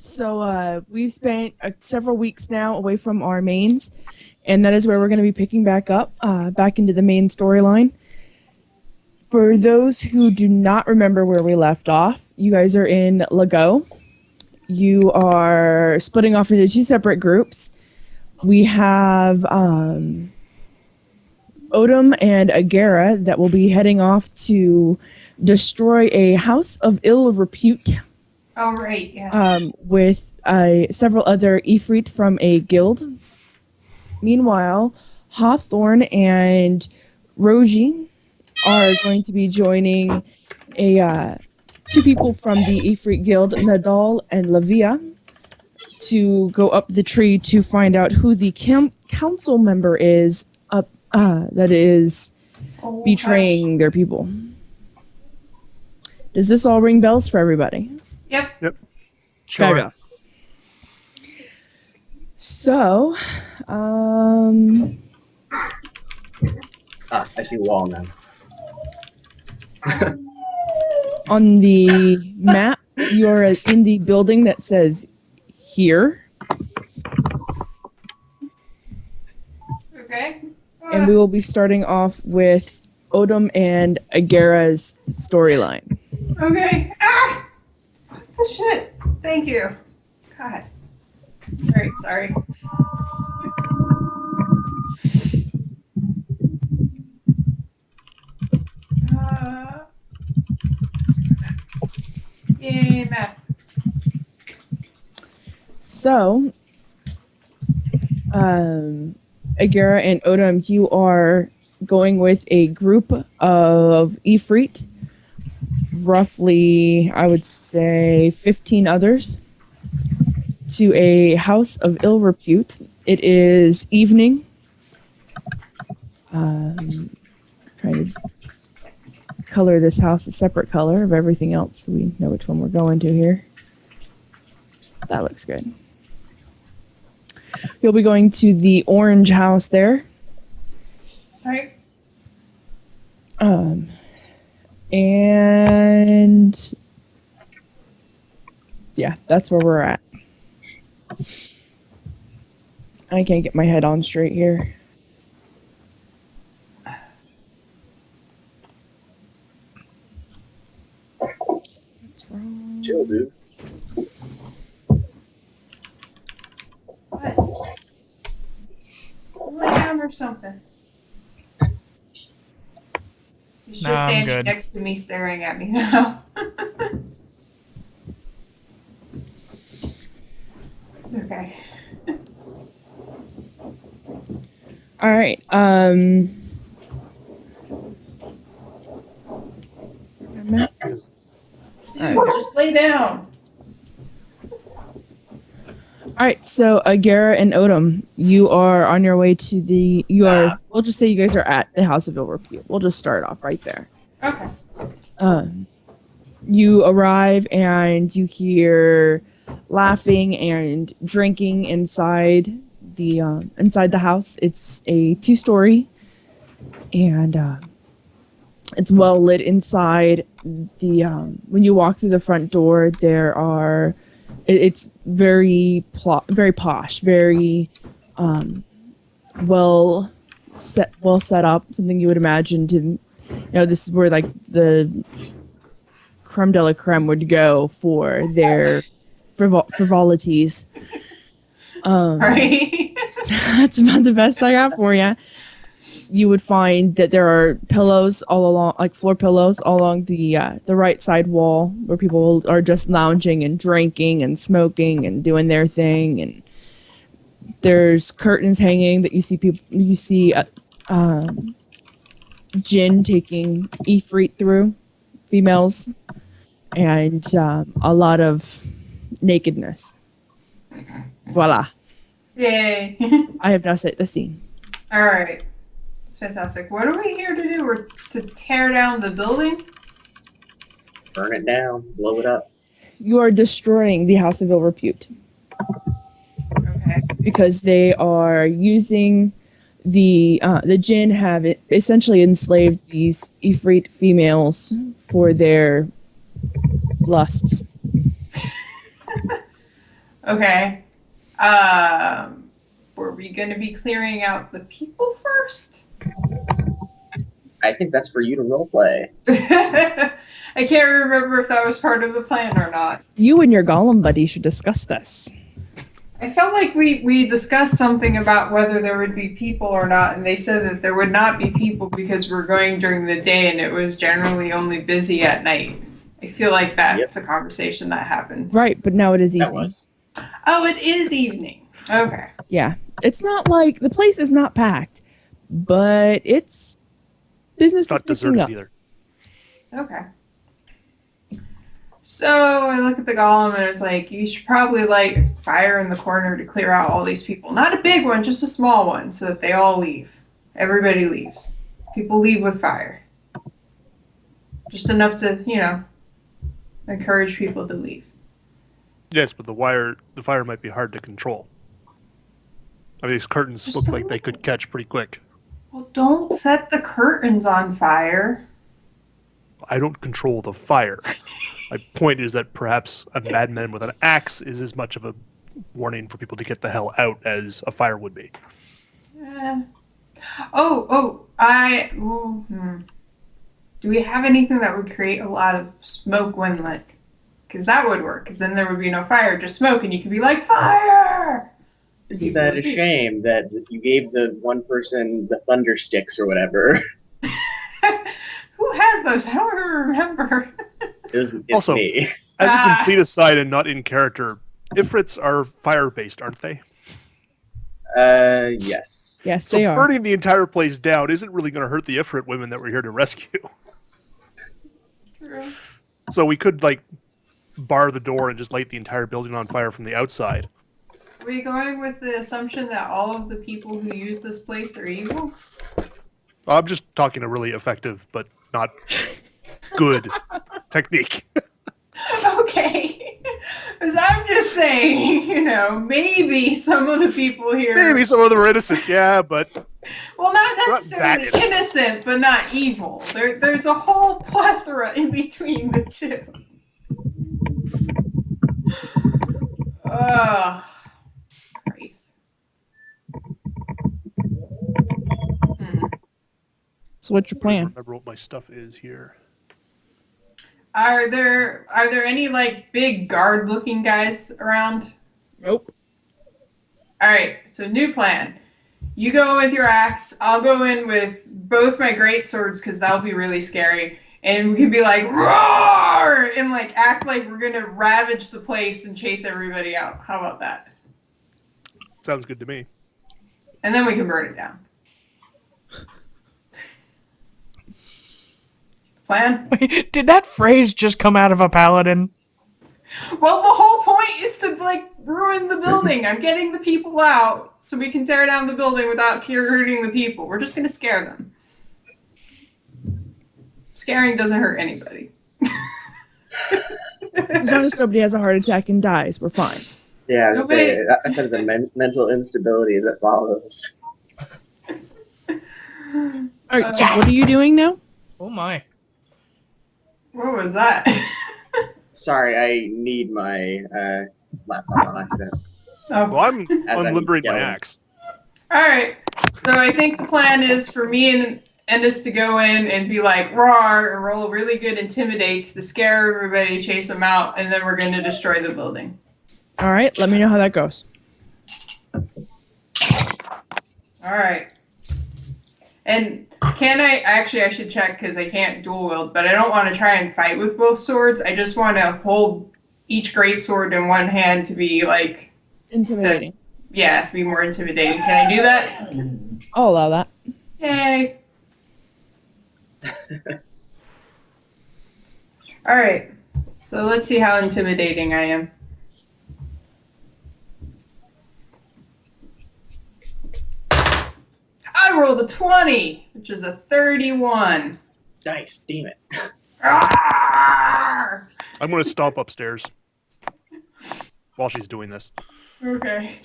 So we've spent several weeks now away from our mains, and that is where we're going to be picking back up, back into the main storyline. For those who do not remember where we left off, you guys are in Lago. You are splitting off into two separate groups. We have Odom and Agera that will be heading off to destroy a house of ill repute. Oh, right, yes. With several other Ifrit from a guild. Meanwhile, Hawthorne and Roji are going to be joining two people from the Ifrit Guild, Nadal and Lavia, to go up the tree to find out who the council member is that is betraying their people. Does this all ring bells for everybody? Yep. Sure. Fabulous. So, I see the wall now. on the map, you are in the building that says here, Okay. and we will be starting off with Odom and Agera's storyline. Okay. Ah! What the shit? Thank you. God. Very sorry. Yay, map. So, Agera and Odom, you are going with a group of Ifrit, roughly, I would say, 15 others, to a house of ill repute. It is evening. Trying to color this house a separate color of everything else so we know which one we're going to here. That looks good. You'll be going to the orange house there. Right. And yeah, that's where we're at. I can't get my head on straight here. What's wrong? Chill, dude. What? Lay down or something. He's just Nah, I'm standing good. next to me staring at me now. Okay. All right. Just lay down. All right, so Agera and Odom, you are on your way to the. We'll just say you guys are at the House of Ill Repute. We'll just start off right there. Okay. You arrive and you hear laughing and drinking inside the house. It's a 2-story, and it's well lit inside. When you walk through the front door, there are. It's very posh, very well set up. Something you would imagine to, this is where like the creme de la creme would go for their frivolities. Sorry. That's about the best I got for you. You would find that there are pillows all along, like floor pillows, all along the right side wall where people are just lounging and drinking and smoking and doing their thing. And there's curtains hanging that you see people. You see Jinn taking Ifrit through, females, and a lot of nakedness. Voila! Yay. I have now set the scene. All right. Fantastic. What are we here to do? We're to tear down the building? Burn it down. Blow it up. You are destroying the House of Ill Repute Okay. because they are using the Jinn have essentially enslaved these Ifrit females for their lusts. Okay. Were we going to be clearing out the people first? I think that's for you to roleplay. I can't remember if that was part of the plan or not. You and your golem buddy should discuss this. I felt like we discussed something about whether there would be people or not, and they said that there would not be people because we're going during the day and it was generally only busy at night. I feel like that's a conversation that happened. Right, but now it is That evening. was. Oh, it is evening. Okay. Yeah. It's not like the place is not packed, but it's business It's not is picking deserted up. either. Okay. So I look at the golem and it's like, you should probably light fire in the corner to clear out all these people. Not a big one, just a small one, so that they all leave. Everybody leaves. People leave with fire. Just enough to, encourage people to leave. Yes, but the fire might be hard to control. I mean, these curtains Just look a like they could catch pretty quick. Well, don't set the curtains on fire. I don't control the fire. My point is that perhaps a madman with an axe is as much of a warning for people to get the hell out as a fire would be. Do we have anything that would create a lot of smoke when lit? Because that would work, because then there would be no fire, just smoke, and you could be like, fire! Isn't that a shame that you gave the one person the thunder sticks or whatever? Who has those? I don't remember. It's Also, me. As a complete aside and not in character, Ifrits are fire-based, aren't they? Yes. Yes, So they are. burning the entire place down isn't really going to hurt the Ifrit women that we're here to rescue. True. So we could, bar the door and just light the entire building on fire from the outside. Are we going with the assumption that all of the people who use this place are evil? I'm just talking a really effective but not good technique. Okay. Because I'm just saying, maybe some of the people here... Maybe some of them are innocents, yeah, but Well, not that necessarily innocent. innocent, but not evil. There's a whole plethora in between the two. Ugh. Christ. So what's your I plan? remember what my stuff is here. Are there any big guard looking guys around? Nope. Alright, so new plan. You go with your axe, I'll go in with both my great swords because that'll be really scary. And we can be like, roar! And act like we're gonna ravage the place and chase everybody out. How about that? Sounds good to me. And then we can burn it down. Plan? Wait, did that phrase just come out of a paladin? Well, the whole point is to ruin the building. I'm getting the people out so we can tear down the building without hurting the people. We're just gonna scare them. Scaring doesn't hurt anybody. As long as nobody has a heart attack and dies, we're fine. Yeah, I was No, gonna say, that's kind of the mental instability that follows. All right, so what are you doing now? Oh my. What was that? Sorry, I need my laptop on accident. Oh. Well, I'm As I'm unlimbering my yelling. axe. Alright, so I think the plan is for me and Endis to go in and be like, roar, and roll really good intimidates to scare everybody, chase them out, and then we're going to destroy the building. All right, let me know how that goes. Alright. And I should check because I can't dual wield, but I don't want to try and fight with both swords. I just want to hold each great sword in one hand to be Intimidating. be more intimidating. Can I do that? I'll allow that. Yay. Alright, so let's see how intimidating I am. I rolled a 20, which is a 31. Nice, damn it. Arrgh! I'm going to stomp upstairs while she's doing this. Okay.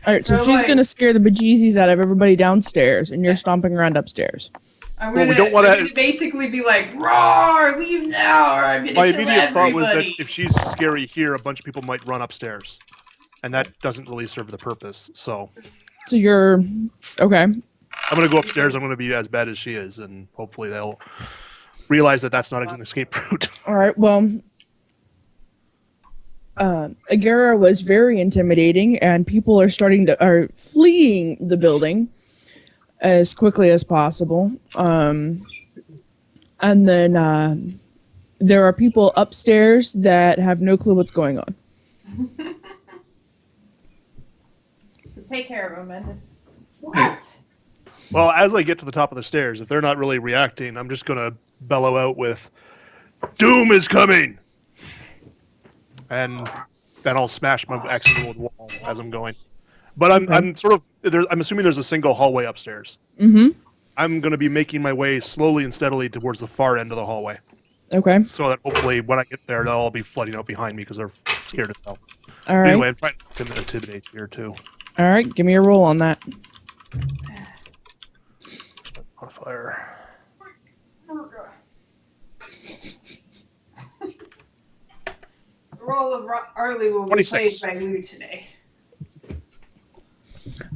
All right, so So, she's gonna scare the bejesus out of everybody downstairs, and you're stomping around upstairs. I'm Well, gonna, we don't wanna- I'm gonna basically be like, roar, leave now, or I'm gonna My kill immediate thought was that everybody. if she's scary here, a bunch of people might run upstairs. and that doesn't really serve the purpose. So So you're okay. I'm gonna go upstairs. I'm gonna be as bad as she is, and hopefully they'll realize that that's not an escape route. All right. Well, Agara was very intimidating, and people are fleeing the building as quickly as possible. And then there are people upstairs that have no clue what's going on. So take care of him, Mendes. What? Well, as I get to the top of the stairs, if they're not really reacting, I'm just gonna bellow out with, "Doom is coming!" And then I'll smash my axe into the wall as I'm going. But I'm sort of I'm assuming there's a single hallway upstairs. Mm-hmm. I'm gonna be making my way slowly and steadily towards the far end of the hallway, Okay. so that hopefully when I get there, they'll all be flooding out behind me because they're scared as hell. All right. Anyway, I'm trying to intimidate here too. All right. Give me a roll on that. Modifier. The role of Arlie will be played 26. by you today.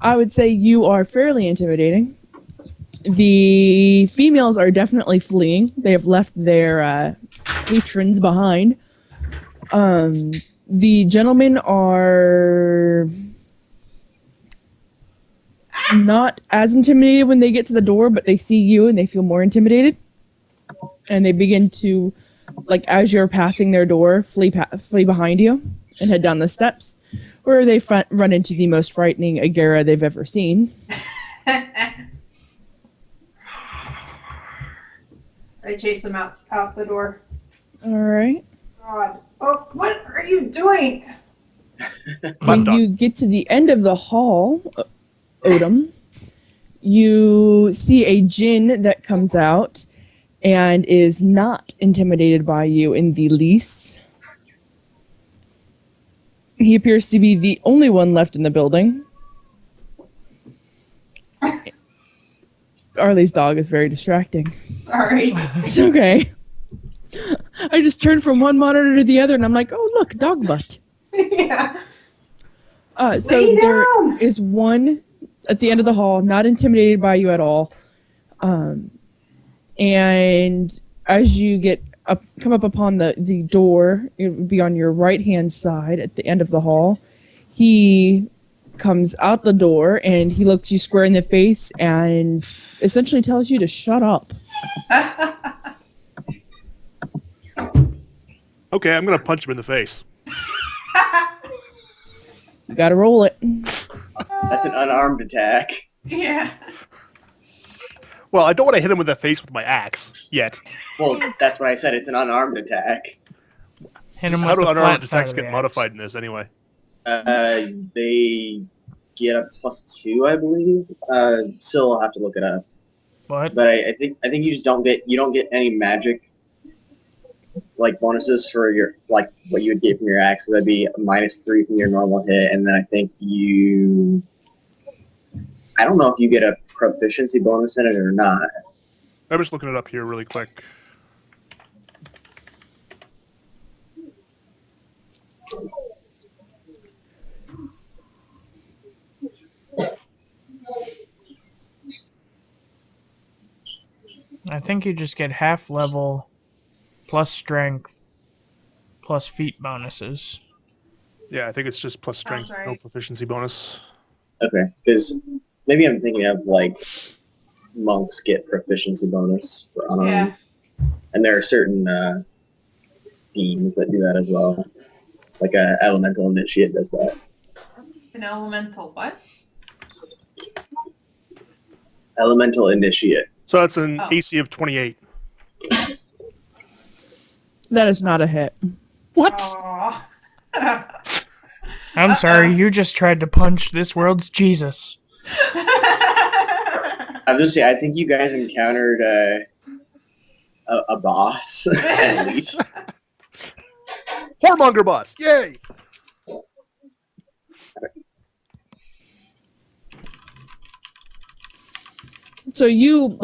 I would say you are fairly intimidating. The females are definitely fleeing. They have left their patrons behind. The gentlemen are not as intimidated when they get to the door, but they see you and they feel more intimidated. And they begin to, like, as you're passing their door, flee behind you and head down the steps, where they run into the most frightening Agara they've ever seen. I chase them out the door. All right. God. Oh, what are you doing? When you get to the end of the hall, Odom, you see a djinn that comes out and is not intimidated by you in the least. He appears to be the only one left in the building. Arlie's dog is very distracting. Sorry. It's okay. I just turned from one monitor to the other and I'm like, oh, look, dog butt. Yeah. So Lay there down. is one at the end of the hall, not intimidated by you at all. And as you come up upon the door, it would be on your right-hand side at the end of the hall. He comes out the door and he looks you square in the face and essentially tells you to shut up. Okay, I'm gonna punch him in the face. You gotta roll it. That's an unarmed attack. Yeah. Well, I don't want to hit him in the face with my axe yet. Well, that's what I said. It's an unarmed attack. Hit him How with do the unarmed flat side attacks of the get axe. modified in this anyway? They get a +2, I believe. Still, I'll have to look it up. What? But I think you just don't get any magic like bonuses for your like what you would get from your axe. So that'd be a -3 from your normal hit, and then I think I don't know if you get a proficiency bonus in it or not. I'm just looking it up here really quick. I think you just get half level, plus strength, plus feat bonuses. Yeah, I think it's just plus strength, Sounds no right. proficiency bonus. Okay, because maybe I'm thinking of like monks get proficiency bonus for unarmed, Yeah. and there are certain themes that do that as well. Like a elemental initiate does that. An elemental what? Elemental initiate. So that's an Oh. AC of 28. That is not a hit. What? Aw. I'm sorry, you just tried to punch this world's Jesus. I was gonna say, I think you guys encountered a boss at least. Whoremonger boss! Yay! So you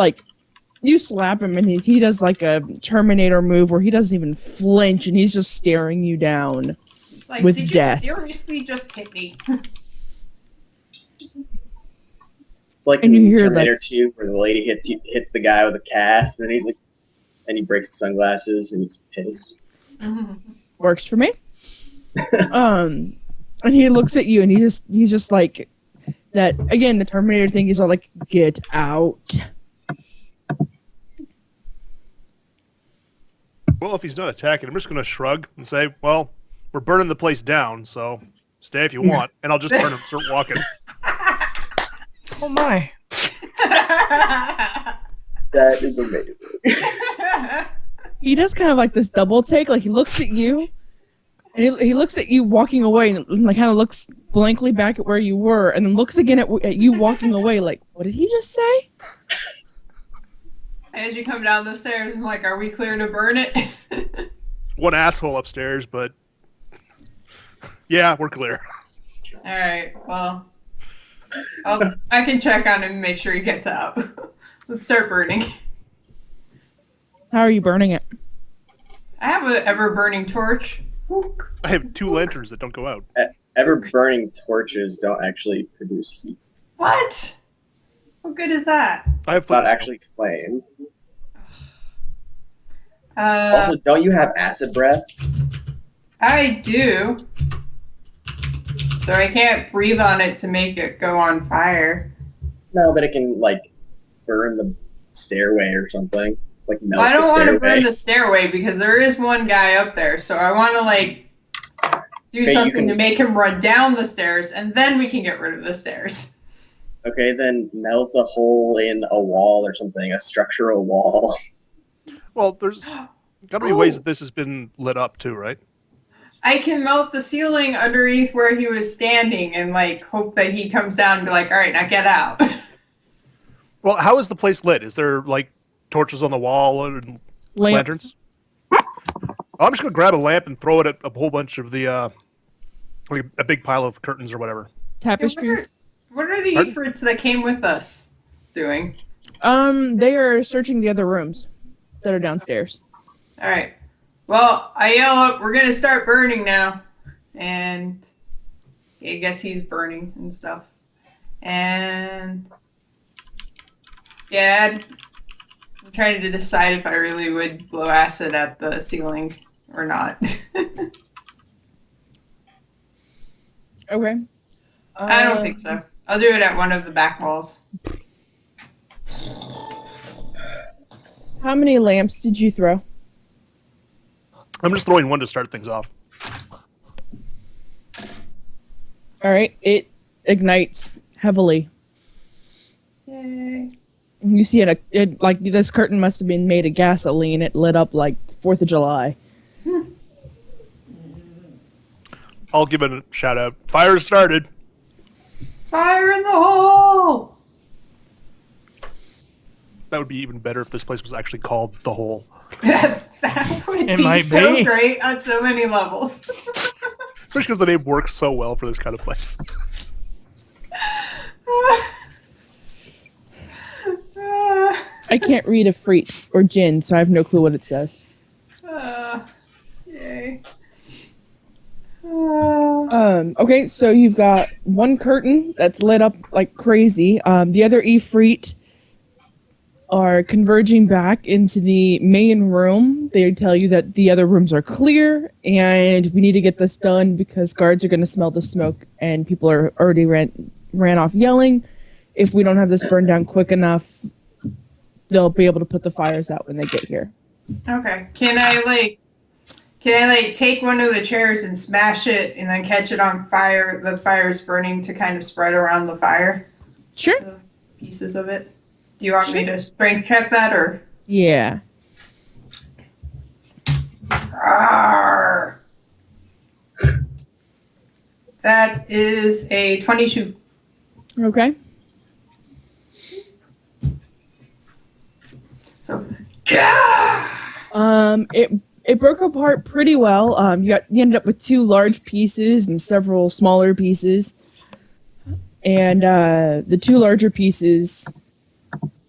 slap him and he does like a Terminator move where he doesn't even flinch and he's just staring you down. Like, with did death. you seriously just hit me? Like And you in hear, Terminator 2, where the lady hits the guy with a cast, and he's like, and he breaks the sunglasses, and he's pissed. Works for me. And he looks at you, and he's just like that again. The Terminator thing. He's all like, "Get out." Well, if he's not attacking, I'm just going to shrug and say, well, we're burning the place down, so stay if you want. And I'll just turn and start walking. Oh my. That is amazing. He does kind of like this double take. Like he looks at you, and he looks at you walking away, and like kind of looks blankly back at where you were, and then looks again at you walking away. Like, what did he just say? As you come down the stairs, I'm like, are we clear to burn it? One asshole upstairs, but yeah, we're clear. Alright, well. I can check on him and make sure he gets out. Let's start burning. How are you burning it? I have an ever-burning torch. I have 2 lanterns that don't go out. Ever-burning torches don't actually produce heat. What? What good is that? I have It's not flint- actually flame. Also, don't you have acid breath? I do. So I can't breathe on it to make it go on fire. No, but it can, like, burn the stairway or something. Like, melt Well, I don't the want to stairway. burn the stairway because there is one guy up there. So I want to, like, do Okay, you something can- to make him run down the stairs, and then we can get rid of the stairs. Okay, then melt the hole in a wall or something, a structural wall. Well, there's got to be ways that this has been lit up too, right? I can melt the ceiling underneath where he was standing and, like, hope that he comes down and be like, all right, now get out. Well, how is the place lit? Is there like torches on the wall and lanterns? I'm just going to grab a lamp and throw it at a whole bunch of the, like a big pile of curtains or whatever. Tapestries. What are the Pardon? Ifrits that came with us doing? They are searching the other rooms that are downstairs. All right. Well, I yell out, we're going to start burning now. And I guess he's burning and stuff. And yeah, I'm trying to decide if I really would blow acid at the ceiling or not. Okay. I don't think so. I'll do it at one of the back walls. How many lamps did you throw? I'm just throwing one to start things off. All right. It ignites heavily. Yay. You see it like this curtain must have been made of gasoline. It lit up like 4th of July. I'll give it a shout out. Fire started. Fire in the hole! That would be even better if this place was actually called The Hole. That would It be might so be. great on so many levels. Especially because the name works so well for this kind of place. I can't read Ifrit or Jinn, so I have no clue what it says. Yay. Okay, so you've got one curtain that's lit up like crazy. The other Ifrit are converging back into the main room. They tell you that the other rooms are clear, and we need to get this done because guards are going to smell the smoke, and people are already ran off yelling. If we don't have this burned down quick enough, they'll be able to put the fires out when they get here. Okay. Can I take one of the chairs and smash it and then catch it on fire? The fire's burning to kind of spread around the fire. Sure. The pieces of it. Do you want me to strength check that or? Yeah. Arrgh. That is a 22. Okay. So, yeah. It broke apart pretty well. You ended up with 2 large pieces and several smaller pieces, and the 2 larger pieces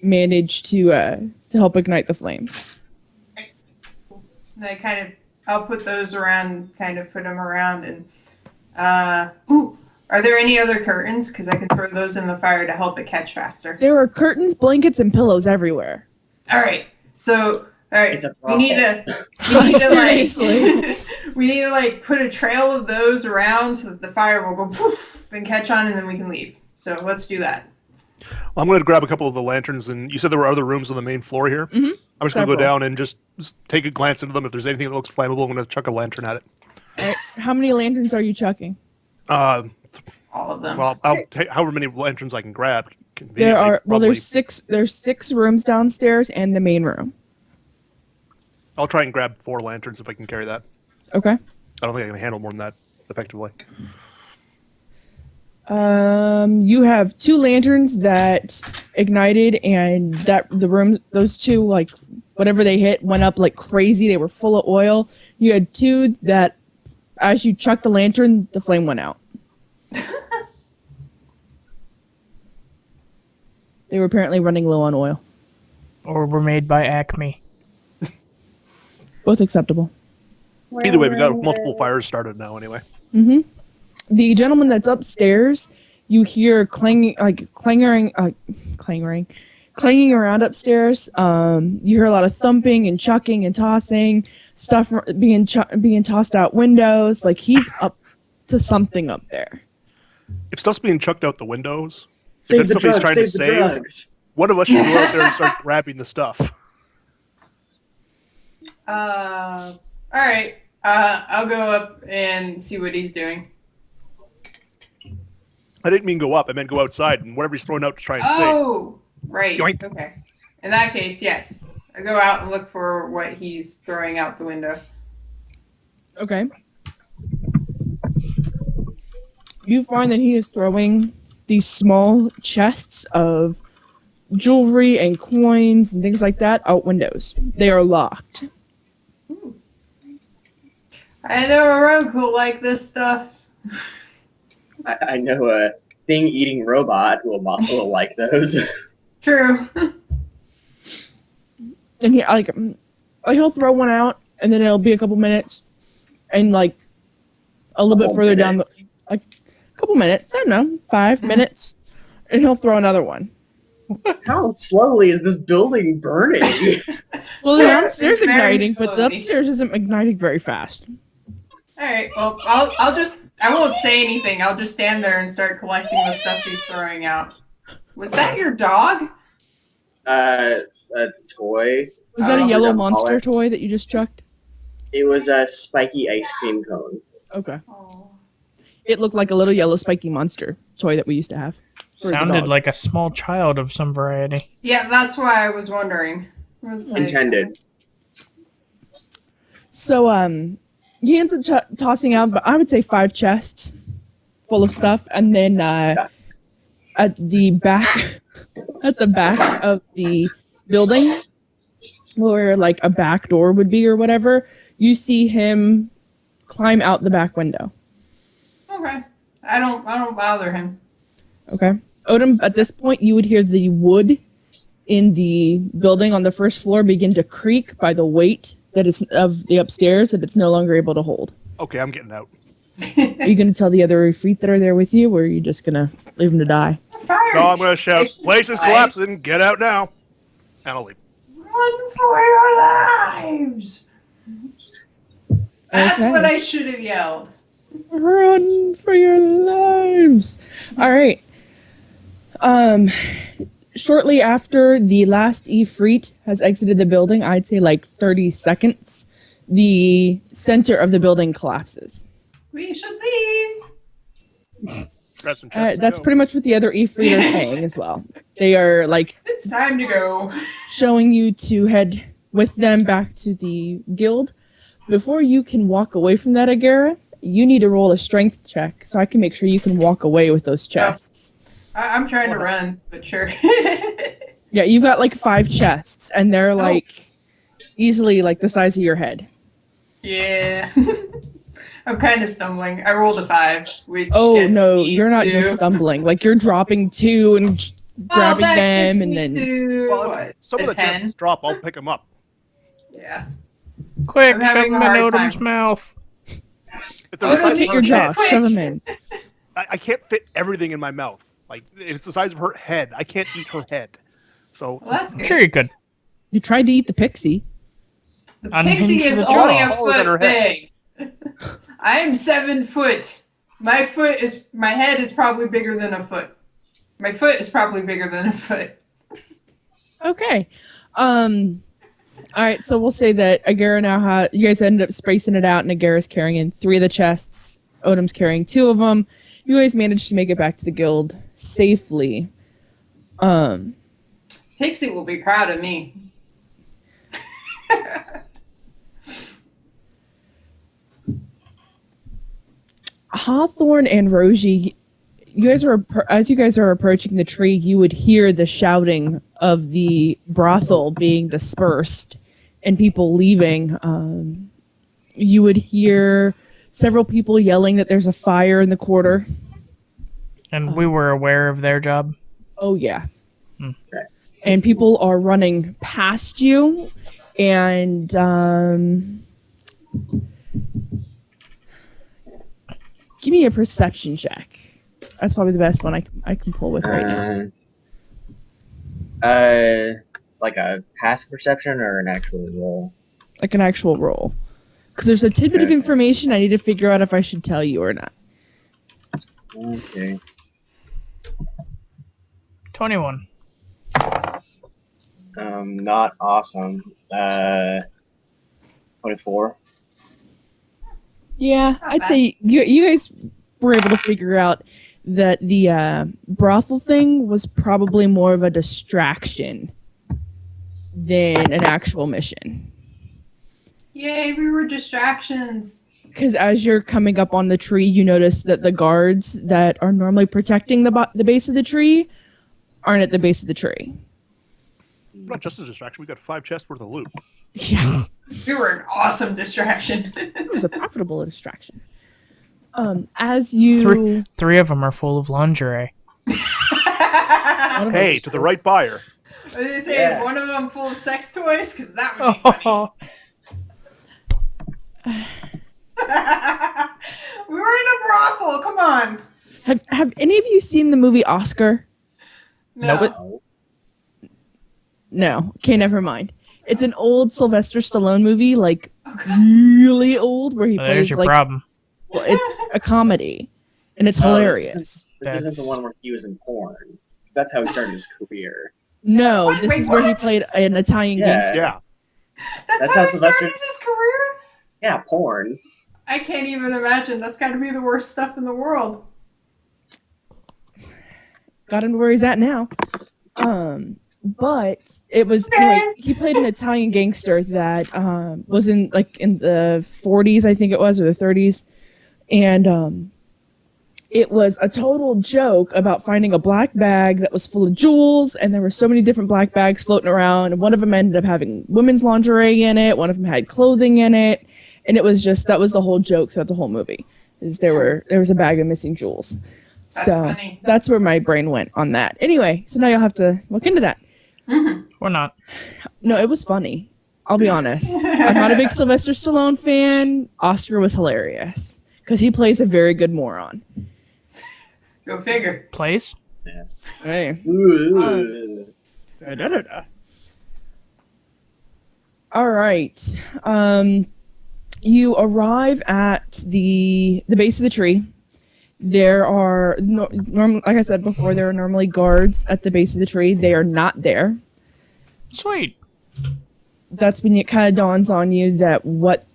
managed to help ignite the flames. And I kind of I'll put those around, kind of put them around, and are there any other curtains? Because I can throw those in the fire to help it catch faster. There are curtains, blankets, and pillows everywhere. All right. So, all right, It's a we need to Seriously. like, we need to like put a trail of those around so that the fire will go poof and catch on, and then we can leave. So let's do that. Well, I'm going to grab a couple of the lanterns, and you said there were other rooms on the main floor here. Mm-hmm. I'm just going to go Several. down and just take a glance into them. If there's anything that looks flammable, I'm going to chuck a lantern at it. All right, how many lanterns are you chucking? All of them. Well, I'll take however many lanterns I can grab. There are Probably. there's six rooms downstairs and the main room. I'll try and grab 4 lanterns if I can carry that. Okay. I don't think I can handle more than that effectively. You have 2 lanterns that ignited, and those 2, like whatever they hit, went up like crazy. They were full of oil. You had 2 that, as you chucked the lantern, the flame went out. They were apparently running low on oil. Or were made by Acme. Both acceptable. Either way, we got multiple fires started now anyway. The gentleman that's upstairs, you hear clanging around upstairs. You hear a lot of thumping and chucking and tossing, stuff being tossed out windows. Like he's up to something up there. If stuff's being chucked out the windows, Save if the that's stuff he's drugs, trying to save the save, drugs. one of us should go out there and start grabbing the stuff. All right. I'll go up and see what he's doing. I didn't mean go up. I meant go outside and whatever he's throwing out to try and save. Oh, right. Yoink. Okay. In that case, yes. I go out and look for what he's throwing out the window. Okay. You find that he is throwing these small chests of jewelry and coins and things like that out windows. They are locked. I know a rogue who'll like this stuff. I know a thing-eating robot will like those. True. And he'll throw one out, and then it'll be a couple minutes, and like a little bit further down a couple minutes. I don't know, 5 minutes, and he'll throw another one. How slowly is this building burning? Well, the downstairs Very igniting, but the slowly. upstairs isn't igniting very fast. All right. Well, I won't say anything. I'll just stand there and start collecting the stuff he's throwing out. Was that your dog? A toy. Was that a Is yellow that monster color? toy that you just chucked? It was a spiky ice cream cone. Okay. Oh. It looked like a little yellow spiky monster toy that we used to have. for the Sounded dog. like a small child of some variety. Yeah, that's why I was wondering. I was like, Intended. So, he ends up tossing out, I would say 5 chests full of stuff, and then at the back of the building, where like a back door would be or whatever, you see him climb out the back window. Okay. I don't bother him. Okay, Odin. At this point, you would hear the wood in the building on the first floor begin to creak by the weight that is of the upstairs that it's no longer able to hold. Okay, I'm getting out. Are you going to tell the other Ifrit that are there with you, or are you just going to leave them to die? Fire No, I'm going to shout, station "Place is fire. collapsing! Get out now!" And I'll leave. Run for your lives! That's Okay. what I should have yelled. Run for your lives! All right. Shortly after the last Ifrit has exited the building, I'd say like 30 seconds, the center of the building collapses. We should leave. Grab some chests and That's go. pretty much what the other Ifrit are saying as well. They are like It's time to go. showing you to head with them back to the guild. Before you can walk away from that, Agara, you need to roll a strength check so I can make sure you can walk away with those chests. I'm trying to run, but sure. Yeah, you've got like 5 chests, and they're like easily like the size of your head. Yeah. I'm kind of stumbling. I rolled a 5, which Oh gets no, me you're not to- just stumbling. Like you're dropping 2 and grabbing that them, gets and me then to, Well, what, if some a of the 10? chests drop, I'll pick them up. Yeah. Quick, I'm shove having him a in hard Odom's time. mouth. If they're the Just size look of at your her jaw. head, Quick. Shove them in. I can't fit everything in my mouth. Like it's the size of her head. I can't eat her head. So Well, that's good. Sure you could. You tried to eat the pixie. The Unhinge pixie is the only jaw. a Smaller than her foot head. big. I am 7 foot. My head is probably bigger than a foot. My foot is probably bigger than a foot. Okay. All right, so we'll say that Agara now you guys ended up spacing it out, and Agara's carrying 3 of the chests. Odom's carrying 2 of them. You guys managed to make it back to the guild safely. Pixie will be proud of me. Hawthorne and Roji, as you guys are approaching the tree, you would hear the shouting of the brothel being dispersed and people leaving. You would hear several people yelling that there's a fire in the quarter. And we were aware of their job. Oh yeah. Okay. And people are running past you, and give me a perception check. That's probably the best one I can pull with right now. Like a passive perception or an actual roll? Like an actual roll. Because there's a tidbit of Okay. information I need to figure out if I should tell you or not. Okay. 21. Not awesome. 24. Yeah, Not I'd bad. say you guys were able to figure out that the brothel thing was probably more of a distraction than an actual mission. Yay, we were distractions. Because as you're coming up on the tree, you notice that the guards that are normally protecting the base of the tree aren't at the base of the tree. not just a distraction. We got 5 chests worth of loot. Yeah, We were an awesome distraction. it was a profitable distraction. As you 3 of them are full of lingerie. one of Hey, those to the was- right buyer. I was gonna say, Yeah. is one of them full of sex toys? Because that would be funny. We were in a brothel. Come on. Have any of you seen the movie Oscar? No. No. No. Okay, never mind. It's an old Sylvester Stallone movie, like really old, where he Well, there's plays your like problem. well, it's a comedy, and it's Oh, hilarious. This isn't the one where he was in porn. 'Cause that's how he started his career. No, What? this Wait, is where he what? played an Italian Yeah. gangster. Yeah. That's That's how how he Sylvester- started his career? Yeah, porn. I can't even imagine. That's got to be the worst stuff in the world. Got him to where he's at now. But it was anyway. He played an Italian gangster that was in the 40s, I think it was, or the 30s, and it was a total joke about finding a black bag that was full of jewels, and there were so many different black bags floating around, and one of them ended up having women's lingerie in it, one of them had clothing in it, and it was just that was the whole joke throughout the whole movie. Is there was a bag of missing jewels. That's So funny. that's where my brain went on that. Anyway, so now you'll have to look into that. Or not. No, it was funny. I'll be honest. I'm not a big Sylvester Stallone fan. Oscar was hilarious because he plays a very good moron. Go figure. Plays? Hey. Ooh. All right. You arrive at the base of the tree. There are like I said before, there are normally guards at the base of the tree. They are not there. Sweet. That's when it kind of dawns on you that what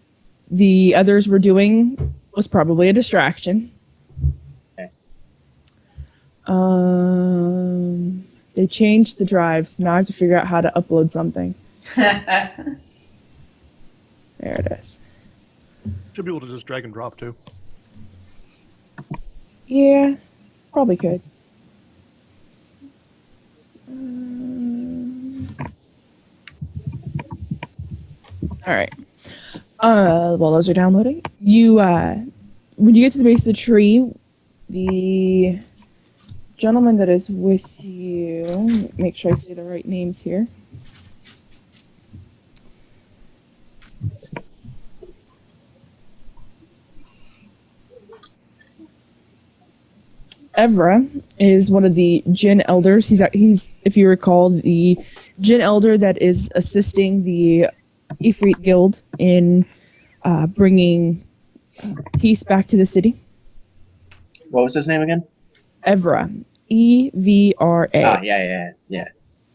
the others were doing was probably a distraction. Okay. They changed the drive, so now I have to figure out how to upload something. There it is. Should be able to just drag and drop too. Yeah, probably could. All right. While those are downloading, you when you get to the base of the tree, the gentleman that is with you, make sure I say the right names here. Evra is one of the Jinn elders. He's, if you recall, the Jinn elder that is assisting the Ifrit Guild in bringing peace back to the city. What was his name again? Evra, Evra. Ah, yeah.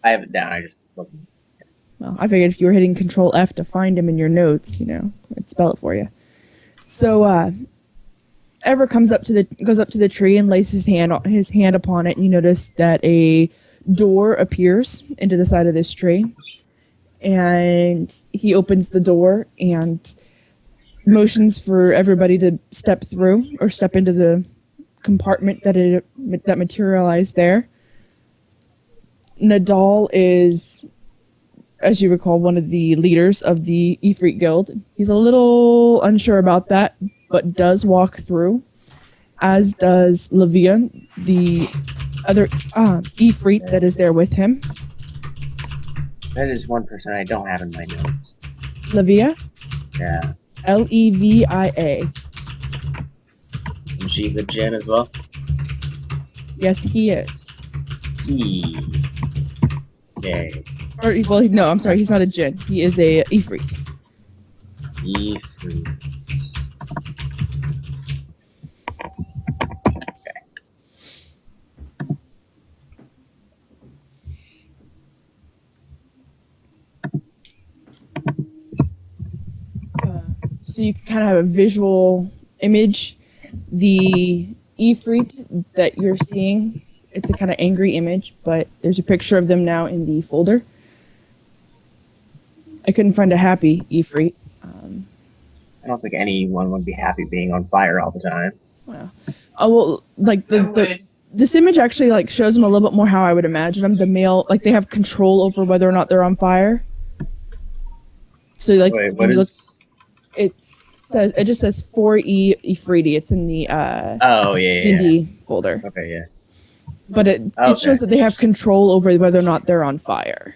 I have it down. I just looked. Well, I figured if you were hitting Control F to find him in your notes, I'd spell it for you. So, Evra goes up to the tree and lays his hand upon it, and you notice that a door appears into the side of this tree, and he opens the door and motions for everybody to step through or step into the compartment that materialized there. Nadal is, as you recall, one of the leaders of the Ifrit Guild. He's a little unsure about that, but does walk through, as does Lavia, the other Ifrit that is there with him. That is one person I don't have in my notes. Lavia? Yeah. Levia. And she's a Jinn as well? Yes, he is. Yay. Or, well, no, I'm sorry, he's not a Jinn. He is a Ifrit. Ifrit. So you kind of have a visual image. The Ifrit that you're seeing, it's a kind of angry image, but there's a picture of them now in the folder. I couldn't find a happy Ifrit. I don't think anyone would be happy being on fire all the time. Well, well, like I would. this image actually like shows them a little bit more how I would imagine them. The male, like they have control over whether or not they're on fire. So like Wait, when what you look, is... it just says 4E Ifriti. It's in the Oh, yeah. D&D folder. Okay, yeah. But it Okay. shows that they have control over whether or not they're on fire,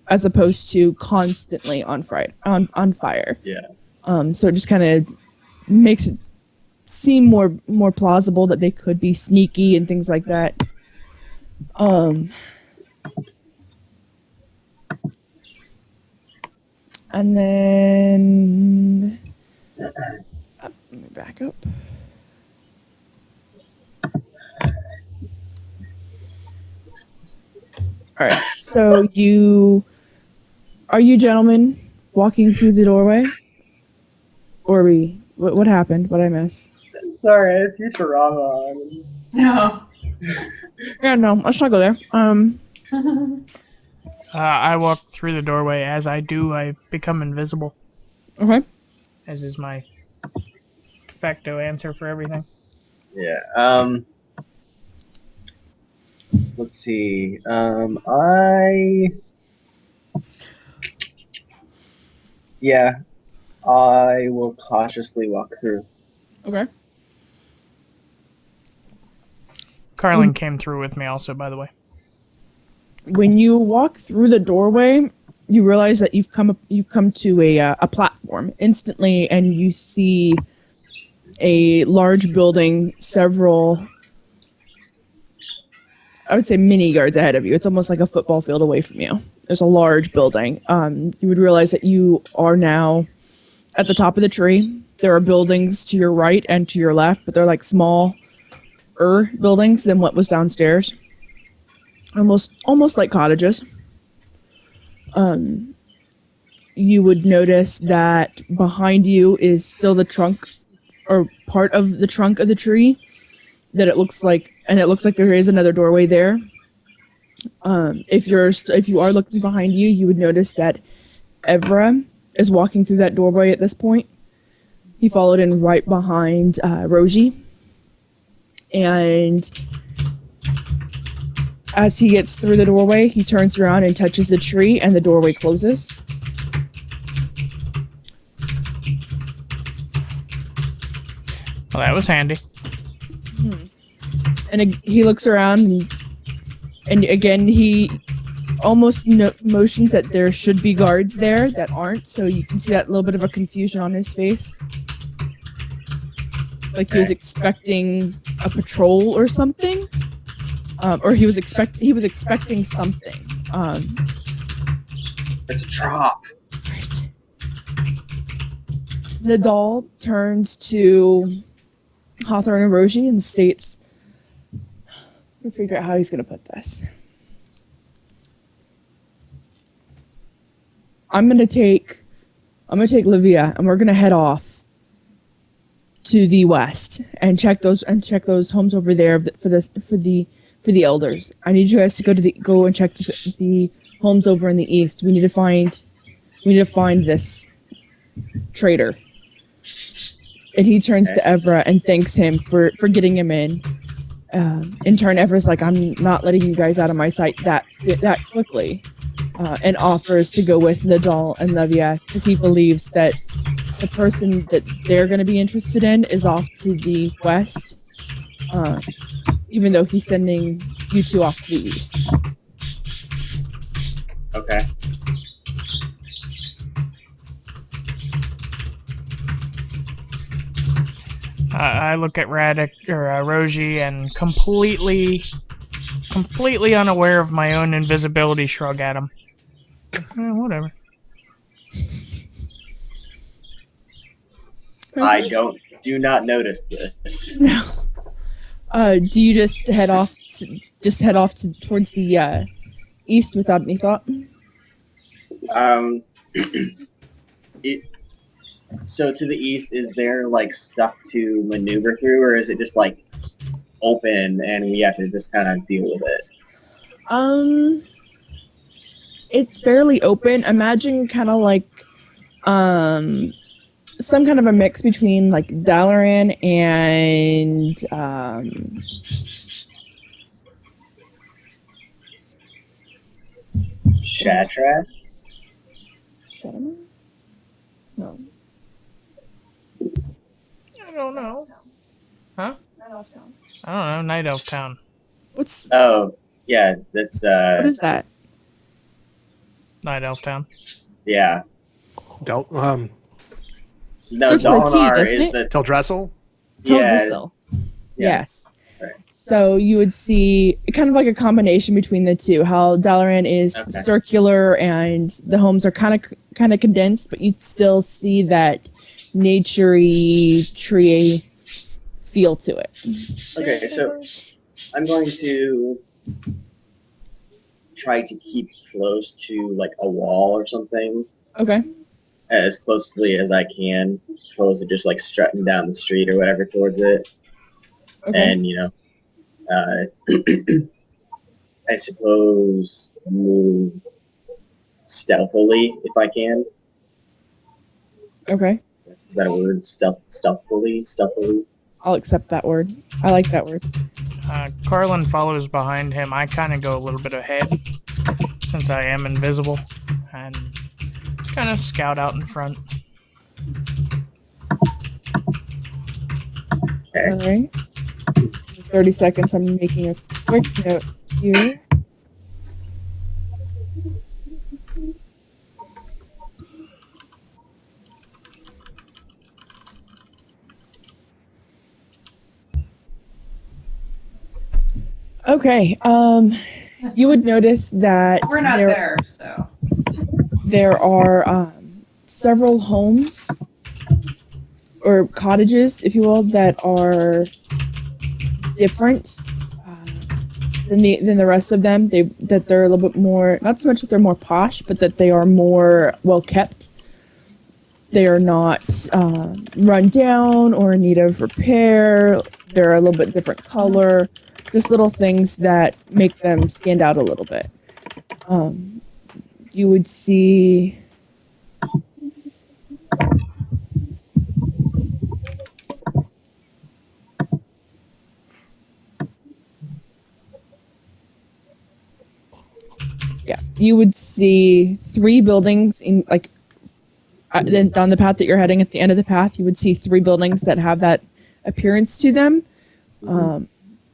as opposed to constantly on fire. Yeah. So it just kind of makes it seem more plausible that they could be sneaky and things like that. And then let me back up. All right. So are you gentlemen walking through the doorway? Or what happened? What I miss? Sorry, I have Futurama. No. Yeah, no, let's not go there. I walk through the doorway. As I do, I become invisible, Okay. as is my de facto answer for everything. Yeah. Let's see. I will cautiously walk through. Okay. Carlin came through with me also, by the way. When you walk through the doorway, you realize that you've come to a platform instantly, and you see a large building, several, I would say, mini yards ahead of you. It's almost like a football field away from you. There's a large building. You would realize that you are now at the top of the tree. There are buildings to your right and to your left, but they're like smaller buildings than what was downstairs. Almost like cottages. You would notice that behind you is still the trunk, or part of the trunk of the tree. That it looks like there is another doorway there. If you are looking behind you, you would notice that Evra is walking through that doorway at this point. He followed in right behind Roji, and as he gets through the doorway, he turns around and touches the tree, and the doorway closes. Well, that was handy. And he looks around, and again, he almost motions that there should be guards there that aren't, so you can see that little bit of a confusion on his face. like he was Okay. expecting a patrol or something, or he was expecting something. It's a drop. Right. Nadal turns to Hawthorne and Roji and states, "Let me figure out how he's gonna put this. I'm gonna take Livia, and we're gonna head off to the west and check those homes over there for the elders. I need you guys to go and check the homes over in the east. We need to find this traitor." And he turns to Evra and thanks him for getting him in. In turn, Evra's like, "I'm not letting you guys out of my sight that quickly," and offers to go with Nadal and Livia because he believes that the person that they're going to be interested in is off to the west, even though he's sending you two off to the east. Okay. I look at Roji and completely unaware of my own invisibility shrug at him. Whatever. Do not notice this. No. Do you just head off towards the east without any thought? So to the east, is there like stuff to maneuver through, or is it just like open and we have to just kind of deal with it? It's fairly open. Imagine kind of like some kind of a mix between like Dalaran and Shatrat? Shadowman? No. I don't know. Huh? I don't know. Night Elf Town. What Oh, yeah, that's is that? Night Elf Town. yeah. Del, No, Starts with a T, Dalinar doesn't is it? the Teldrassil? yeah. Teldrassil. Yeah. Yes. That's right. So you would see kind of like a combination between the two. How Dalaran is Okay. circular and the homes are kind of condensed, but you'd still see that nature-y tree feel to it. Okay, so I'm going to try to keep close to like a wall or something, Okay. as closely as I can, opposed to just like strutting down the street or whatever towards it. Okay. And I suppose move stealthily if I can. Okay. Is that a word? Stealthily. I'll accept that word. I like that word. Carlin follows behind him. I kind of go a little bit ahead since I am invisible and kind of scout out in front. Okay. All right. 30 seconds. I'm making a quick note here. Okay. You would notice that We're not there, so. there are several homes or cottages, if you will, that are different than the rest of them. That they're a little bit more, not so much that they're more posh, but that they are more well kept. They are not run down or in need of repair. They're a little bit different color. Just little things that make them stand out a little bit. You would see you would see 3 buildings in like then down the path that you're heading. At the end of the path, you would see 3 buildings that have that appearance to them,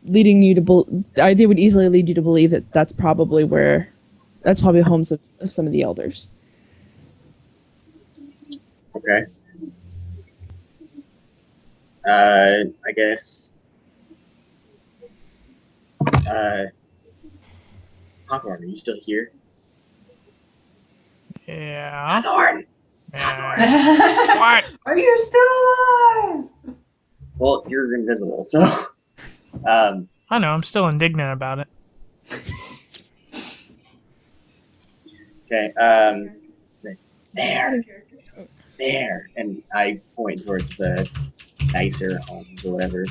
leading you to they would easily lead you to believe that that's probably homes of some of the elders. Okay. I guess. Hawthorne, are you still here? Yeah. Hawthorne! Yeah. What? Are you still alive? Well, you're invisible, so. I know. I'm still indignant about it. Okay, say, there! There! And I point towards the nicer homes or whatever.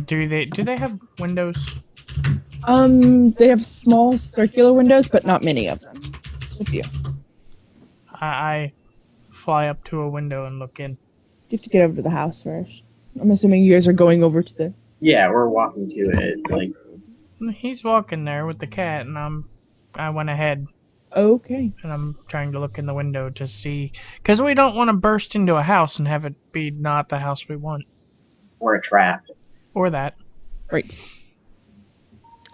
Do they have windows? They have small circular windows, but not many of them. Just a few. I fly up to a window and look in. You have to get over to the house first. I'm assuming you guys are going over to the. Yeah, we're walking to it. Like, He's walking there with the cat, and I went ahead Okay. and I'm trying to look in the window to see, because we don't want to burst into a house and have it be not the house we want, we're a trap. or that. Right.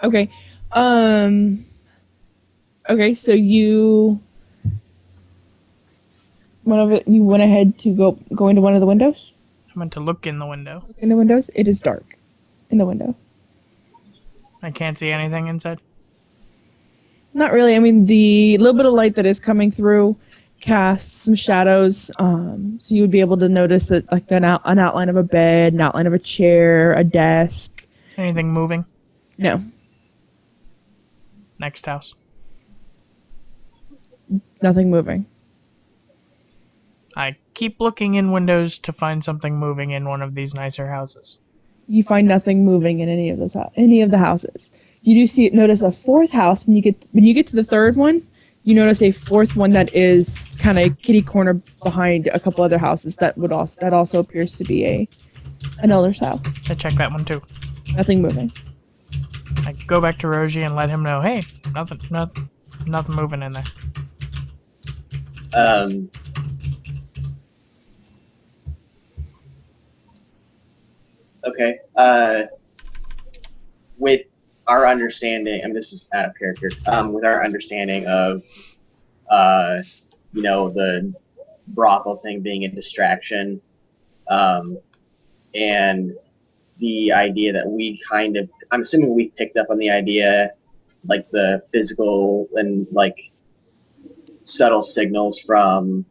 Okay. Okay, so you went ahead to go into one of the windows? I meant to look in the window. In the windows? It is dark in the window. I can't see anything inside. Not really. I mean, the little bit of light that is coming through casts some shadows. So you would be able to notice that, like, an outline of a bed, an outline of a chair, a desk. Anything moving? No, Next house. nothing moving. I keep looking in windows to find something moving in one of these nicer houses. You find nothing moving in any of the houses. You do notice a fourth house when you get to the third one. You notice a fourth one that is kind of kitty corner behind a couple other houses that also appears to be an elder's house. I check that one too. Nothing moving. I go back to Rogie and let him know, hey, nothing moving in there. Okay. With our understanding, and this is out of character, with our understanding of, the brothel thing being a distraction, and the idea that I'm assuming we picked up on the idea, like the physical and like subtle signals from,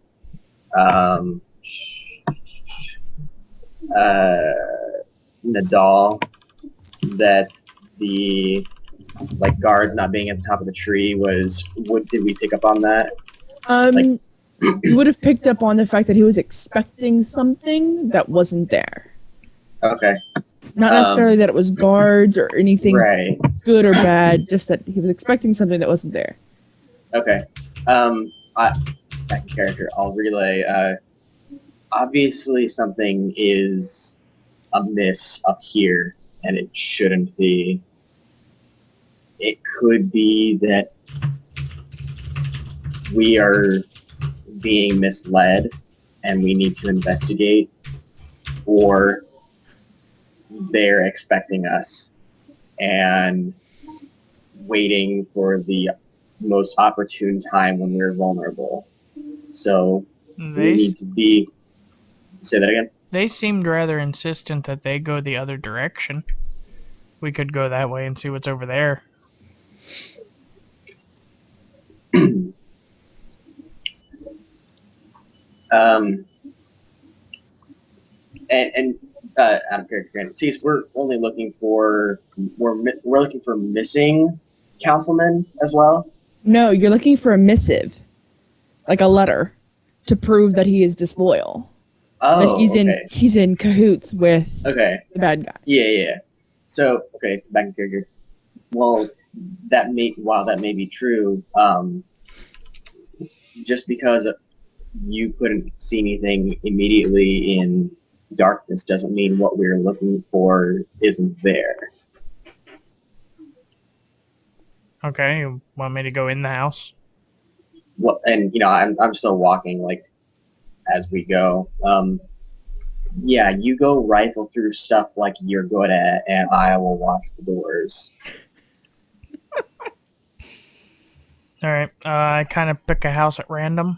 Nadal, that the guards not being at the top of the tree did we pick up on that? You would have picked up on the fact that he was expecting something that wasn't there. Okay. Not necessarily that it was guards or anything Right. good or bad, just that he was expecting something that wasn't there. Okay. Back in character, I'll relay. Obviously, something is amiss up here, and it shouldn't be. It could be that we are being misled, and we need to investigate, or they're expecting us and waiting for the most opportune time when we're vulnerable. So we need to be. Say that again. They seemed rather insistent that they go the other direction. We could go that way and see what's over there. Out of character, see, we're only looking for we're looking for missing councilmen as well. No, you're looking for a missive, like a letter, to prove that he is disloyal. Oh, that he's in cahoots with the bad guy. Yeah. So, okay, back in character. Well, while that may be true, just because you couldn't see anything immediately in darkness doesn't mean what we're looking for isn't there. Okay, you want me to go in the house? What? And I'm still walking as we go. Yeah, you go rifle through stuff like you're good at, and I will watch the doors. All right, I kind of pick a house at random.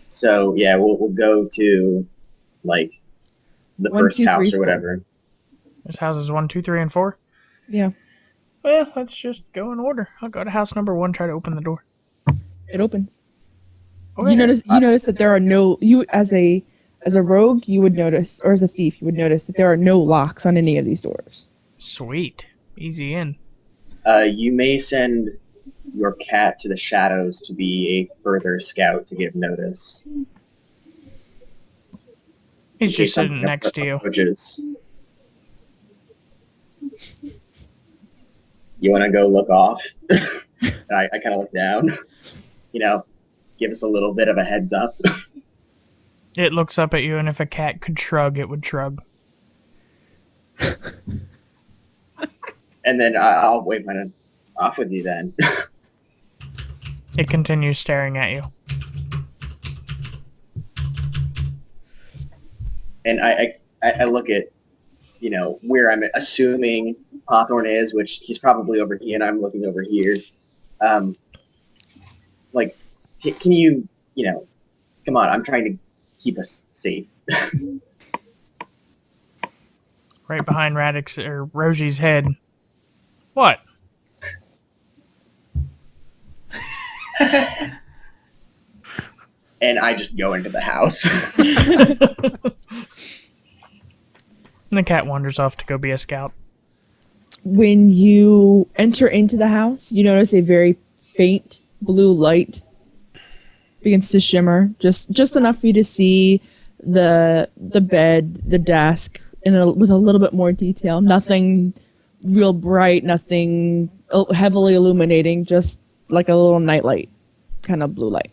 So yeah, we'll go to like the One, first two, house three, or four. whatever. There's houses 1, 2, 3, and 4. Yeah, Well, let's just go in order. I'll go to house number 1, try to open the door. it opens. Okay. You notice that there are no, you as a rogue, you would notice, or as a thief, you would notice that there are no locks on any of these doors. Sweet. Easy in. You may send your cat to the shadows to be a further scout to give notice. He's in case just sitting something next to you. approaches. You want to go look off? I kind of look down. Give us a little bit of a heads up. It looks up at you, and if a cat could shrug, it would shrug. And then I'll wave mine off with you then. It continues staring at you. And I look at, where I'm assuming Hawthorne is, which he's probably over here, and I'm looking over here. Can you, come on, I'm trying to keep us safe. Right behind Radix or Roji's head. What? And I just go into the house. And the cat wanders off to go be a scout. When you enter into the house, you notice a very faint blue light begins to shimmer, just enough for you to see the bed, the desk, with a little bit more detail. Nothing real bright, nothing heavily illuminating, just like a little nightlight, kind of blue light.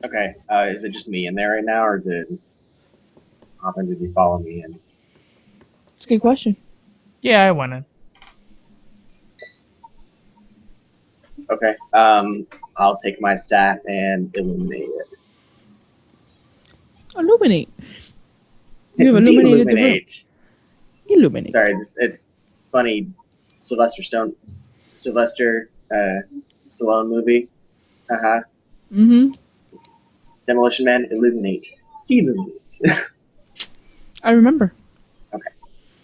Okay, is it just me in there right now, or did you follow me in? It's a good question. Yeah, I went in. Okay, I'll take my staff and illuminate it. Illuminate. You have illuminated the room. De-illuminate. Illuminate. Sorry, it's funny. Sylvester Stallone movie. Mm-hmm. Demolition Man, illuminate. De-illuminate. I remember.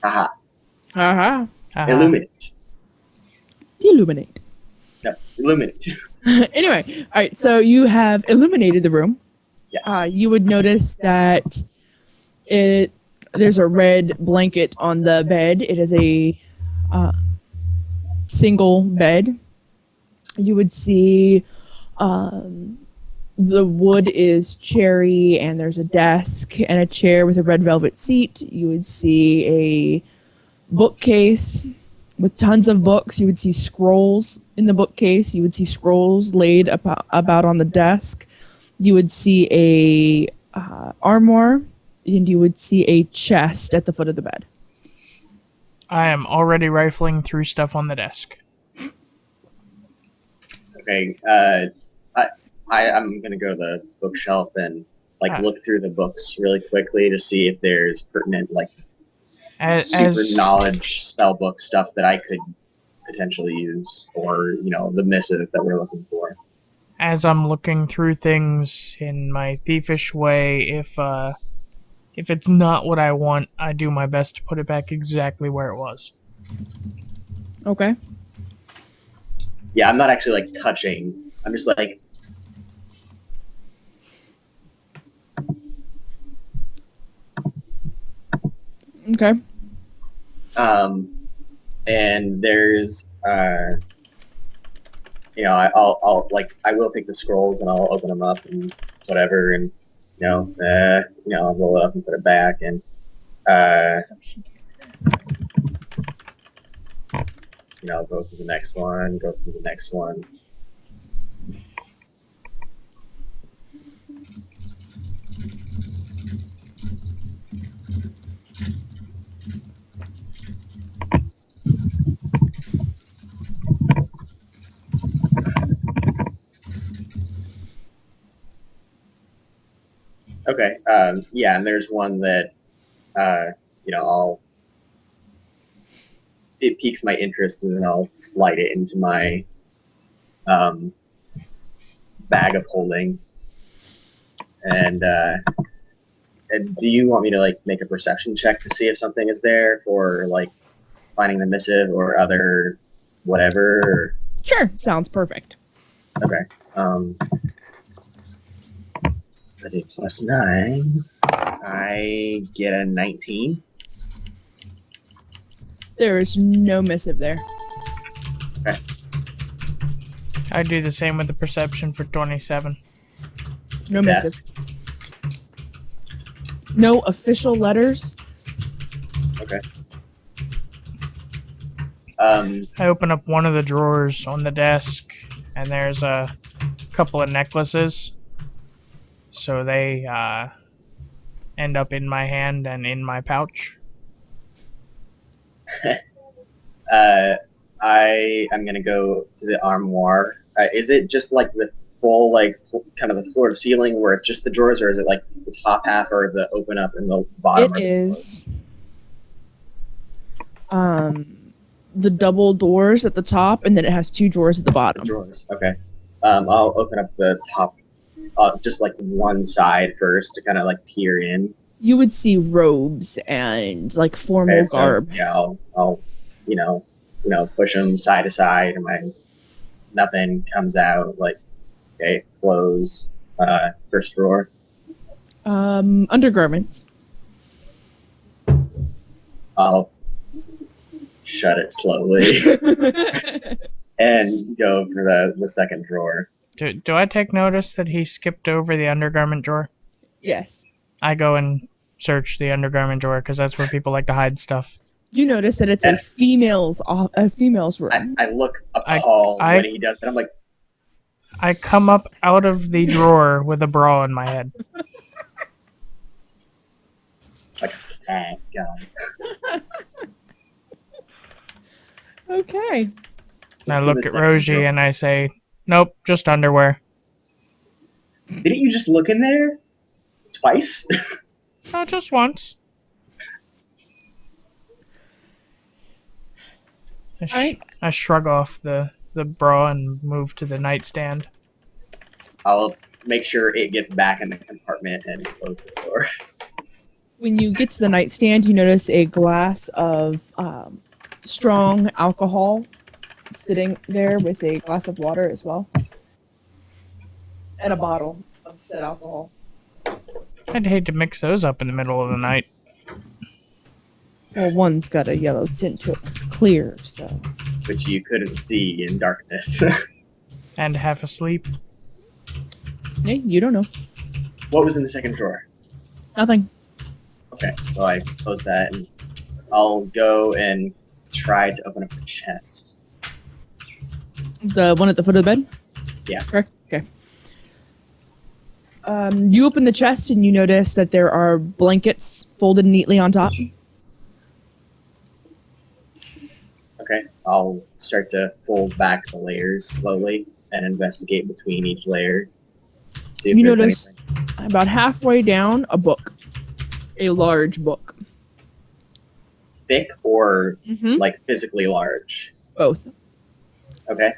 Haha. Uh-huh. Illuminate. Illuminate. No, illuminate. Anyway, all right. So you have illuminated the room. Yes. You would notice that there's a red blanket on the bed. It is a single bed. You would see the wood is cherry, and there's a desk and a chair with a red velvet seat. You would see a bookcase with tons of books. You would see scrolls in the bookcase. You would see scrolls laid about on the desk. You would see a armoire, and you would see a chest at the foot of the bed. I am already rifling through stuff on the desk. Okay. I'm gonna go to the bookshelf and look through the books really quickly to see if there's pertinent super knowledge spell book stuff that I could potentially use, or the missive that we're looking for. As I'm looking through things in my thievish way, if it's not what I want, I do my best to put it back exactly where it was. Okay. Yeah, I'm not actually touching. I'm just Okay. And there's I will take the scrolls and I'll open them up and whatever, and I'll roll it up and put it back, and I'll go through the next one, Okay. Yeah, and there's one that it piques my interest, and then I'll slide it into my bag of holding. And do you want me to like make a perception check to see if something is there for like finding the missive or other whatever? Sure, sounds perfect. Okay. That's a +9. I get a 19. There is no missive there. I do the same with the perception for 27. No Yes. missive. No official letters. Okay. I open up one of the drawers on the desk, and there's a couple of necklaces. So they end up in my hand and in my pouch. I am gonna go to the armoire. Is it just like the full, like kind of the floor to ceiling, where it's just the drawers, or is it like the top half or the open up and the bottom? It is the double doors at the top, and then it has 2 drawers at the bottom. Drawers. Okay. I'll open up the top, just like one side first to kind of like peer in. You would see robes and like formal Okay, so, garb. yeah, I'll push them side to side, and nothing comes out. Like, okay, close. First drawer. Undergarments. I'll shut it slowly and go for the second drawer. Do I take notice that he skipped over the undergarment drawer? Yes. I go and search the undergarment drawer because that's where people like to hide stuff. You notice that it's a female's room. I look appalled when he does it. I'm like, I come up out of the drawer with a bra in my head. thank God. Okay. And I look at Roji and I say, nope, just underwear. Didn't you just look in there twice? No, just once. I shrug off the bra and move to the nightstand. I'll make sure it gets back in the compartment and close the door. When you get to the nightstand, you notice a glass of strong alcohol sitting there with a glass of water as well. And a bottle of said alcohol. I'd hate to mix those up in the middle of the night. Well, one's got a yellow tint to it. It's clear, so. Which you couldn't see in darkness. And half asleep. Yeah, you don't know. What was in the second drawer? Nothing. Okay, so I close that and I'll go and try to open up the chest. The one at the foot of the bed? Yeah. Correct? Okay. You open the chest and you notice that there are blankets folded neatly on top. Okay, I'll start to fold back the layers slowly and investigate between each layer. See if You there's notice anything. about halfway down a book. A large book. Thick or Mm-hmm. like physically large. Both. Okay.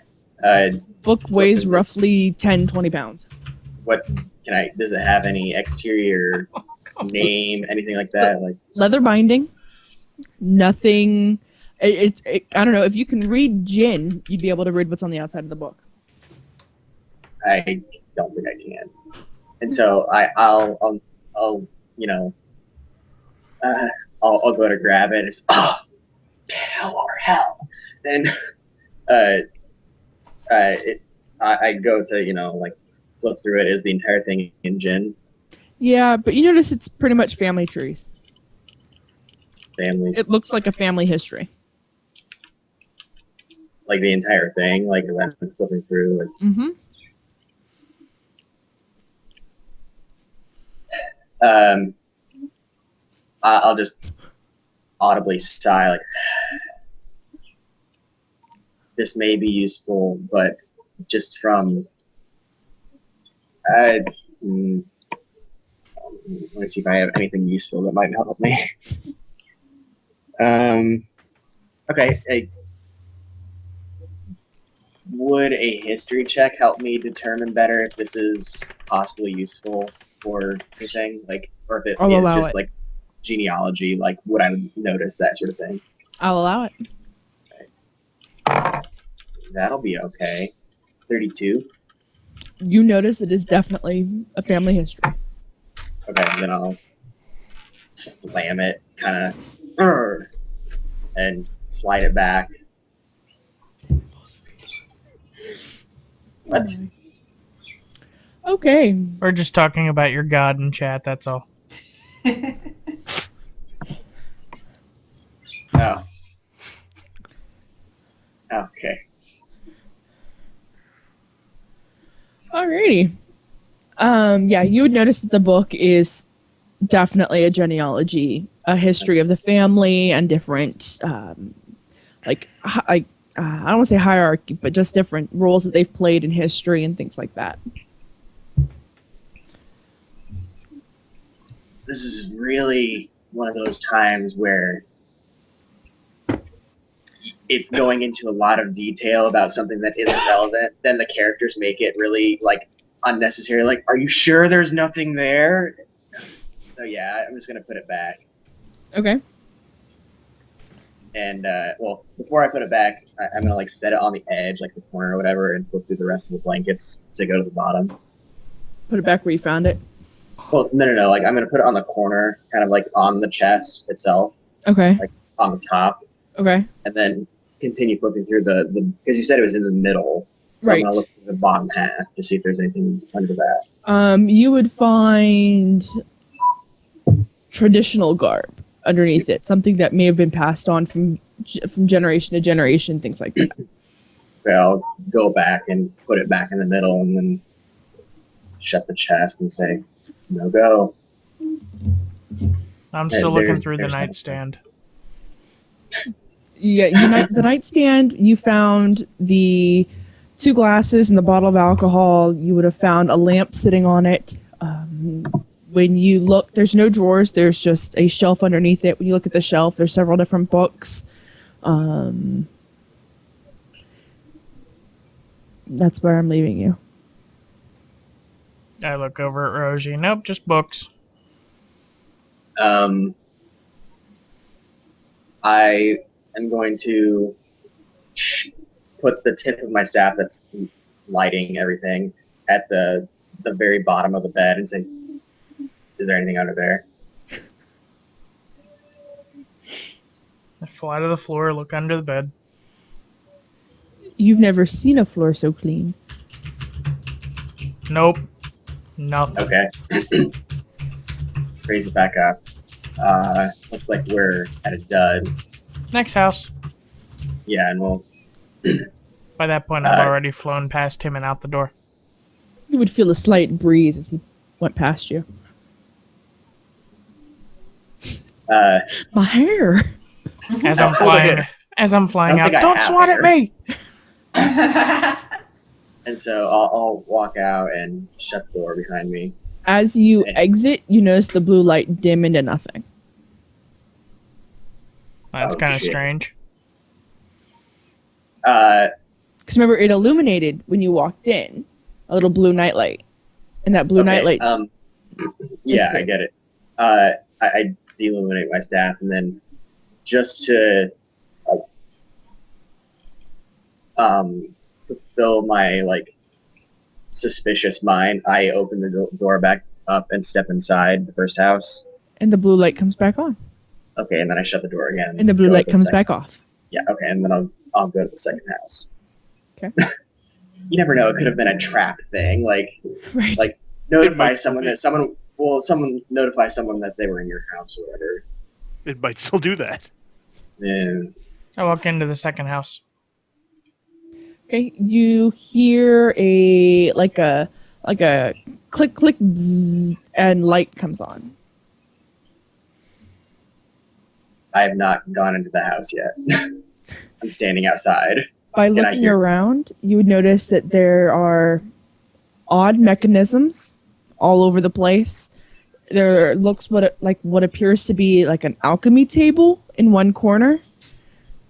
Book weighs is it? roughly 10, 20 pounds. What does it have any exterior name, anything like that? Like, Leather binding. Nothing. I don't know. If you can read Jinn, you'd be able to read what's on the outside of the book. I don't think I can. And so I'll go to grab it. It's hell. Then I go to flip through it. Is the entire thing in Jinn? Yeah, but you notice it's pretty much family trees. Family, It looks like a family history. like the entire thing, like as I'm flipping through. Like, Mm-hmm. I'll just audibly sigh, like, this may be useful, but just from let me see if I have anything useful that might help me. Okay. Would a history check help me determine better if this is possibly useful? or anything? Like, or if it I'll is allow just it. like genealogy, like would I notice that sort of thing? I'll allow it. That'll be okay. 32. You notice it is definitely a family history. Okay, then I'll slam it, kind of, and slide it back. What? Okay. We're just talking about your god in chat, that's all. Oh. Okay. Alrighty. Yeah, you would notice that the book is definitely a genealogy, a history of the family and different, I don't want to say hierarchy, but just different roles that they've played in history and things like that. This is really one of those times where it's going into a lot of detail about something that isn't relevant. Then the characters make it really like unnecessary. Like, are you sure there's nothing there? So yeah, I'm just gonna put it back. Okay. And well, before I put it back, I'm gonna like set it on the edge, like the corner or whatever, and flip through the rest of the blankets to go to the bottom. Put it back where you found it. Well, no. Like I'm gonna put it on the corner, kind of like on the chest itself, Okay. on the top, Okay. and then continue flipping through the because you said it was in the middle. So Right. I'm gonna look through the bottom half to see if there's anything under that. You would find traditional garb underneath it, something that may have been passed on from generation to generation, things like that. Okay, I'll go back and put it back in the middle, and then shut the chest and say, "No go." I'm Hey, still looking there's- through the there's nothing. nightstand. Yeah, the nightstand, you found the 2 glasses and the bottle of alcohol. You would have found a lamp sitting on it. When you look, there's no drawers. There's just a shelf underneath it. When you look at the shelf, there's several different books. That's where I'm leaving you. I look over at Rosie. Nope, just books. I am going to put the tip of my staff that's lighting everything at the very bottom of the bed and say, "Is there anything under there?" I fly to the floor, look under the bed. You've never seen a floor so clean. Nope. Nothing. Okay. Raise it back up. Looks like we're at a dud. Next house. Yeah, and we'll. By that point, I've already flown past him and out the door. You would feel a slight breeze as he went past you. My hair. As I'm flying I out, think I don't have swat at hair. me! And so I'll walk out and shut the door behind me. As you exit, you notice the blue light dim into nothing. That's Oh, kind of shit. strange. Because remember, it illuminated when you walked in, a little blue nightlight. And that blue nightlight. Yeah, I good. get it. I deilluminate my staff, and then just to fulfill my suspicious mind, I open the door back up and step inside the first house. And the blue light comes back on. Okay, and then I shut the door again. And the blue go light to comes second- back off. Yeah, okay, and then I'll go to the second house. Okay. You never know; it could have been a trap thing. Right. Like, It notify might still someone be. that someone notify someone that they were in your house or whatever. It might still do that. And I walk into the second house. Okay, you hear a click click bzzz, and light comes on. I have not gone into the house yet. I'm standing outside. By Can I looking hear- around, you would notice that there are odd mechanisms all over the place. There looks what appears to be like an alchemy table in one corner.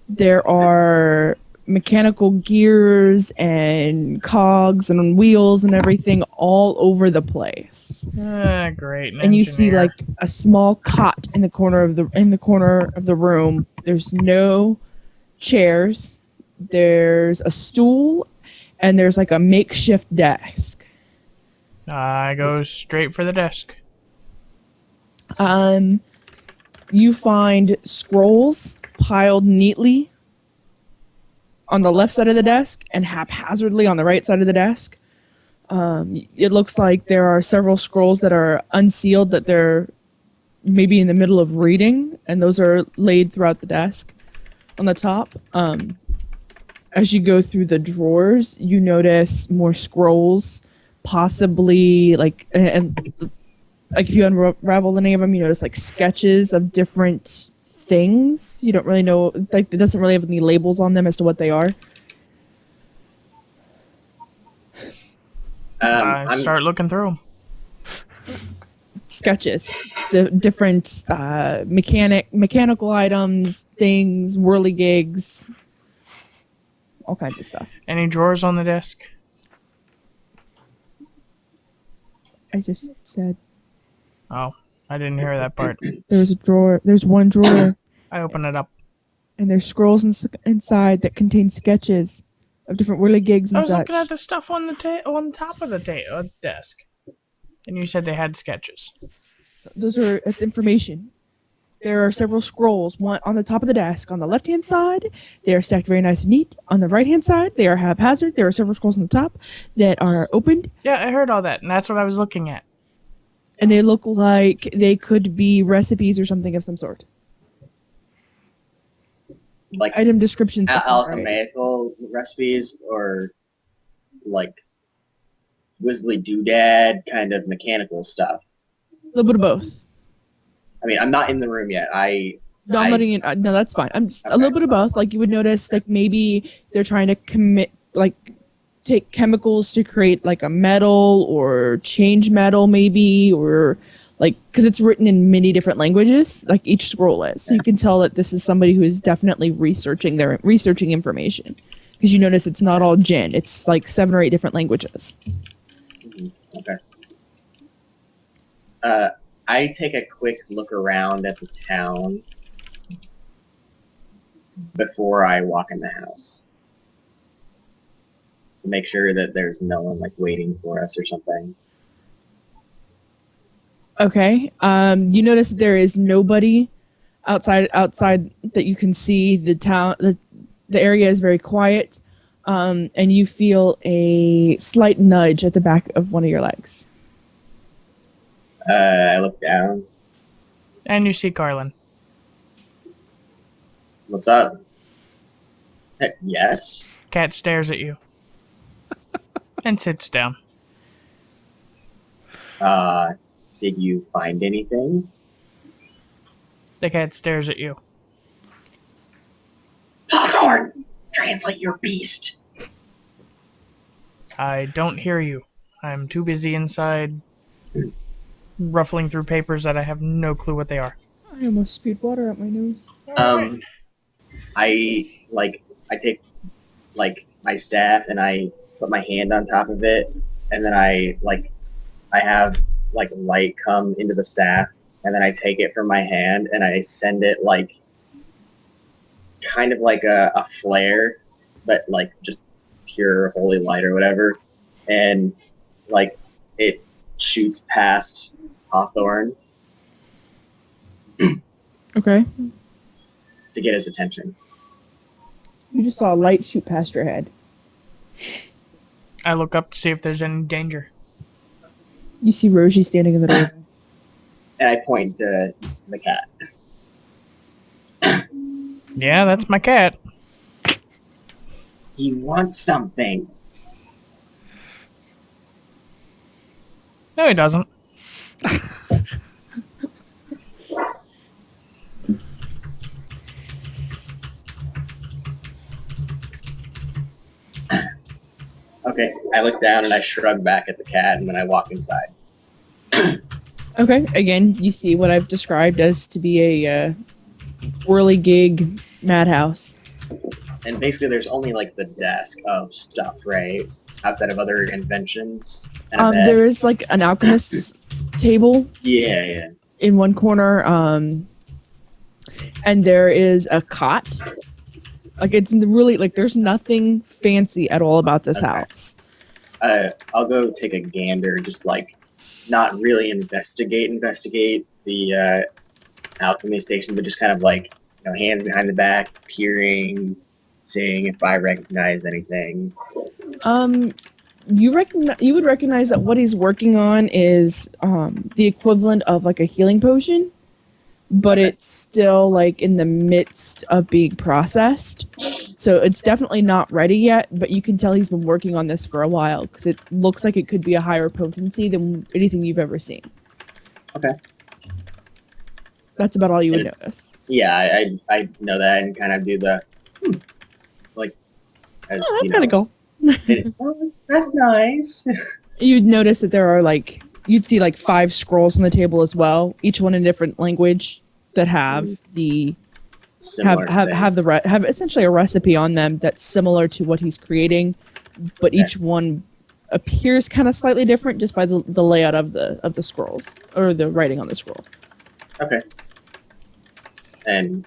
There are mechanical gears and cogs and wheels and everything all over the place. Great. And you see engineer. like a small cot in the corner of the room. There's no chairs. There's a stool and there's like a makeshift desk. I go straight for the desk. You find scrolls piled neatly on the left side of the desk and haphazardly on the right side of the desk. It looks like there are several scrolls that are unsealed that they're maybe in the middle of reading, and those are laid throughout the desk on the top. As you go through the drawers, you notice more scrolls, possibly like if you unravel any of them, you notice like sketches of different things. You don't really know, like it doesn't really have any labels on them as to what they are. I start looking through them. Sketches, different mechanical items, things, whirligigs, all kinds of stuff. Any drawers on the desk? I just said Oh, I didn't hear that part. there's a drawer. There's one drawer, I open it up. and there's scrolls inside that contain sketches of different whirligigs I and was such. looking at the stuff on the on top of the desk, and you said they had sketches. It's information. There are several scrolls, one on the top of the desk. On the left-hand side, they are stacked very nice and neat. On the right-hand side, they are haphazard. There are several scrolls on the top that are opened, Yeah, I heard all that, and that's what I was looking at. and they look like they could be recipes or something of some sort. Like Item descriptions. of some variety. alchemical recipes or like Whizzly Doodad kind of mechanical stuff. A little bit of both. I mean, I'm not in the room yet. No, I'm letting it. No, that's fine. I'm just a little bit of both. Like you would notice, like maybe they're trying to take chemicals to create like a metal or change metal, maybe, or like because it's written in many different languages. Like each scroll is, so you can tell that this is somebody who is definitely researching information. Because you notice it's not all Jin. It's like 7 or 8 different languages. Okay. I take a quick look around at the town before I walk in the house to make sure that there's no one like waiting for us or something. Okay. You notice that there is nobody outside that you can see. The town, the area is very quiet, and you feel a slight nudge at the back of one of your legs. I look down. And you see Carlin. What's up? Yes. Cat stares at you. And sits down. Did you find anything? The cat stares at you. Hawthorne! Translate your beast. I don't hear you. I'm too busy inside ruffling through papers that I have no clue what they are. I almost spewed water out my nose. I take like my staff and I put my hand on top of it, and then I have like light come into the staff, and then I take it from my hand and I send it like kind of like a flare, but like just pure holy light or whatever, and like it shoots past Hawthorne Okay. to get his attention. You just saw a light shoot past your head. I look up to see if there's any danger. You see Roji standing in the doorway. And I point to the cat. Yeah, that's my cat. He wants something. No, he doesn't. Okay, I look down and I shrug back at the cat, and then I walk inside. Okay. Again, you see what I've described as to be a whirligig madhouse. and basically there's only like the desk of stuff, right? Outside of other inventions and a bed. There is like an alchemist's table Yeah. in one corner, and there is a cot. Like it's really like there's nothing fancy at all about this Okay. house. I'll go take a gander, just like not really investigate the alchemy station, but just kind of like, you know, hands behind the back, peering, seeing if I recognize anything. You would recognize that what he's working on is the equivalent of like a healing potion, but it's still like in the midst of being processed. So it's definitely not ready yet, but you can tell he's been working on this for a while because it looks like it could be a higher potency than anything you've ever seen. Okay. That's about all you would notice. Yeah, I know that and kind of do the like. As, Oh, that's you kind of know, cool. That's nice. You'd notice that there are like you'd see like 5 scrolls on the table as well, each one in a different language that have the Similar have essentially a recipe on them that's similar to what he's creating, but Okay. each one appears kind of slightly different just by the layout of the scrolls or the writing on the scroll. Okay. And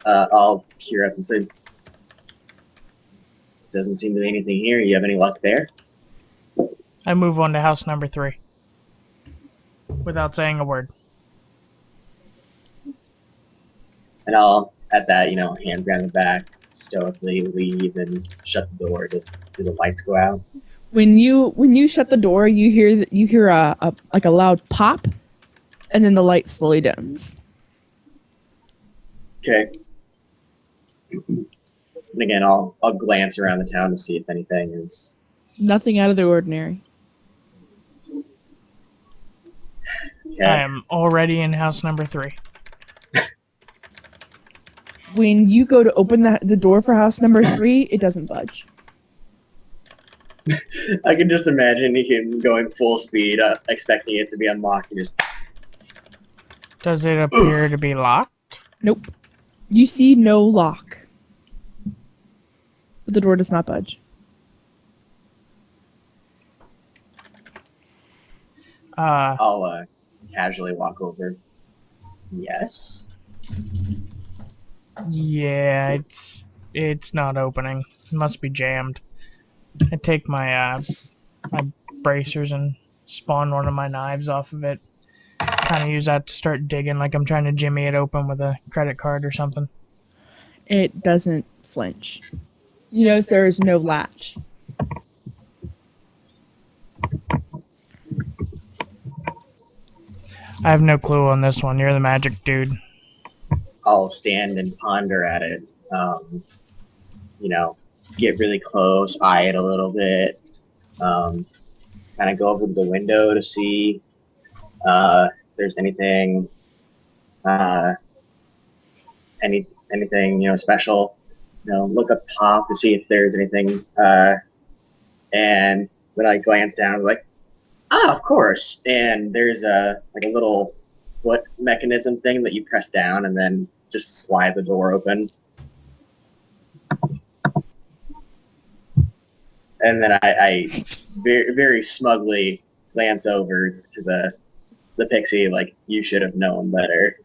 I'll peer up and say, doesn't seem to be anything here. You have any luck there? I move on to house number 3 without saying a word. And I'll, at that, you know, hand behind the back, stoically leave and shut the door. Just do the lights go out? When you shut the door, you hear a like a loud pop, and then the light slowly dims. Okay. And again, I'll glance around the town to see if anything is. Nothing out of the ordinary. Okay. I am already in house number 3. When you go to open the door for house number 3, it doesn't budge. I can just imagine him going full speed, expecting it to be unlocked, and just. Does it appear to be locked? Nope. You see no lock. But the door does not budge. I'll casually walk over. Yes. Yeah, it's not opening. It must be jammed. I take my my bracers and spawn one of my knives off of it. Kind of use that to start digging, like I'm trying to jimmy it open with a credit card or something. It doesn't flinch. You notice there is no latch. I have no clue on this one. You're the magic dude. I'll stand and ponder at it. You know, get really close, eye it a little bit. Kind of go over to the window to see if there's anything, anything, you know, special. You know, look up top to see if there's anything. And when I glance down, I'm like, of course. And there's a little foot mechanism thing that you press down and then just slide the door open. And then I very, very smugly glance over to the pixie, like, you should have known better.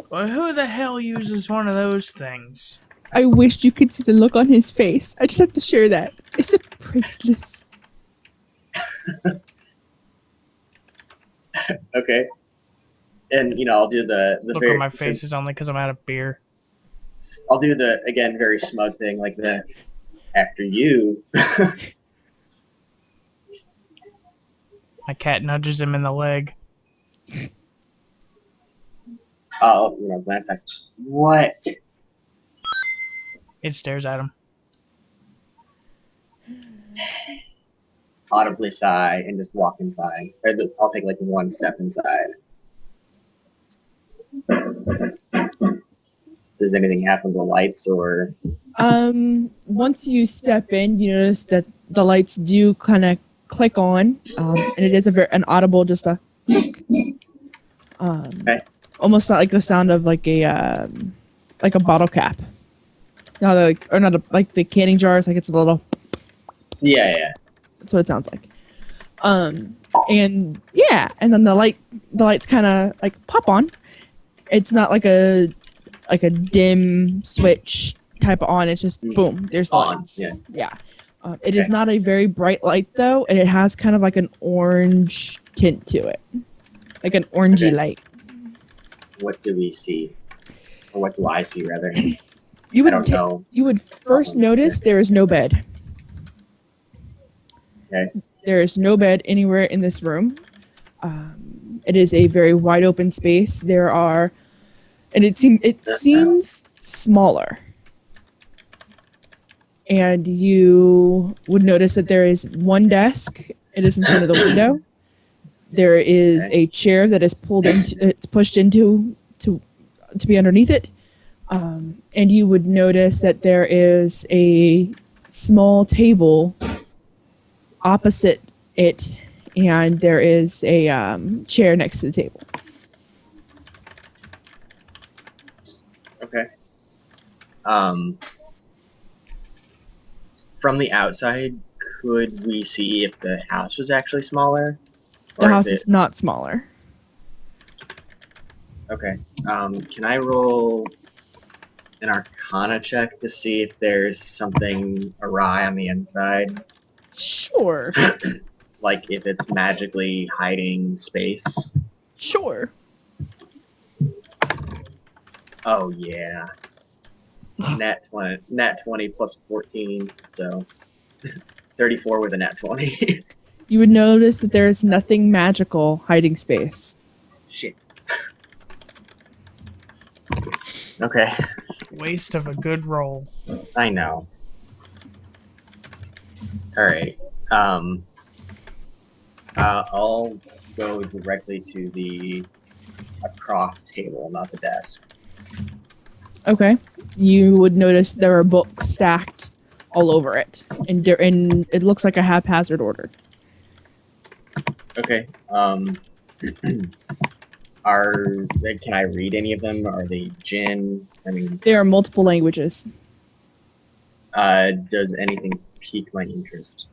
Well, who the hell uses one of those things? I wish you could see the look on his face. I just have to share that. It's priceless. Okay. And, you know, I'll do the Look very, on my face is only because I'm out of beer. I'll do the, again, very smug thing, like the, after you. My cat nudges him in the leg. I'll, you know, glance back. What? It stares at him. Audibly sigh and just walk inside. Or I'll take like one step inside. Does anything happen to the lights or? Once you step in, you notice that the lights do kind of click on, and it is an audible, just a click. Okay. almost like the sound of like a bottle cap. No, like, or not like the canning jars. Like it's a little. Yeah. That's what it sounds like. And yeah, and then the lights kind of like pop on. It's not like a dim switch type of on. It's just boom. There's On, lights. yeah. Yeah. It is not a very bright light though, and it has kind of like an orange tint to it, like an orangey Okay. light. What do we see? Or what do I see, rather? You I would don't know. you would first notice there is no bed. Okay. There is no bed anywhere in this room. It is a very wide open space. There are, and it seems smaller. And you would notice that there is one desk. It is in front of the window. There is a chair that is pushed into to be underneath it. And you would notice that there is a small table opposite it, and there is a chair next to the table. Okay. From the outside, could we see if the house was actually smaller? The Or house is is not smaller. Okay. Can I roll an Arcana check to see if there's something awry on the inside? Sure. Like if it's magically hiding space? Sure. Oh yeah. Nat 20 plus 14, so 34 with a nat 20. You would notice that there is nothing magical hiding space. Shit. Okay, Waste of a good roll. I know. Alright. I'll go directly to the across table, not the desk. Okay. You would notice there are books stacked all over it, and it looks like a haphazard order. Okay. Can I read any of them? Are they Jin? I mean, There are multiple languages. does anything pique my interest?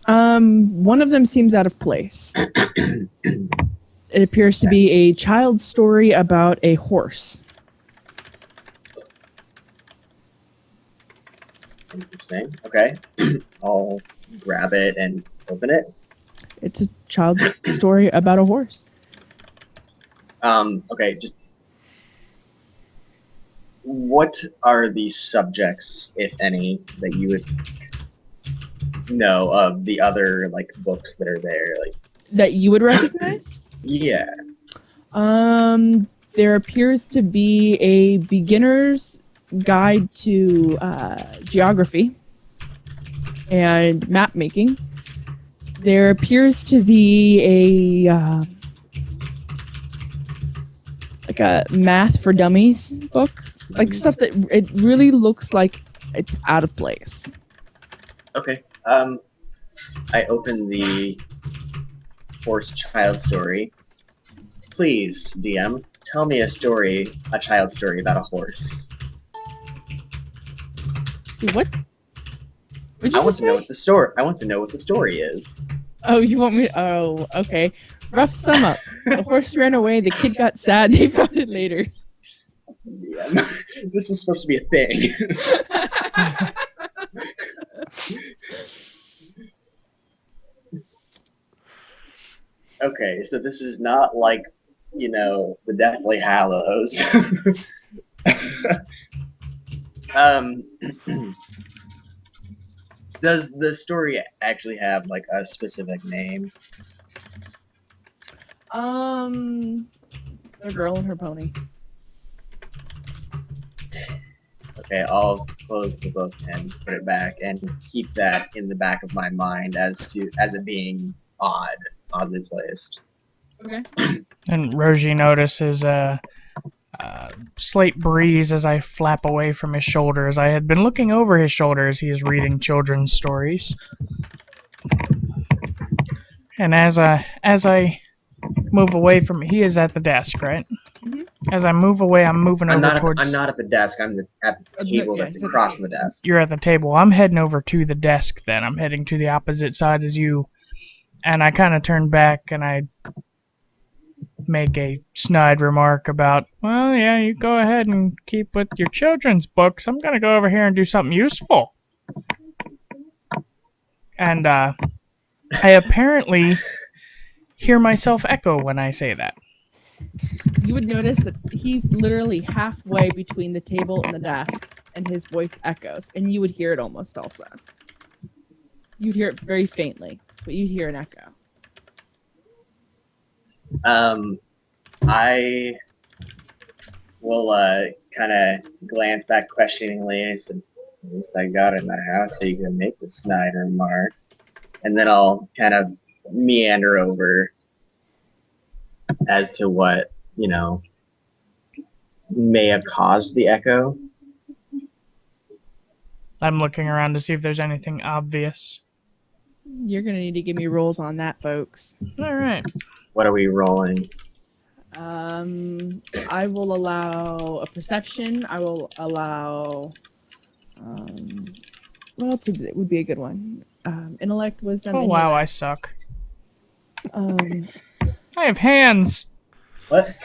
One of them seems out of place. It appears to be a child's story about a horse. Interesting. Okay. I'll grab it and open it. It's a child's story about a horse. Okay, just what are the subjects, if any, that you would know of the other like books that are there? Like, That you would recognize? yeah. There appears to be a beginner's guide to geography and map making. There appears to be a like a math for dummies book, like stuff that it really looks like it's out of place. Okay. I open the horse child story. Please, DM, tell me a child story about a horse. What? What'd I you want to know say? what the story. I want to know what the story is. Oh, you want me? Oh, okay. Rough sum up. The horse ran away. The kid got sad. They found it later. DM. This is supposed to be a thing. Okay, so this is not like, the Deathly Hallows. Does the story actually have like a specific name? The girl and her pony. Okay, I'll close the book and put it back and keep that in the back of my mind as it being oddly placed. Okay. And Roji notices a slight breeze as I flap away from his shoulders. I had been looking over his shoulder as he is reading children's stories. And as I move away from he is at the desk, right? Mhm. As I move away, I'm moving I'm over not. towards. I'm not at the desk. I'm at the No, table yeah, that's he's at the across table. from the desk. You're at the table. I'm heading over to the desk then. I'm heading to the opposite side as you. And I kind of turn back and I make a snide remark about, well, yeah, you go ahead and keep with your children's books. I'm going to go over here and do something useful. And I apparently hear myself echo when I say that. You would notice that he's literally halfway between the table and the desk, and his voice echoes, and you would hear it almost also. You'd hear it very faintly, but you'd hear an echo. I will kind of glance back questioningly and say, at least I got it in the house so you can make the snide remark. And then I'll kind of meander over as to what, may have caused the echo. I'm looking around to see if there's anything obvious. You're gonna need to give me rolls on that, folks. All right. What are we rolling? I will allow a perception. I will allow. What else would be a good one? Intellect, wisdom. Oh, and wow, I suck. I I have hands. What?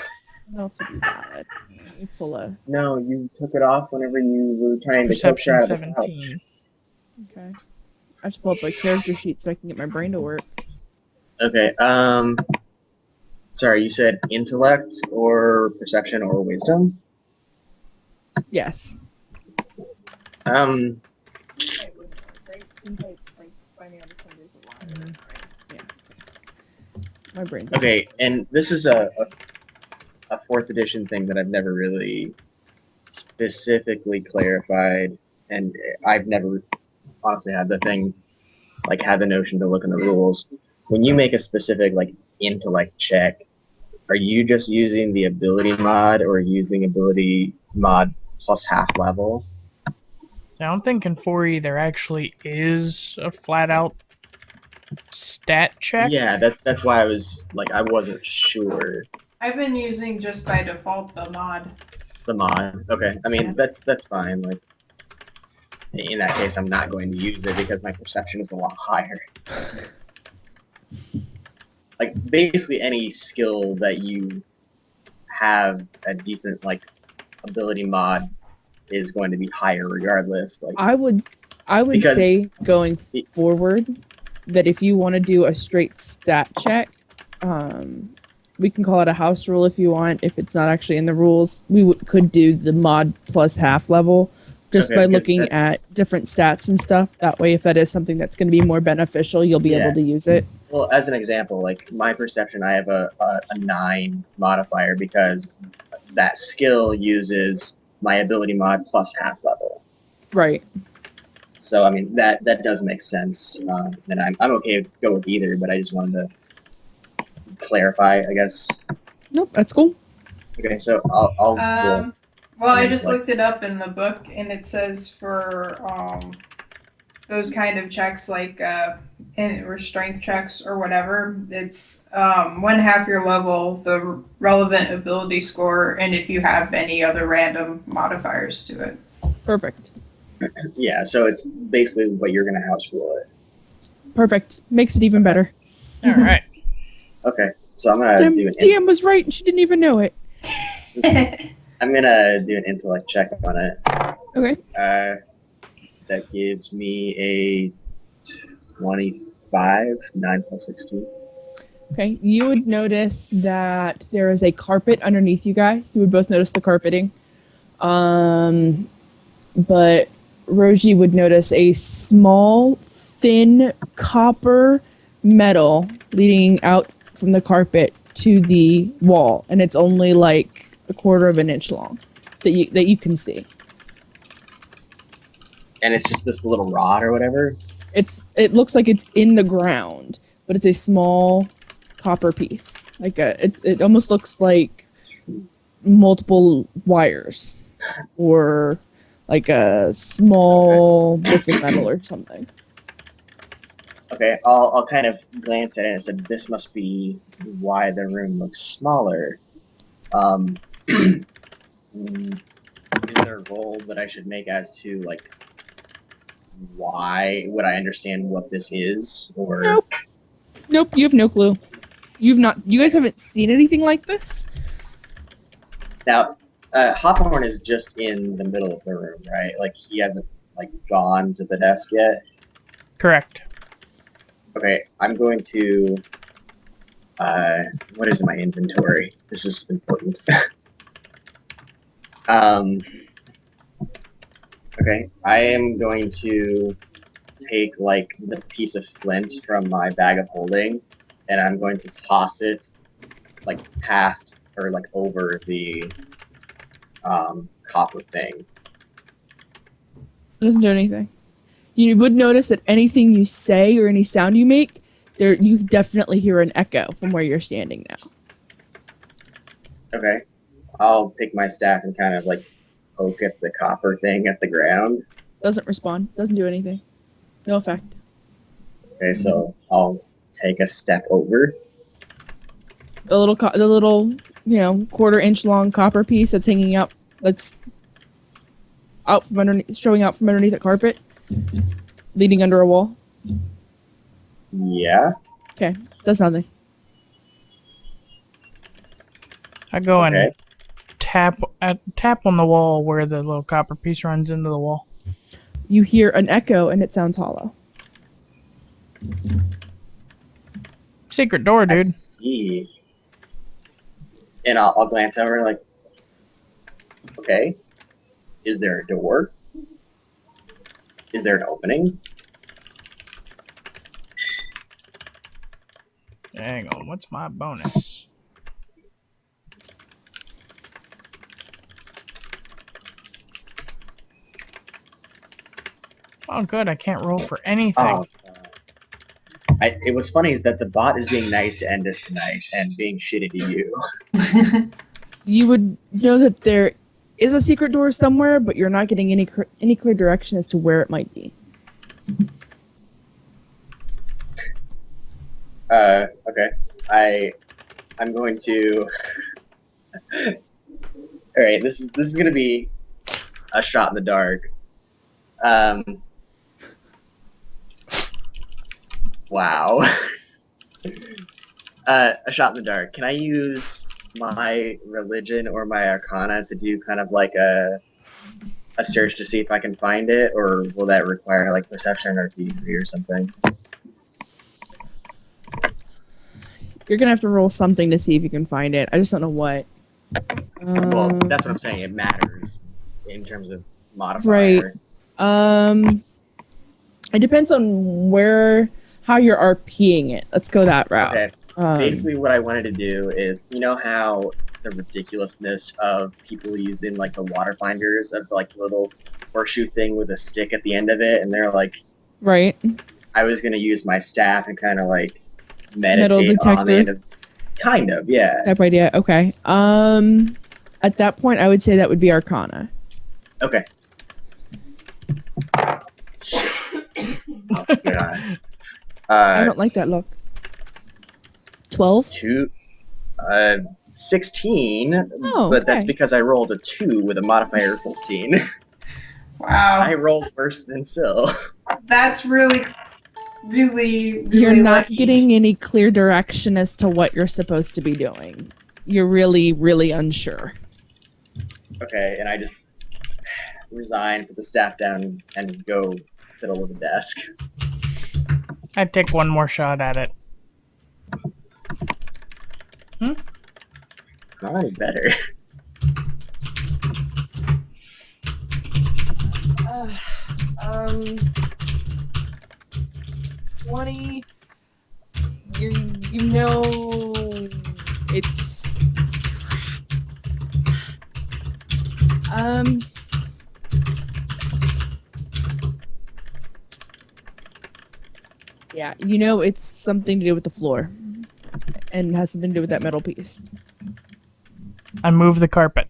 what else would be valid? Let me pull a. No, you took it off whenever you were trying to coax Perception her out of the couch. 17. Okay. I have to pull up a character sheet so I can get my brain to work. Okay, sorry, you said intellect or perception or wisdom? Yes. My brain. Okay, and this is a 4th edition thing that I've never really specifically clarified, and I've never honestly had the notion to look in the rules. When you make a specific intellect check, are you just using the ability mod or using ability mod plus half level? I don't think in 4E there actually is a flat out stat check. Yeah, that's why I wasn't sure. I've been using just by default the mod. The mod. Okay. I mean, that's fine. In that case, I'm not going to use it because my perception is a lot higher. Basically any skill that you have a decent, ability mod is going to be higher regardless. I would Because- say going forward that if you want to do a straight stat check, we can call it a house rule if you want. If it's not actually in the rules, we could do the mod plus half level just Okay, by because looking at different stats and stuff. That way, if that is something that's going to be more beneficial, you'll be Yeah. able to use it. Well, as an example, my perception, I have a 9 modifier because that skill uses my ability mod plus half level. Right. So I mean that does make sense, and I'm okay to go with either. But I just wanted to clarify, I guess. Nope, that's cool. Okay, so I'll roll. Well, I Things just like- looked it up in the book, and it says for those kind of checks, or strength checks or whatever, it's 1/2 your level, the relevant ability score, and if you have any other random modifiers to it. Perfect. Yeah, so it's basically what you're gonna house rule it. Perfect. Makes it even better. All right. Okay, so I'm gonna Damn, do an DM was right and she didn't even know it. I'm gonna do an intellect check on it. Okay. That gives me a 25, 9 plus 16. Okay. You would notice that there is a carpet underneath you guys. You would both notice the carpeting. But Roji would notice a small, thin copper metal leading out from the carpet to the wall, and it's only like 1/4 of an inch long that you can see. And it's just this little rod or whatever. It looks like it's in the ground, but it's a small copper piece. It almost looks like multiple wires, or like a small bits of metal or something. Okay, I'll kind of glance at it and said, this must be why the room looks smaller. Is there a roll that I should make as to like why would I understand what this is or Nope. Nope, you have no clue. You guys haven't seen anything like this? now? Hawthorne is just in the middle of the room, right? Like he hasn't like gone to the desk yet. Correct. Okay, I'm going to. What is in my inventory? This is important. Okay, I am going to take like the piece of flint from my bag of holding, and I'm going to toss it like past or like over the copper thing. It doesn't do anything. You would notice that anything you say or any sound you make, you definitely hear an echo from where you're standing now. Okay, I'll take my staff and kind of like poke at the copper thing at the ground. Doesn't respond. Doesn't do anything. No effect. Okay, so I'll take a step over. The little, quarter-inch long copper piece that's hanging out, that's out from underneath, showing out from underneath the carpet, leading under a wall. Yeah. Okay, does nothing. I go Okay. and tap on the wall where the little copper piece runs into the wall. You hear an echo and it sounds hollow. Secret door, I dude. see. And I'll glance over like, okay, is there a door? Is there an opening? Hang on, what's my bonus? Oh, good, I can't roll for anything. Oh, it was funny is that the bot is being nice to Endus tonight and being shitty to you. You would know that there is a secret door somewhere, but you're not getting any clear direction as to where it might be. Okay. I'm going to. All right. This is gonna be a shot in the dark. Wow. A shot in the dark. Can I use my religion or my arcana to do kind of like a search to see if I can find it, or will that require like perception or thievery or something? You're gonna have to roll something to see if you can find it. I just don't know what. Well, that's what I'm saying. It matters in terms of modifier. Right. It depends on how you're RPing it. Let's go that route. Okay. Basically, what I wanted to do is, you know how the ridiculousness of people using like the water finders of like the little horseshoe thing with a stick at the end of it, and they're like, Right. I was gonna use my staff and kind of like Metal meditate on the detector. end of, kind of, yeah. Type idea. Okay. At that point, I would say that would be Arcana. Okay. Shit. Oh, God. I don't like that look. 12. 16, Oh, but that's okay. because I rolled a 2 with a modifier of 15. Wow. I rolled worse than Syl. That's really You're not lucky. getting any clear direction as to what you're supposed to be doing. You're really, really unsure. Okay, and I just resign, put the staff down, and go fiddle with the desk. I'd take one more shot at it. Not any better. Um, 20. You know, it's. Yeah, you know it's something to do with the floor, and has something to do with that metal piece. I move the carpet.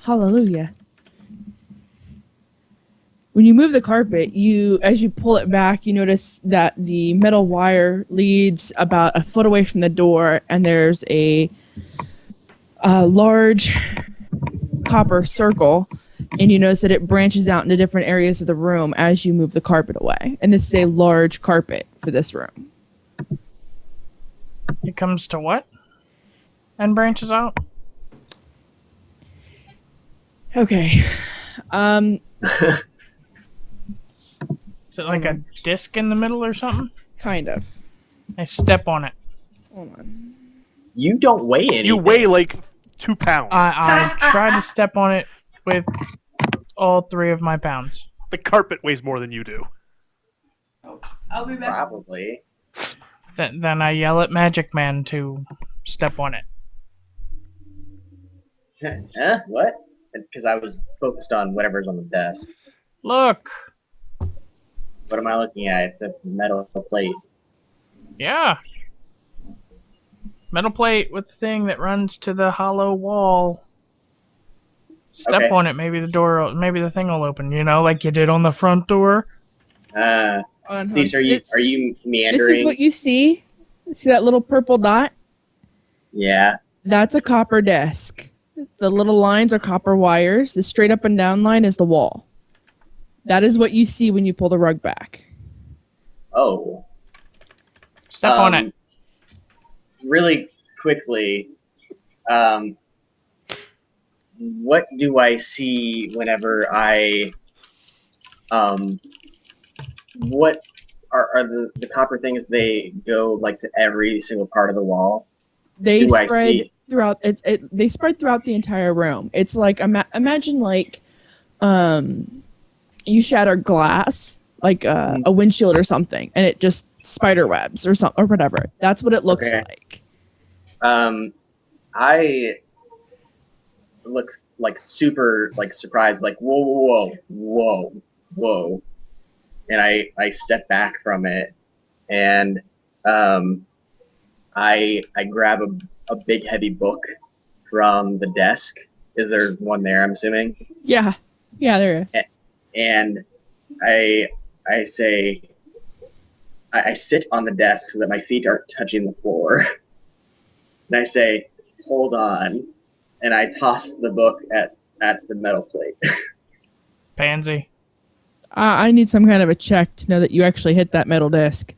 Hallelujah. When you move the carpet, as you pull it back, you notice that the metal wire leads about a foot away from the door, and there's a a large copper circle, and you notice that it branches out into different areas of the room as you move the carpet away. And this is a large carpet for this room. It comes to what? And branches out? Okay. Is it like a disc in the middle or something? Kind of. I step on it. Hold on. You don't weigh anything. You weigh like 2 pounds. I try to step on it with all 3 of my pounds. The carpet weighs more than you do. Oh, I'll be back. Probably. Then I yell at Magic Man to step on it. Huh? What? Because I was focused on whatever's on the desk. Look! What am I looking at? It's a metal plate. Yeah! Metal plate with the thing that runs to the hollow wall. Step Okay. on it, maybe the thing will open, like you did on the front door. Cease, are you meandering? This is what you see. See that little purple dot? Yeah. That's a copper desk. The little lines are copper wires. The straight up and down line is the wall. That is what you see when you pull the rug back. Oh. Step on it. Really quickly, what do I see whenever I, what are the copper things? They go like to every single part of the wall. They Do I spread see? throughout. They spread throughout the entire room. It's like imagine like, you shatter glass like a windshield or something, and it just spider webs or something or whatever. That's what it looks Okay. like. I look like super like surprised, like whoa, and I step back from it, and I grab a big heavy book from the desk. Is there one there? I'm assuming. Yeah, there is. And I say I sit on the desk so that my feet aren't touching the floor. And I say, hold on. And I toss the book at the metal plate. Pansy. I need some kind of a check to know that you actually hit that metal disc.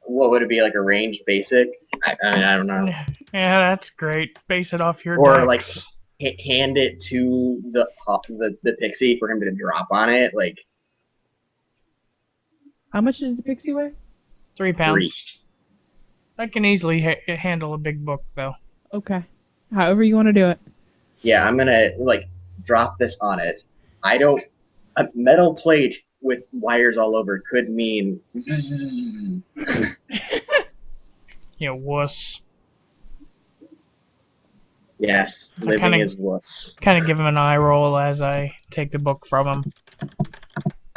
What would it be, like a range basic? I mean, I don't know. Yeah, that's great. Base it off your Or dex. like hand it to the pixie for him to drop on it. Like How much does the pixie weigh? 3 pounds. 3. I can easily handle a big book, though. Okay. However you want to do it. Yeah, I'm gonna like drop this on it. A metal plate with wires all over could mean You wuss. yes, I living kinda- is wuss. Kind of give him an eye roll as I take the book from him.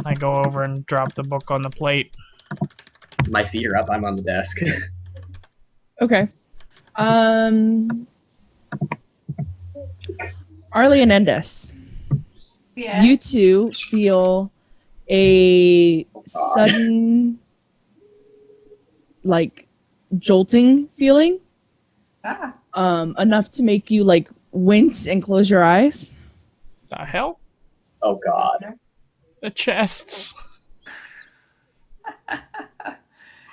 I go over and drop the book on the plate. My feet are up. I'm on the desk. Okay. Arlie and Endis, Yeah. you two feel a sudden, like, jolting feeling, Ah. enough to make you, like, wince and close your eyes. The hell? Oh God. The chests.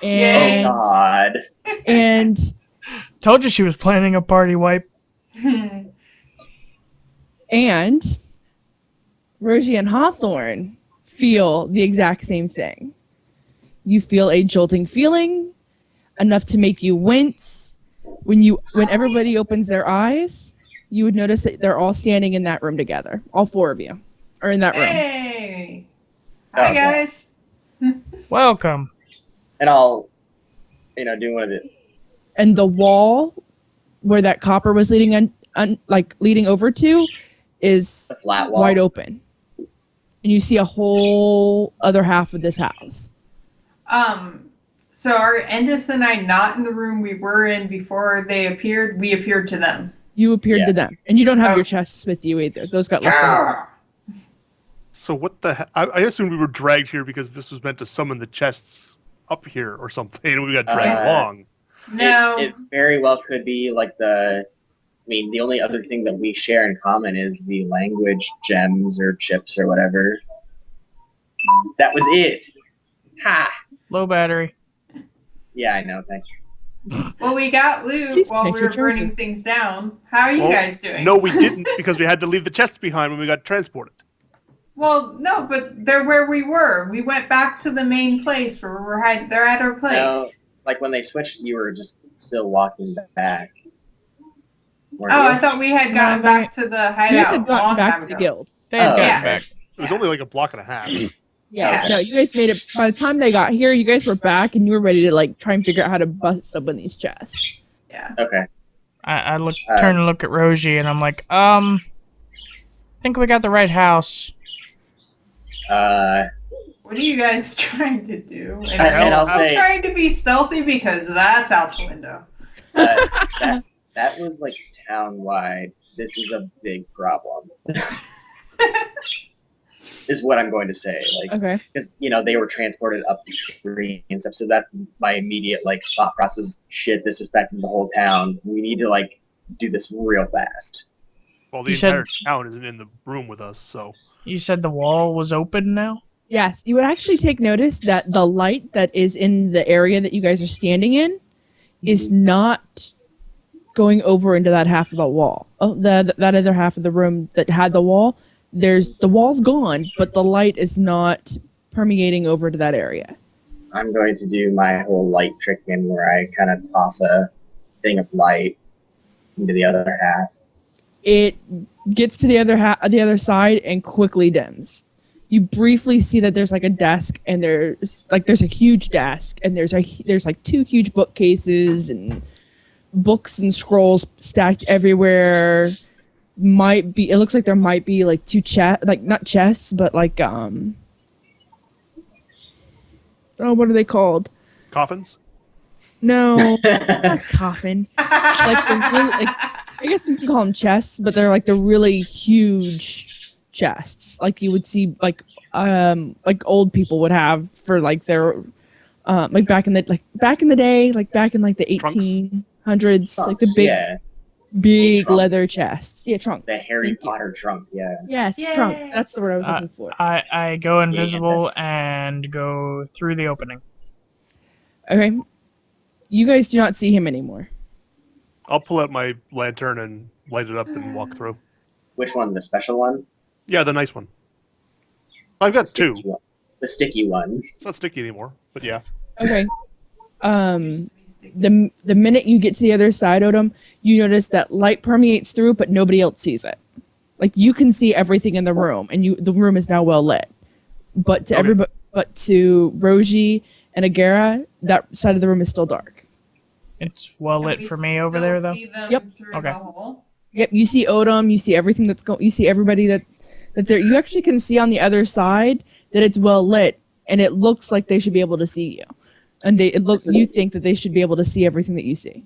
And, Oh God. and Told you she was planning a party wipe. And Rosie and Hawthorne feel the exact same thing. You feel a jolting feeling enough to make you wince. When everybody opens their eyes, you would notice that they're all standing in that room together. All 4 of you are in that room. Hey. Hi, Okay. guys. Welcome. And I'll, do one of the. And the wall where that copper was leading leading over to is The flat wall. wide open. And you see a whole other half of this house. So are Endis and I not in the room we were in before they appeared? We appeared to them. You appeared Yeah. to them. And you don't have Oh. your chests with you either. Those got left behind. So what the I assumed we were dragged here because this was meant to summon the chests up here or something, and we got dragged along. No. It very well could be like the mean, the only other thing that we share in common is the language gems or chips or whatever. That was it. Ha! Low battery. Yeah, I know. Thanks. Well, we got loot Please while connect we your were burning charger. things down. How are you Well, guys doing? No, we didn't because we had to leave the chests behind when we got transported. Well, no, but they're where we were. We went back to the main place where they're at our place. Like when they switched, you were just still walking back. weren't Oh, you? I thought we had No, gotten they- back to the You guys hideout had a long gotten back time to the ago. guild. They had Oh, gotten yeah. back. It was only like a block and a half. Yeah. Yeah. No, you guys made it. By the time they got here, you guys were back and you were ready to like try and figure out how to bust open these chests. Yeah. Okay. I turn and look at Roji, and I'm like, think we got the right house. What are you guys trying to do? And And I'll I'm say- trying to be stealthy because that's out the window. that was like town-wide. This is a big problem. Is what I'm going to say. Like, Okay. because they were transported up the tree and stuff. So that's my immediate like thought process. Shit, this is affecting the whole town. We need to like do this real fast. Well, the You said- entire town isn't in the room with us, so You said the wall was open now? Yes, you would actually take notice that the light that is in the area that you guys are standing in is not going over into that half of the wall. Oh, that other half of the room that had the wall. The wall's gone, but the light is not permeating over to that area. I'm going to do my whole light trick in where I kind of toss a thing of light into the other half. It gets to the other side and quickly dims. You briefly see that there's like a desk and there's a huge desk and there's like two huge bookcases and books and scrolls stacked everywhere. It looks like there might be like two not chests, but like what are they called? coffins. No, not coffin. Like the really, I guess you can call them chests, but they're like the really huge chests, like you would see like old people would have for like their like back in the day, like back in like the Trunks? 1800s, like the big yeah, big Trunk. leather chests. Yeah, trunks. the Harry Thank you. Potter trunk. Yeah. Yes, Yay. trunks. That's the word I was looking for. I go invisible Yes. and go through the opening. Okay, you guys do not see him anymore. I'll pull out my lantern and light it up and walk through. Which one? The special one? Yeah, the nice one. I've got two. Sticky one. The sticky one. It's not sticky anymore, but yeah. Okay. The minute you get to the other side, Odom, you notice that light permeates through, but nobody else sees it. Like you can see everything in the room, and the room is now well lit. But to Okay. everybody, but to Roji and Agara, that side of the room is still dark. It's well Can lit we for me over there, still though. see them Yep. through Okay. the hole? Yep, you see Odom, you see everything that's going. You see everybody that's there. You actually can see on the other side that it's well lit, and it looks like they should be able to see you. And you think that they should be able to see everything that you see.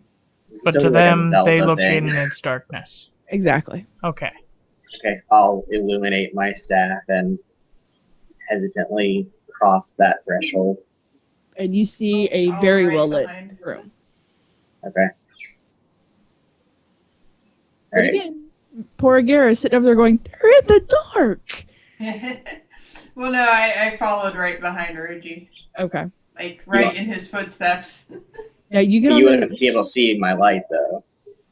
It's But still to like a them, they Zelda look thing. in its darkness. Exactly. Okay. Okay, I'll illuminate my staff and hesitantly cross that threshold. And you see a All very right well lit behind. room. Okay. But Alright. again, poor Agara is sitting over there going, they're in the dark. Well, no, I followed right behind Ruji, Okay. like right Yeah. in his footsteps. Yeah, you get on You the. wouldn't be able to see my light though.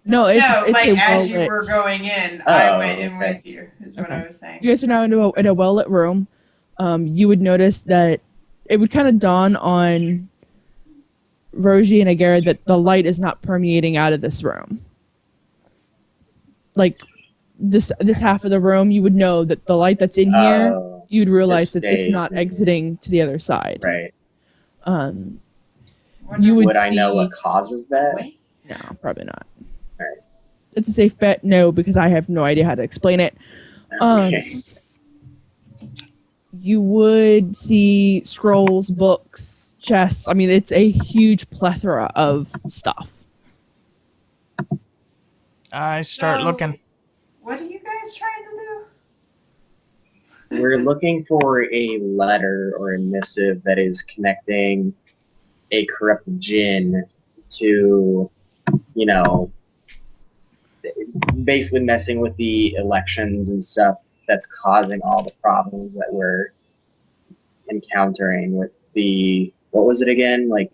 No, it's no, a like well as you lit. were going in, I Oh, went in okay. with you. Is what Okay. I was saying. You guys are now in a well lit room. You would notice that it would kind of dawn on Roji and Agara that the light is not permeating out of this room. Like this half of the room, you would know that the light that's in here, Oh, you'd realize just that it's stays not in- exiting to the other side. right. Wonder You would Would I know what see- causes that? Wait. No, probably not. Alright. It's a safe bet, no, because I have no idea how to explain it. Okay. You would see scrolls, books, chests. I mean, it's a huge plethora of stuff. I start So, looking. What are you guys trying to do? We're looking for a letter or a missive that is connecting a corrupt djinn to, basically messing with the elections and stuff that's causing all the problems that we're encountering with the, what was it again? Like,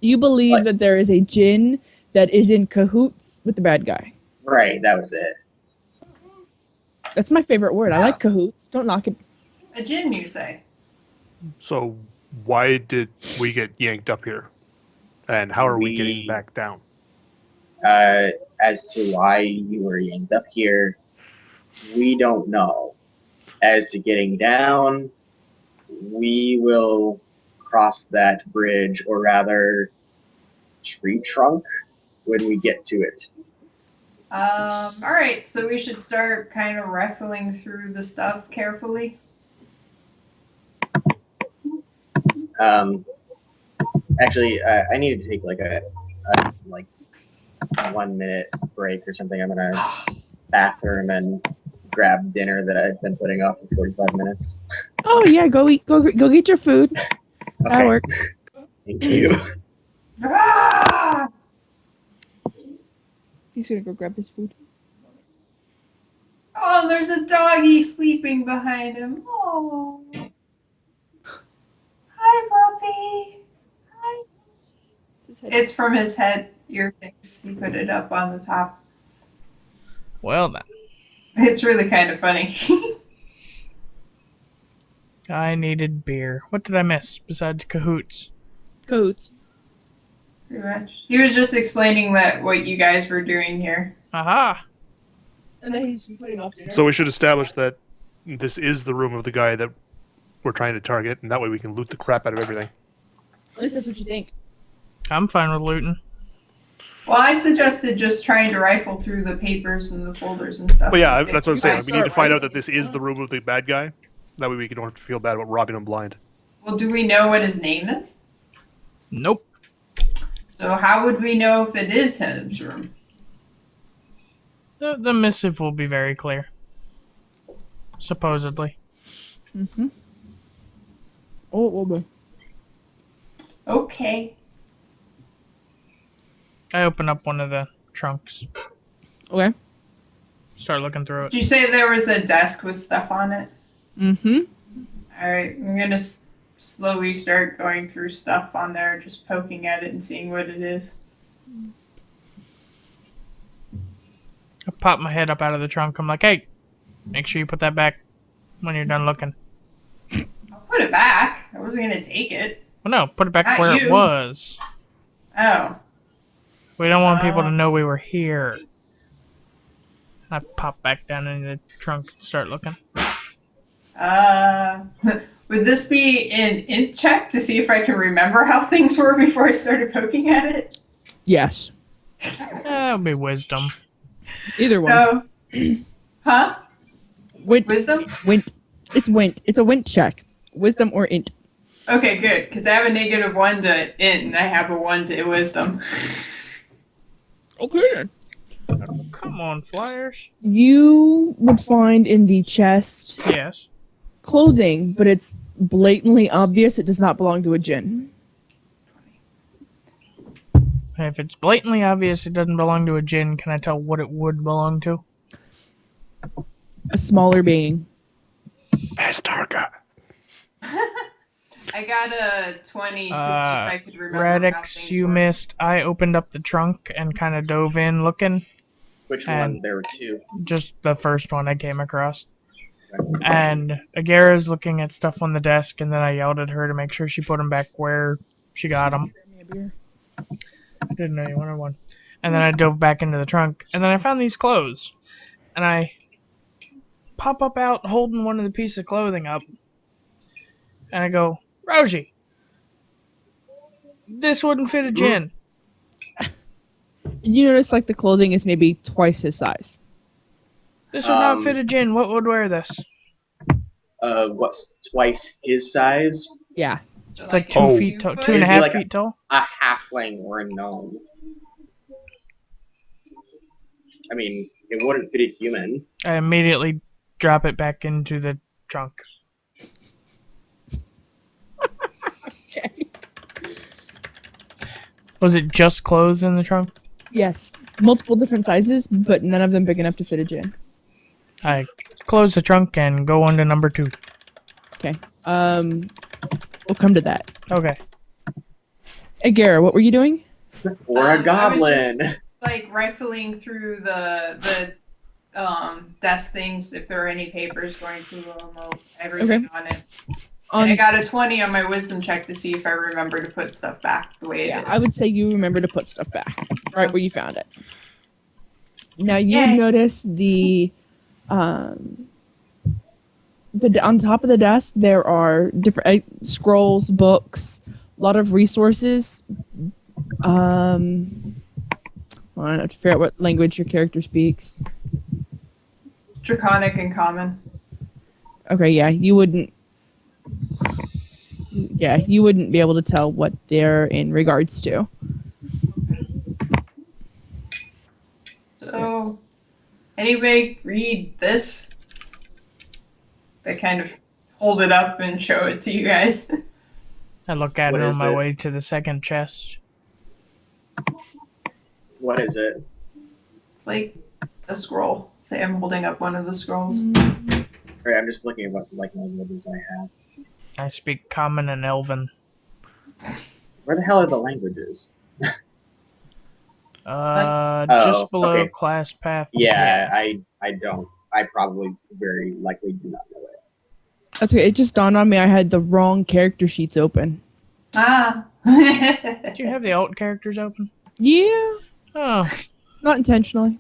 You believe What? that there is a djinn that is in cahoots with the bad guy. right, that was it. That's my favorite word. I Wow. like cahoots. Don't knock it. A djinn, you say? So why did we get yanked up here? And how are we getting We- back down? As to why you were yanked up here, we don't know. As to getting down, we will cross that bridge, or rather, tree trunk, when we get to it. All right, so we should start kind of rifling through the stuff carefully. Actually, I need to take like a 1 minute break or something. I'm gonna bathroom and grab dinner that I've been putting off for 45 minutes. Oh yeah, go eat. Go get your food. That Okay. works. Thank you. Ah! He's gonna go grab his food. Oh, there's a doggy sleeping behind him. Oh. Hi, puppy. Hi. It's from his head ear things. He put it up on the top. Well then, It's really kind of funny. I needed beer. What did I miss besides cahoots? Cahoots. Pretty much. He was just explaining that what you guys were doing here. Aha! And then he's putting off dinner. So we should establish that this is the room of the guy that we're trying to target, and that way we can loot the crap out of everything. At least that's what you think. I'm fine with looting. Well, I suggested just trying to rifle through the papers and the folders and stuff. But yeah, If that's what I'm you saying. guys We need to start find out rifling that this is the room of the bad guy. That way we don't have to feel bad about robbing him blind. Well, do we know what his name is? Nope. So how would we know if it is his room? The missive will be very clear. Supposedly. Mm-hmm. Oh, well, boy. Okay. I open up one of the trunks. Okay. Start looking through Did it. you say there was a desk with stuff on it? Mm-hmm. All right, I'm gonna slowly start going through stuff on there, just poking at it and seeing what it is. I pop my head up out of the trunk. I'm like, hey, make sure you put that back when you're done looking. I'll put it back. I wasn't gonna take it. Well, no, put it back Not where you. it was. Oh. We don't want people to know we were here. I pop back down into the trunk and start looking. Would this be an int check to see if I can remember how things were before I started poking at it? Yes. That'll be wisdom. Either one. No. Huh? Wint. Wisdom? Wint. It's wint. It's a wint check. Wisdom or int. Okay, good. Because I have a -1 to int and I have a 1 to wisdom. Okay. Come on, flyers. You would find in the chest Yes. clothing, but it's blatantly obvious it does not belong to a djinn. If it's blatantly obvious it doesn't belong to a djinn, can I tell what it would belong to? A smaller being. Astarga. I got a 20 to see if I could remember. how Radix, things you were. missed. I opened up the trunk and kind of dove in looking. Which And- one? There were two. Just the first one I came across. And Agara's looking at stuff on the desk, and then I yelled at her to make sure she put them back where she got them. I didn't know you wanted one. And then I dove back into the trunk, and then I found these clothes. And I pop up out holding one of the pieces of clothing up. And I go, Roji, this wouldn't fit a djinn. You notice like the clothing is maybe twice his size. This would not fit a djinn. What would wear this? What's twice his size? Yeah. So It's like two Oh. feet tall, 2.5 It'd be like feet tall. A halfling or a gnome. I mean, it wouldn't fit a human. I immediately drop it back into the trunk. Okay. Was it just clothes in the trunk? Yes. multiple different sizes, but none of them big enough to fit a gin. I close the trunk and go on to number 2. Okay. We'll come to that. Okay. Hey, Gara, what were you doing? Or I a was goblin. Like rifling through the desk things if there are any papers going through them or everything on it. And I got a 20 on my wisdom check to see if I remember to put stuff back the way it is. I would say you remember to put stuff back right where you found it. Now you Yay. would notice the on top of the desk there are different scrolls, books, a lot of resources. I have to figure out what language your character speaks. Draconic and common. Okay, yeah, you wouldn't. Yeah, you wouldn't be able to tell what they're in regards to. So, anybody read this? They kind of hold it up and show it to you guys. I look at What it on is my it? way to the second chest. What is it? It's like a scroll. Say I'm holding up one of the scrolls. Right, I'm just looking at what like languages I have. I speak Common and Elven. Where the hell are the languages? Just Oh, below okay. class path. Yeah, I don't. I probably very likely do not know it. That's okay. It just dawned on me I had the wrong character sheets open. Ah. Do you have the alt characters open? Yeah, Oh, not intentionally.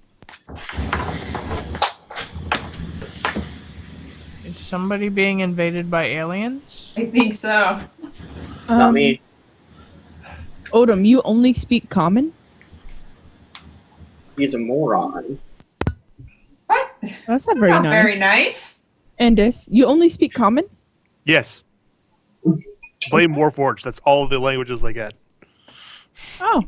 is somebody being invaded by aliens? I think so. Not me. Odom, you only speak common? He's a moron. What? That's not very Not nice. very nice. Andis, you only speak common? Yes. Blame Warforged. That's all the languages they get. Oh,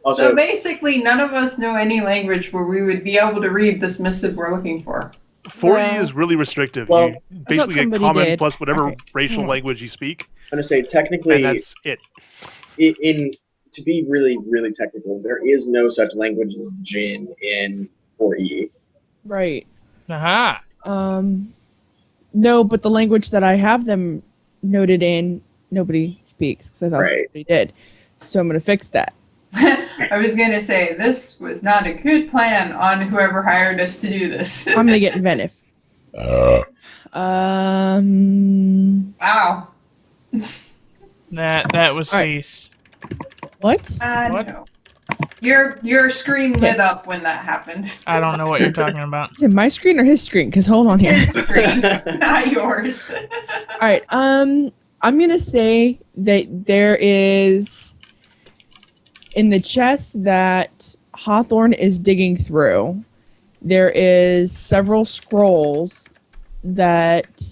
Also, So basically, none of us know any language where we would be able to read this missive we're looking for. 4E Well- is really restrictive. Well, You basically get somebody common did. plus whatever Okay. racial language you speak, I'm gonna say technically, and that's it. in to be really, really technical, there is no such language as Jin in 4E. right. Aha! No, but the language that I have them noted in, nobody speaks because I thought Right. somebody did. So I'm gonna fix that. I was gonna say this was not a good plan on whoever hired us to do this. I'm gonna get inventive. Wow. That was All right. cease. What? What? No. Your screen lit up when that happened. I don't know what you're talking about. Is it my screen or his screen? Because hold on here. His screen, not yours. All right. I'm gonna say that there is in the chest that Hawthorne is digging through. There is several scrolls that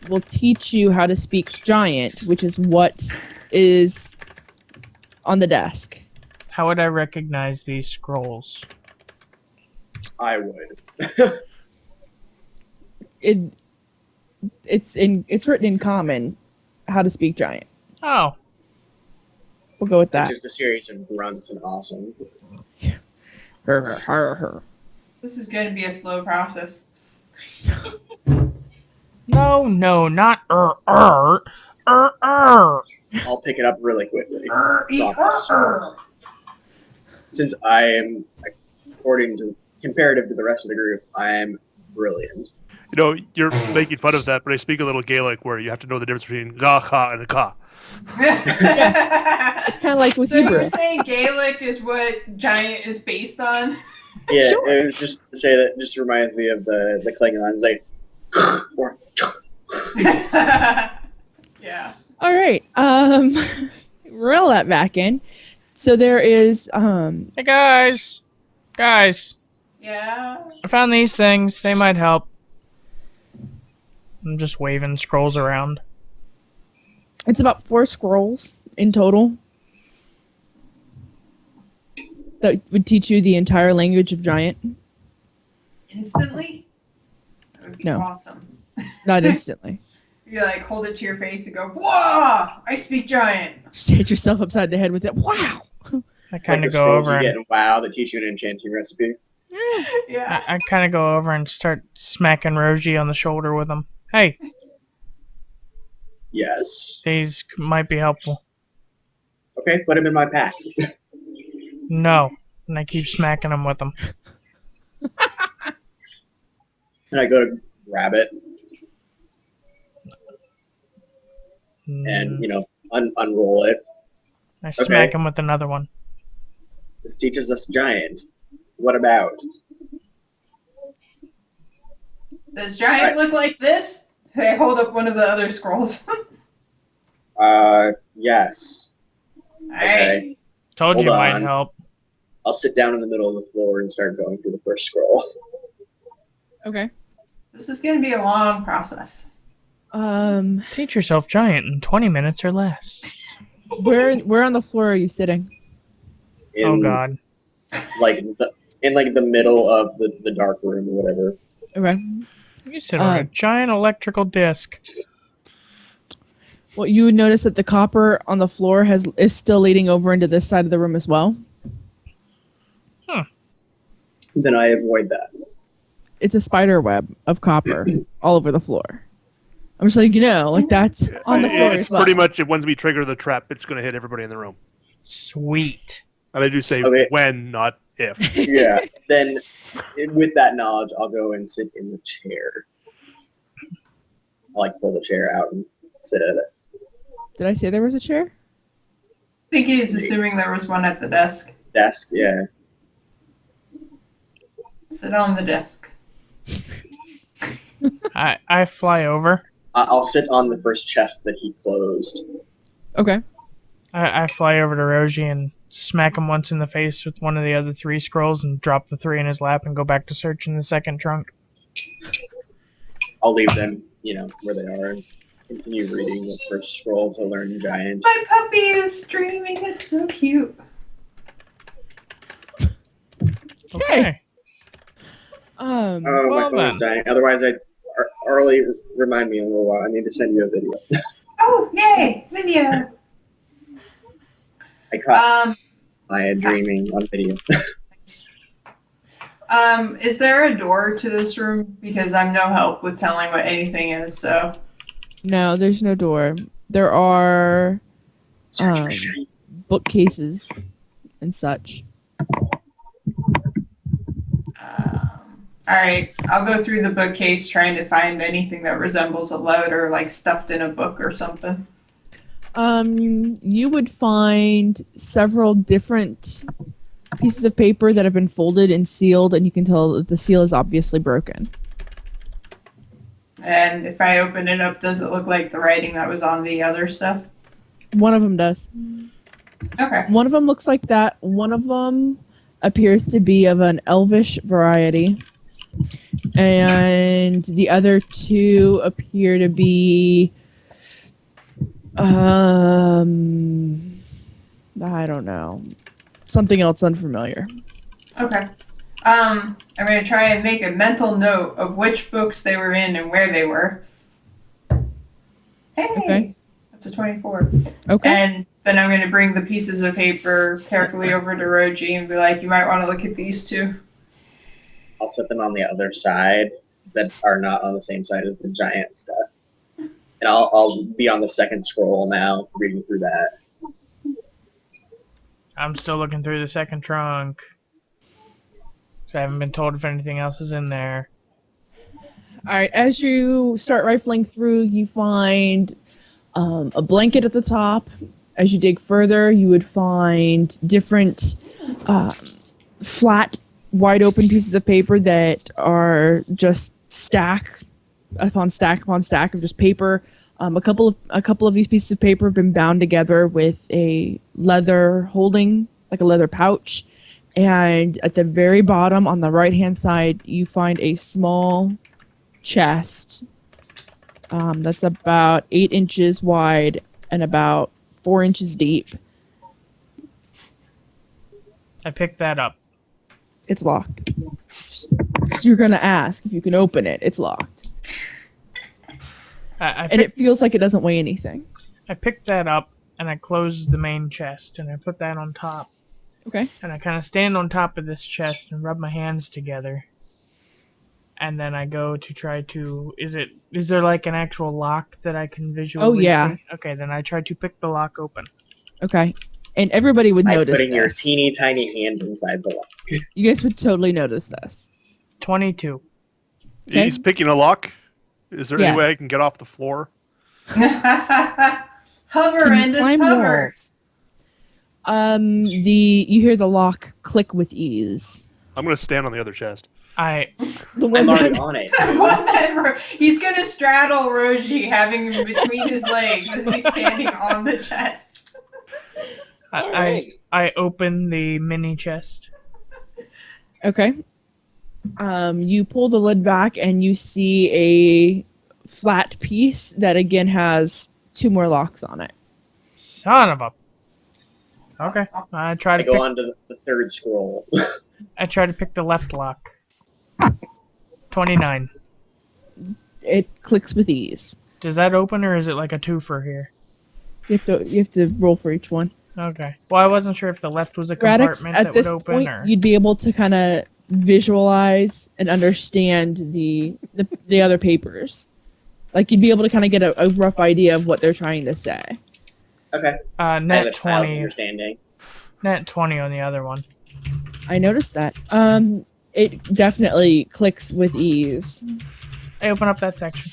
will teach you how to speak giant, which is what is on the desk. How would I recognize these scrolls? I would. It's written in common how to speak giant. Oh, We'll go with That's that. just a series of grunts and awesome. Her. This is going to be a slow process. no, not I'll pick it up really quickly. Promise. Since I am, comparative to the rest of the group, I am brilliant. You know, you're making fun of that, but I speak a little Gaelic where you have to know the difference between ga, ka, and a ka. It's kind of like with So Hebrew. you're saying Gaelic is what Giant is based on? Yeah, Sure. it was just to say that just reminds me of the Klingons, like, or, Yeah. All right. Reel that back in. So there is Hey guys, Yeah. I found these things. They might help. I'm just waving scrolls around. it's about 4 scrolls in total that would teach you the entire language of giant. Instantly? That would be No. awesome. Not instantly. You like hold it to your face and go, "Whoa! I speak giant." Just hit yourself upside the head with it. Wow. I It's kind like of the go scrolls over you and get in WoW that teach you an enchanting recipe. Yeah. I kind of go over and start smacking Roji on the shoulder with them. Hey, Yes. these might be helpful. Okay, put him in my pack. No, and I keep smacking them with them. And I go to grab it Mm, and, unroll it. I smack okay. him with another one. This teaches us giant. What about? Does giant look like this? I hold up one of the other scrolls. Yes. Alright. Okay. Told Hold you it might on. help. I'll sit down in the middle of the floor and start going through the first scroll. Okay. This is gonna be a long process. Teach yourself giant in 20 minutes or less. Where on the floor are you sitting? In, Oh god. in the middle of the dark room or whatever. Okay. You sit on a giant electrical disc. Well, you would notice that the copper on the floor is still leading over into this side of the room as well. Then I avoid that. It's a spider web of copper all over the floor. I'm just like, that's on the floor It's as well. pretty much once we trigger the trap, it's going to hit everybody in the room. Sweet. And I do say Okay. when, not if. Yeah. Then, with that knowledge, I'll go and sit in the chair. I'll pull the chair out and sit at it. Did I say there was a chair? I think he was assuming there was one at the desk. Desk, yeah. Sit on the desk. I fly over. I'll sit on the first chest that he closed. Okay. I fly over to Roji and smack him once in the face with one of the other 3 scrolls and drop the 3 in his lap and go back to searching the second trunk. I'll leave them, where they are and continue reading the first scroll to learn giant. My puppy is dreaming. It's so cute. Okay. Oh, my Well phone's dying. Otherwise, Arlie, remind me in a little while. I need to send you a video. Oh, yay! Video. I caught Um, Maya dreaming on video. is there a door to this room? Because I'm no help with telling what anything is, so. No, there's no door. There are bookcases and such. Alright, I'll go through the bookcase trying to find anything that resembles a letter, like stuffed in a book or something. You would find several different pieces of paper that have been folded and sealed, and you can tell that the seal is obviously broken. And if I open it up, does it look like the writing that was on the other stuff? One of them does. Okay. One of them looks like that. One of them appears to be of an elvish variety. And the other 2 appear to be I don't know. Something else unfamiliar. Okay. I'm gonna try and make a mental note of which books they were in and where they were. Hey, Okay. that's a 24. Okay. And then I'm gonna bring the pieces of paper carefully over to Roji and be like, "You might want to look at these 2." I'll set them on the other side that are not on the same side as the giant stuff. And I'll be on the second scroll now, reading through that. I'm still looking through the second trunk. 'Cause I haven't been told if anything else is in there. All right. As you start rifling through, you find a blanket at the top. As you dig further, you would find different flat, wide open pieces of paper that are just stack upon stack upon stack of just paper. A couple of these pieces of paper have been bound together with a leather holding, like a leather pouch. And at the very bottom, on the right-hand side, you find a small chest that's about 8 inches wide and about 4 inches deep. I picked that up. It's locked. Just, you're gonna ask if you can open it. It's locked, and it feels like it doesn't weigh anything. I picked that up and I closed the main chest and I put that on top. Okay. And I kind of stand on top of this chest and rub my hands together. And then I go to try to... Is there like an actual lock that I can visually yeah. see? Okay, then I try to pick the lock open. Okay. And everybody would By notice putting your this. teeny tiny hand inside the lock. You guys would totally notice this. 22. Okay. He's picking a lock. Is there any way I Yes. can get off the floor? Hover, Can you Endus, climb hover. walls? You hear the lock click with ease. I'm going to stand on the other chest. I The I'm one already that, on it. He's gonna straddle Roji, having him between his legs as he's standing on the chest. I open the mini chest. okay. You pull the lid back and you see a flat piece that again has 2 more locks on it. Son of a... Okay. I try I to go pick, on to the third scroll. I try to pick the left lock. 29. It clicks with ease. Does that open or is it like a twofer here? You have to roll for each one. Okay. Well, I wasn't sure if the left was a Radix, compartment at that this would open point, or... you'd be able to kind of visualize and understand the other papers. Like you'd be able to kind of get a rough idea of what they're trying to say. Okay. I have Net a child's 20. understanding. Net 20 on the other one. I noticed that. It definitely clicks with ease. I open up that section.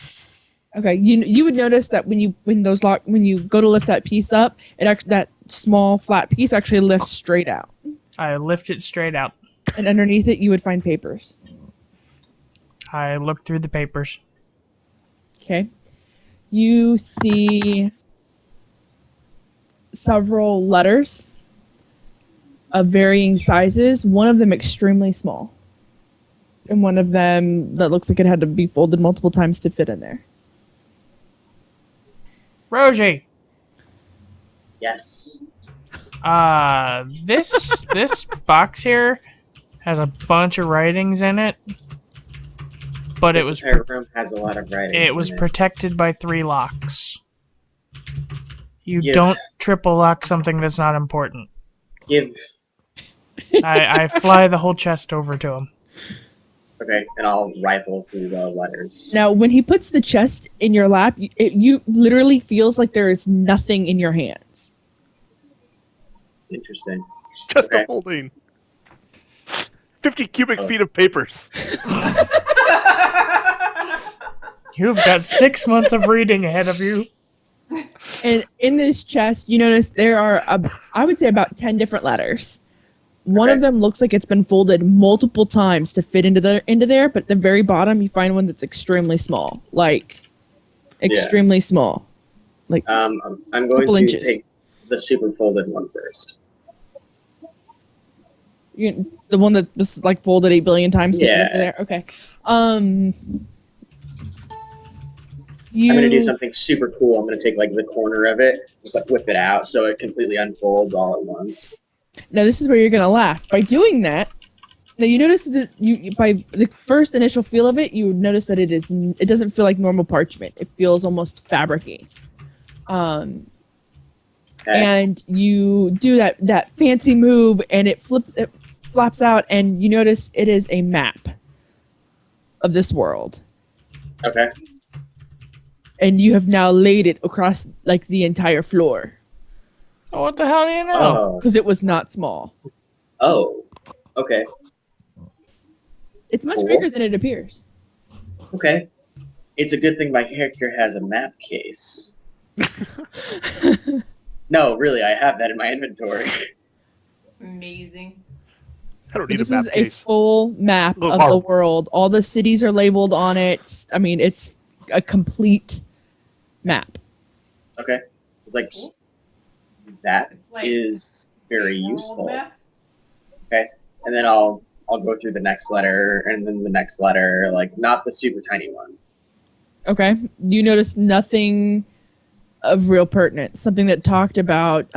Okay, you would notice that when you go to lift that piece up, that small flat piece actually lifts straight out, I lift it straight out. and underneath it you would find papers. I look through the papers. Okay, you see several letters of varying sizes. One of them extremely small, and one of them that looks like it had to be folded multiple times to fit in there. Roji! Yes. This box here has a bunch of writings in it, but This it was entire room has a lot of writing. it was in protected by 3 locks. You Yeah. don't triple lock something that's not important. Give. I fly the whole chest over to him. Okay, and I'll rifle through the letters. Now, when he puts the chest in your lap, you literally feels like there is nothing in your hands. Interesting. Just Okay. a holding 50 cubic feet of papers. You've got 6 months of reading ahead of you. And in this chest, you notice there are, I would say, about 10 different letters. One of Okay. them looks like it's been folded multiple times to fit into there, but at the very bottom, you find one that's extremely small. Like, extremely small. Like, I'm going Couple to inches. take the super folded one first. the one that was, like, folded 8 billion times to fit into Yeah. there. Okay. I'm gonna do something super cool. I'm gonna take like the corner of it, just like whip it out so it completely unfolds all at once. Now this is where you're gonna laugh. By doing that, now you notice that you by the first initial feel of it, you would notice that it doesn't feel like normal parchment. It feels almost fabricy. Okay. And you do that fancy move, and it flaps out, and you notice it is a map of this world, Okay. and you have now laid it across like the entire floor Oh, what the hell do you know? Oh. because it was not small. Oh. Okay. It's much Cool. bigger than it appears. Okay. It's a good thing my character has a map case. No, really, I have that in my inventory. Amazing. I don't need This a map is a case. full map Oh, of our- the world. All the cities are labeled on it. I mean, it's a complete map. Okay. It's like that It's like is very World useful. map? And then I'll go through the next letter and then the next letter, like not the super tiny one. Okay. You notice nothing of real pertinence. Something that talked about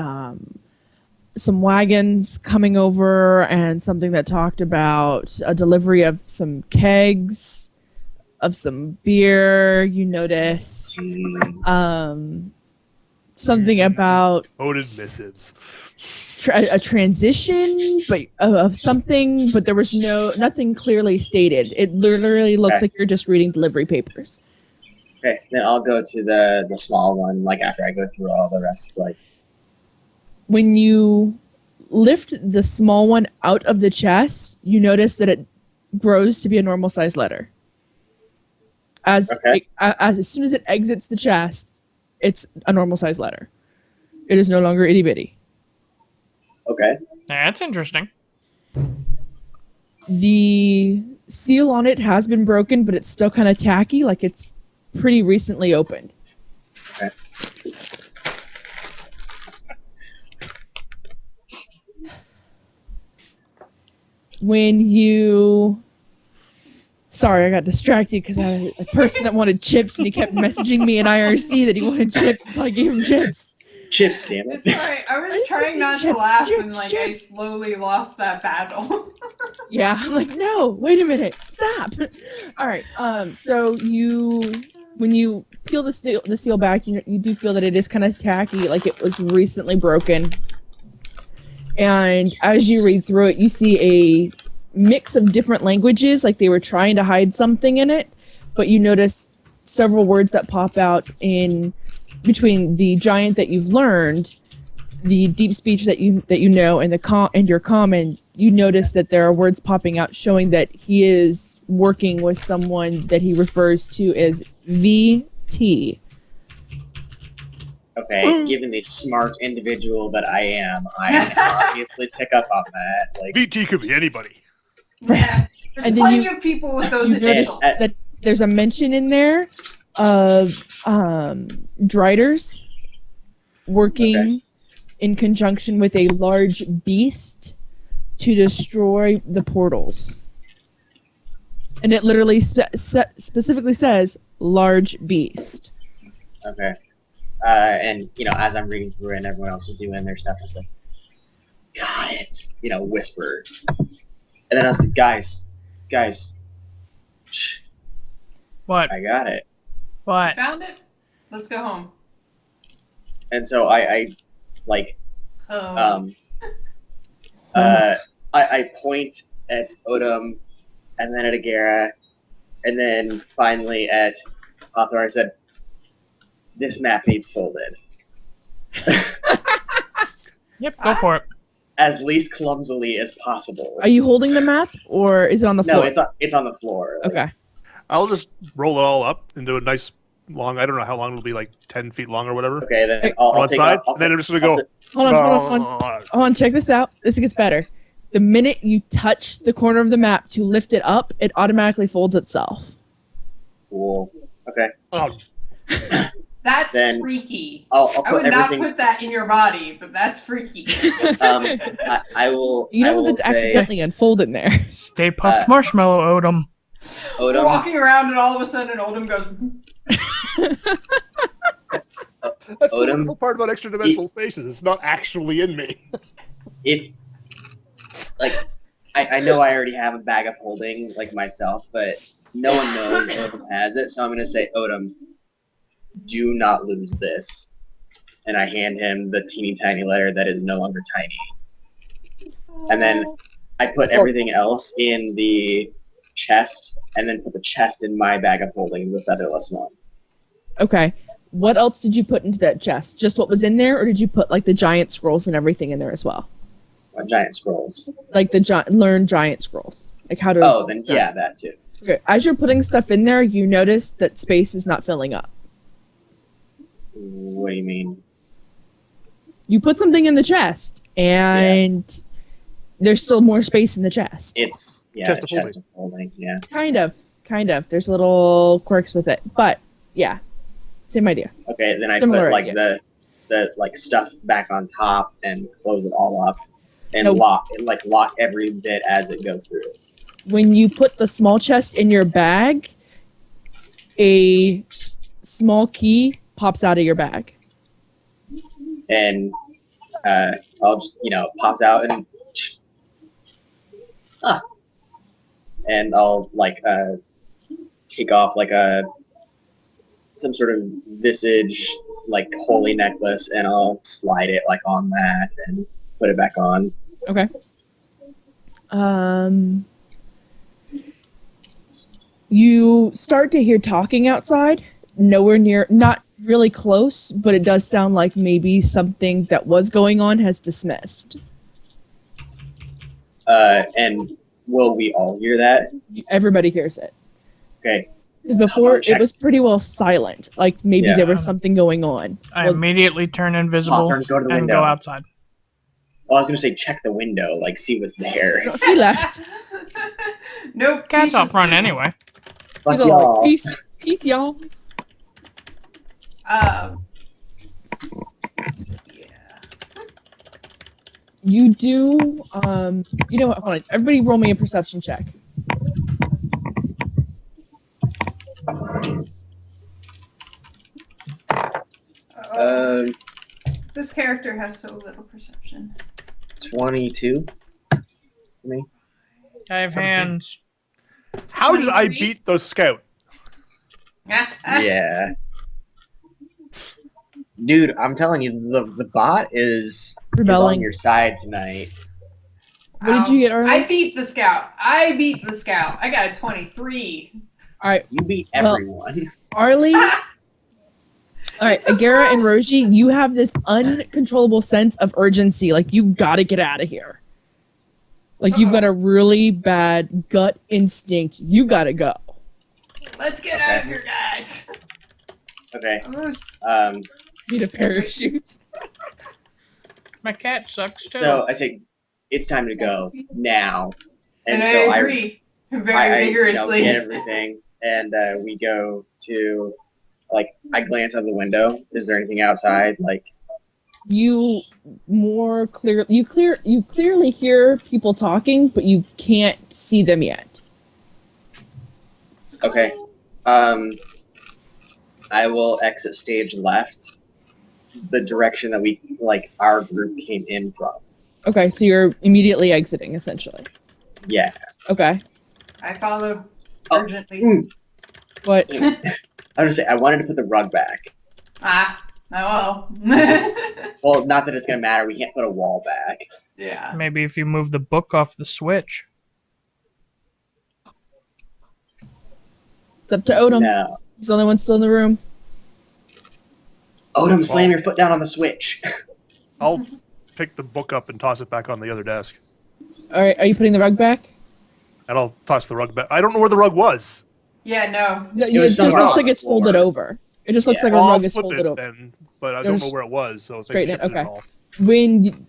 some wagons coming over, and something that talked about a delivery of some kegs of some beer. You notice something about Coded missives. a transition, but of something, but there was nothing clearly stated. It literally looks Okay. like you're just reading delivery papers. Okay, then I'll go to the small one. Like after I go through all the rest, like When you lift the small one out of the chest, you notice that it grows to be a normal size letter. Okay. As soon as it exits the chest, it's a normal size letter. It is no longer itty bitty. okay, That's interesting. The seal on it has been broken, but it's still kind of tacky, like it's pretty recently opened. okay. When you sorry, I got distracted because I had a person that wanted chips and he kept messaging me in IRC that he wanted chips until I gave him chips. Chips, damn it. It's alright. I was trying not to Chips, laugh chips, and I chips. slowly lost that battle. Yeah, I'm like, no, wait a minute, stop. All right, so when you peel the seal back, you do feel that it is kind of tacky, like it was recently broken. And as you read through it, you see a mix of different languages, like they were trying to hide something in it, but you notice several words that pop out in between the giant that you've learned, the deep speech that you know, and and your common. You notice that there are words popping out showing that he is working with someone that he refers to as VT. Okay, given the smart individual that I can obviously pick up on that. Like, VT could be anybody. Yeah. There's And then plenty you- of people with those You notice initials. that there's a mention in there of Driders working in conjunction with a large beast to destroy the portals. And it literally specifically says large beast. okay. And, as I'm reading through it and everyone else is doing their stuff, I was like, got it. Whispered. And then I was like, guys, shh, What? I got it. What? Found it? Let's go home. And so I Oh. I point at Odom, and then at Agera, and then finally at Hawthorne. I said, "This map needs folded Yep, go for it. as least clumsily as possible." Are you holding the map or is it on the No, floor? it's on the floor. Like, Okay. I'll just roll it all up into a nice long. I don't know how long it'll be, like 10 feet long or whatever. Okay, then Hey, I'll On one take side, I'll and then I'm take- just gonna I'll go. ta- Hold on. Hold on, check this out. This gets better. The minute you touch the corner of the map to lift it up, it automatically folds itself. Cool. Okay, Oh, That's then freaky. I'll I put would not everything. put that in your body, but that's freaky. I will. You I don't will want to say, accidentally unfold in there. Stay puft Marshmallow, Odom. We're Odom, walking around and all of a sudden Odom goes, that's the Odom, wonderful part about extra dimensional spaces. It's not actually in me. if I know I already have a bag of holding like myself, but no one knows Odom has it, so I'm gonna say, Odom, do not lose this. And I hand him the teeny tiny letter that is no longer tiny. And then I put everything else in the chest, and then put the chest in my bag of holding, the featherless one. Okay. What else did you put into that chest? Just what was in there, or did you put like the giant scrolls and everything in there as well? Giant scrolls. Like the learn giant scrolls, like how to. Oh, then yeah, that too. Okay. As you're putting stuff in there, you notice that space is not filling up. What do you mean? You put something in the chest, and there's still more space in the chest. It's Chest a of holding. chest of holding. Yeah. Kind of. There's little quirks with it, but yeah, same idea. Okay, then I Similar put like idea. the like stuff back on top and close it all up and No. lock every bit as it goes through. When you put the small chest in your bag, a small key pops out of your bag. And I'll just pops out and and I'll take off like some sort of visage like holy necklace and I'll slide it like on that and put it back on. Okay. You start to hear talking outside. Nowhere near, not really close, but it does sound like maybe something that was going on has dismissed. And will we all hear that? Everybody hears it. Okay. Because before it Check. was pretty well silent. Like maybe Yeah. there was something going on. I Well, immediately turn invisible Hawthorne, go to the and window. go outside. Well, I was gonna say check the window, like see what's there. he left. Nope. Cat's he's out just- front anyway. Fuck He's all like, y'all. peace, y'all. You do, you know what, hold on. Everybody roll me a perception check. Um, This character has so little perception. 22. Me. I have 17. hands. How did I 23? beat the scout? Yeah. Dude, I'm telling you, the bot is on Rebelling. your side tonight. What did you get, Arlie? I beat the scout. I got a 23. All right, You beat Well- everyone. Arlie. All right, It's so Agara and gross. Roji, you have this uncontrollable sense of urgency. Like, you gotta get out of here. Like, you've got a really bad gut instinct. You gotta go. Let's get out of here, guys. Okay. Almost. Need a parachute. My cat sucks too. So I say, it's time to go now. And so I agree very vigorously. get everything, and we go to, like, I glance out the window. Is there anything outside? Like, You clearly hear people talking, but you can't see them yet. okay. I will exit stage left, the direction that we, like, our group came in from. Okay, so you're immediately exiting, essentially. Yeah. Okay. I follow Oh, urgently. What? I'm gonna say I wanted to put the rug back. Oh well. Well, not that it's gonna matter. We can't put a wall back. Yeah. Maybe if you move the book off the switch. It's up to Odom. No. He's the only one still in the room. Odom, slam your foot down on the switch. I'll pick the book up and toss it back on the other desk. All right, are you putting the rug back? And I'll toss the rug back. I don't know where the rug was. Yeah, no. No, It it was just somewhere looks on like the it's folded floor. over. It just looks Yeah. like a Well, I'll rug is flip folded it over. then, but I It don't was know where it was. So if I straighten it, tipped okay. all.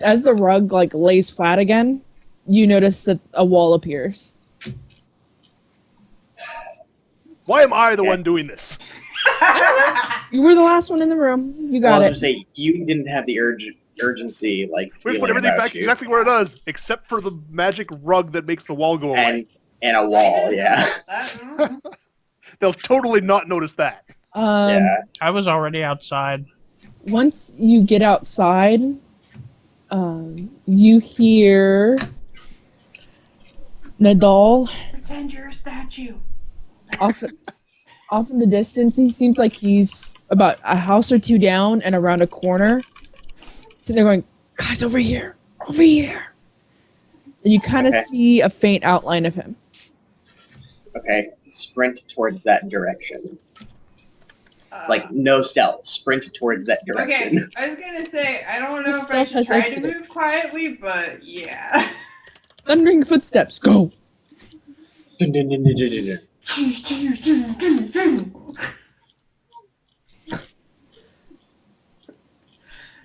As the rug like lays flat again, you notice that a wall appears. Why am I the Okay. one doing this? You were the last one in the room. You Well, got I it. was gonna say you didn't have the urgency, like, We feeling put everything about back you. exactly where it is, except for the magic rug that makes the wall go away. and a wall. Yeah. They'll totally not notice that. Yeah. I was already outside. Once you get outside, you hear Nadal Pretend you're a statue. off in the distance. He seems like he's about a house or two down and around a corner. So they're going, guys, over here, over here. And you kind of Okay. see a faint outline of him. Okay. Sprint towards that direction. Like, no stealth. Sprint towards that Okay, direction. I was gonna say I don't know The if I stealth should has try to exited. move quietly, but yeah. Thundering footsteps, go. Dun, dun, dun, dun, dun, dun, dun.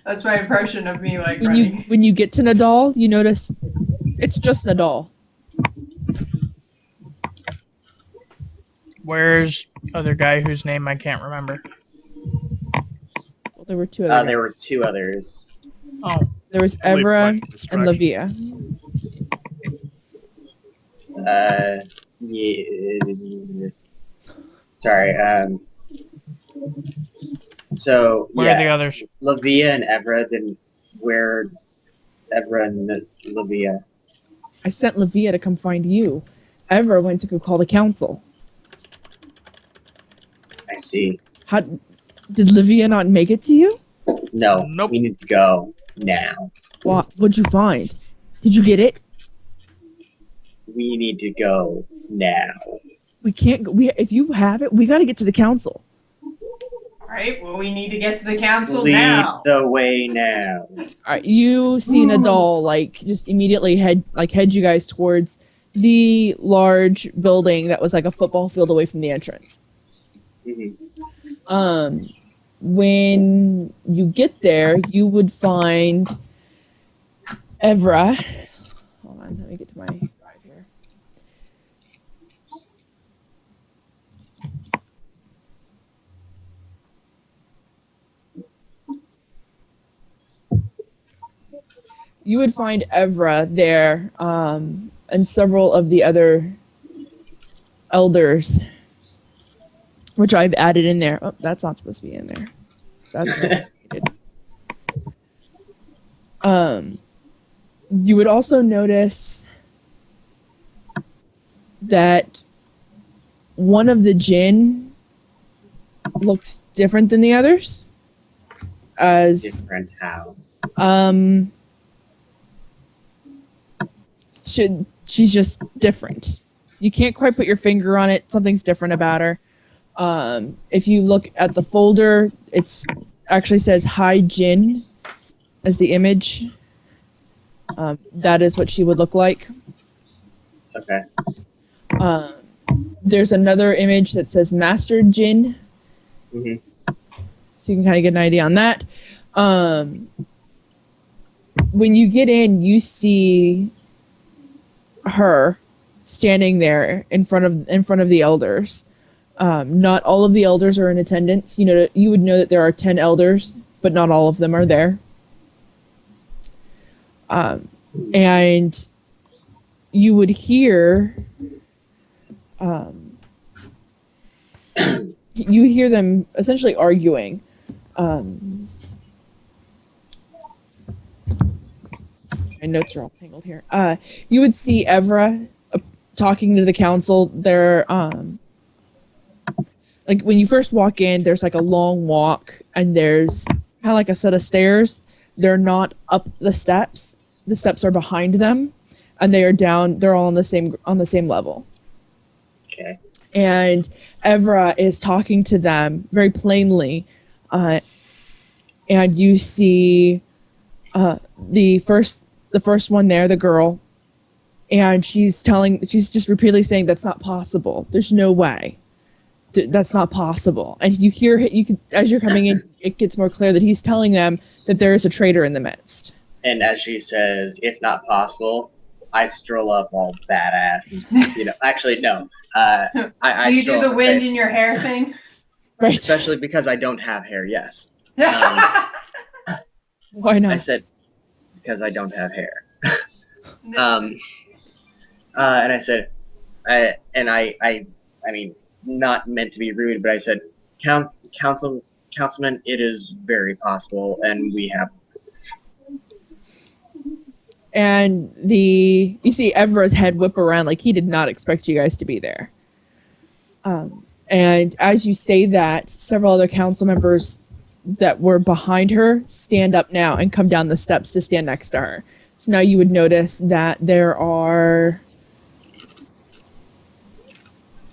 That's my impression of me like running. When you get to Nadal, you notice it's just Nadal. Where's other guy whose name I can't remember? Well, there were two other There were guys. two others. Oh, There was Only Evra by and distraction. Livia. Yeah. Sorry. So where are the yeah, others? Lavia and Evra didn't. Where Evra and Lavia? I sent Livia to come find you. Evra went to go call the council. I see. How did Livia not make it to you? No, Nope. we need to go now. What'd you find? Did you get it? We need to go now. We can't go. If you have it, we got to get to the council. Right? Well, we need to get to the council Lead now. the way now. You see Nadal just immediately head you guys towards the large building that was like a football field away from the entrance. Mhm. When you get there, you would find Evra. Hold on, let me get to my drive here. You would find Evra there, and several of the other elders, which I've added in there. Oh, that's not supposed to be in there. That's not needed. You would also notice that one of the jinn looks different than the others. Different how? She's just different. You can't quite put your finger on it. Something's different about her. If you look at the folder, it's actually says High Jinn as the image. That is what she would look like. Okay. There's another image that says Master Jinn. Mhm. So you can kind of get an idea on that. When you get in, you see her standing there in front of the elders. Not all of the elders are in attendance. You would know that there are 10 elders, but not all of them are there. And you would hear them essentially arguing. My notes are all tangled here. You would see Evra talking to the council. They're like when you first walk in, there's like a long walk, and there's kind of like a set of stairs. They're not up the steps. The steps are behind them, and they are down. They're all on the same level. Okay. And Evra is talking to them very plainly, and you see the first one there, the girl, and she's just repeatedly saying that's not possible. There's no way. That's not possible. And you hear as you're coming in, it gets more clear that he's telling them that there is a traitor in the midst. And as she says, it's not possible, I stroll up all badass. And, actually, no. I Do you stroll do up the and wind say, in your hair thing? Right. especially because I don't have hair, yes. Why not? I said, because I don't have hair. And I said, I mean, not meant to be rude, but I said, Councilman, it is very possible, and we have. And you see Evra's head whip around like he did not expect you guys to be there. And as you say that, several other council members that were behind her stand up now and come down the steps to stand next to her. So now you would notice that there are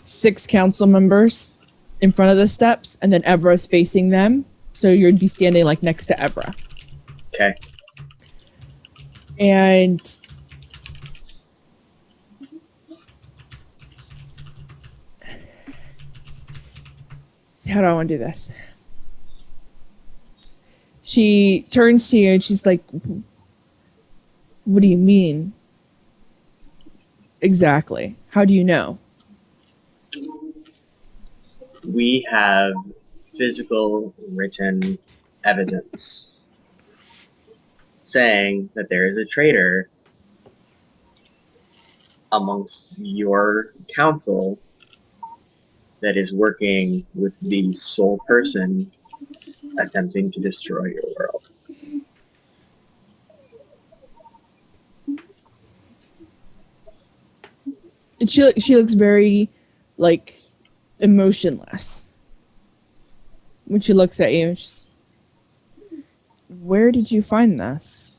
6 council members in front of the steps, and then Evra's facing them. So you'd be standing like next to Evra. Okay. And see, how do I want to do this? She turns to you and she's like, what do you mean? Exactly. How do you know? We have physical written evidence saying that there is a traitor amongst your council that is working with the sole person attempting to destroy your world. And she looks very, like, emotionless when she looks at you. She's, where did you find this?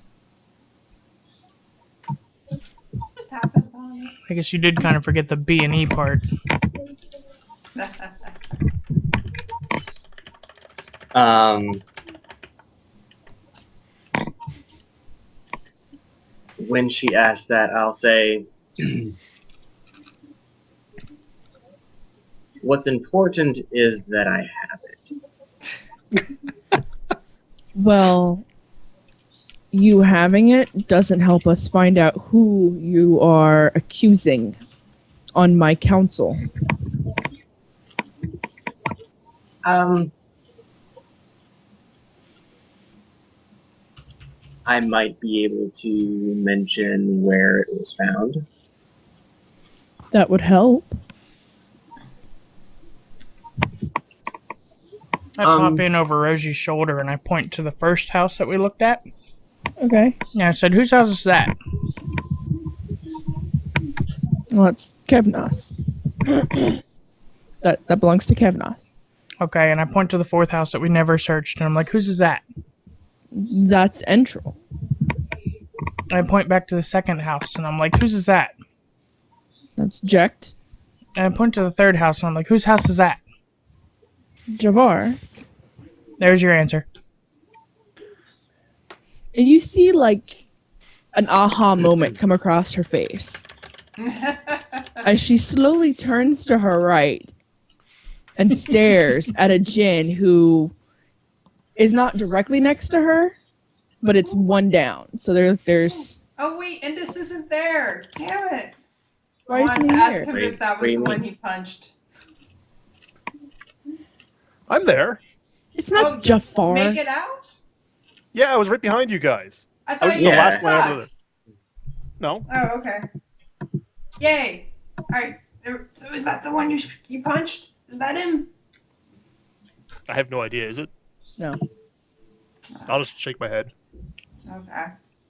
happened on it. I guess you did kind of forget the B and E part. When she asks that, I'll say, what's important is that I have it. Well, you having it doesn't help us find out who you are accusing on my council. I might be able to mention where it was found. That would help. I pop in over Rosie's shoulder and I point to the first house that we looked at. Okay. Yeah, I said, whose house is that? Well, it's Kevnos. that belongs to Kevnos. Okay, and I point to the fourth house that we never searched, and I'm like, whose is that? That's Entral. And I point back to the second house, and I'm like, whose is that? That's Jekt. And I point to the third house, and I'm like, whose house is that? Javar. There's your answer. And you see, like, an aha moment come across her face as she slowly turns to her right and stares at a Jinn who is not directly next to her, but it's one down. So there's... Oh wait, Indus isn't there. Damn it. Why I isn't wanted he to ask here? him if that was the one he punched. I'm there. It's not Oh, Jafar. Make it out? Yeah, I was right behind you guys. I I thought was you the were last stuck. land of the... No. Oh, okay. Yay. Alright. So is that the one you punched? Is that him? I have no idea, is it? No. I'll just shake my head. Okay.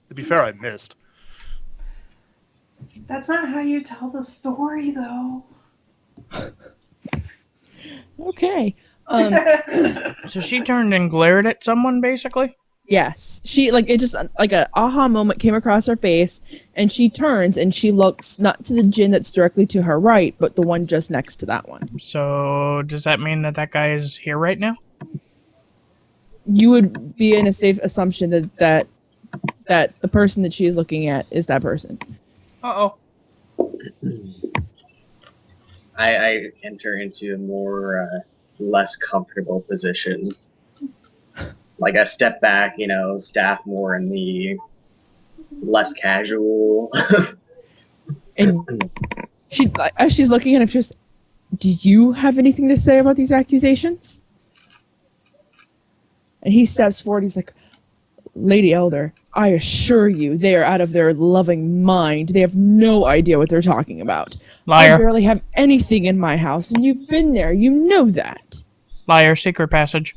To be fair, I missed. That's not how you tell the story, though. Okay. So she turned and glared at someone, basically? Yes. She, like, it just, like, a aha moment came across her face, and she turns and she looks not to the Jinn that's directly to her right, but the one just next to that one. So does that mean that that guy is here right now? You would be in a safe assumption that the person that she is looking at is that person. Uh-oh. I enter into a more less comfortable position. Like I step back, staff more in the less casual. And she, as she's looking at him, she goes, "Do you have anything to say about these accusations?" And he steps forward. He's like, "Lady Elder, I assure you, they are out of their loving mind. They have no idea what they're talking about. I Liar. barely have anything in my house, and you've been there. You know that." Liar. Secret passage.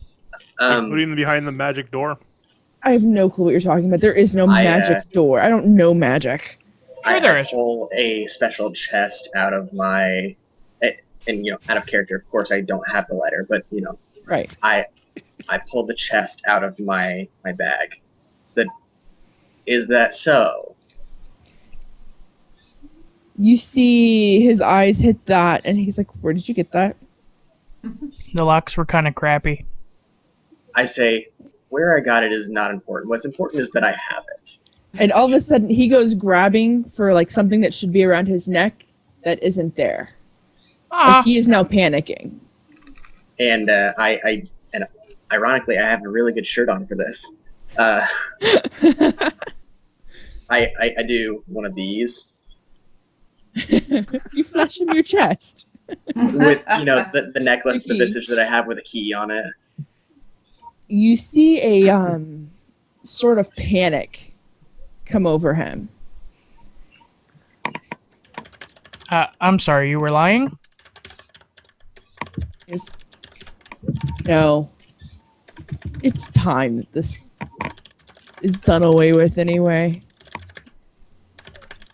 Including behind the magic door. I have no clue what you're talking about. There is no magic door. I don't know magic. Sure there I is. pull a special chest out of my, and out of character. Of course, I don't have the letter, but Right. I pulled the chest out of my bag. Said, "Is that so?" You see his eyes hit that, and he's like, "Where did you get that?" The locks were kind of crappy. I say, "Where I got it is not important. What's important is that I have it." And all of a sudden, he goes grabbing for like something that should be around his neck that isn't there. Ah. Like, he is now panicking. And and ironically, I have a really good shirt on for this. I do one of these You flash him your chest. with the necklace, The the key. visage that I have with a key on it. You see a sort of panic come over him. I'm sorry, you were lying? No. It's time that this is done away with anyway.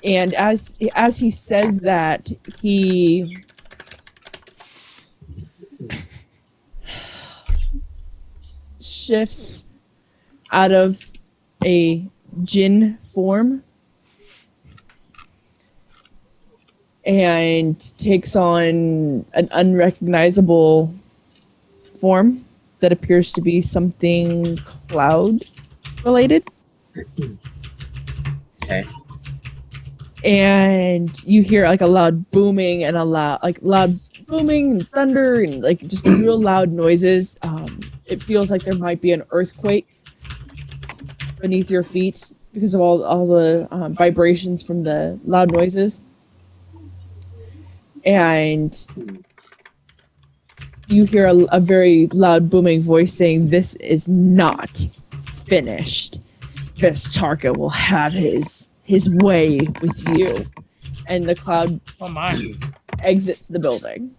And as he says that, he shifts out of a Jinn form and takes on an unrecognizable form that appears to be something cloud related. Okay. And you hear like a loud booming and loud booming and thunder and like just real loud noises. It feels like there might be an earthquake beneath your feet because of all the vibrations from the loud noises. And you hear a very loud booming voice saying, "This is not finished. Vestarka will have his way with you." And the cloud Oh my. exits the building.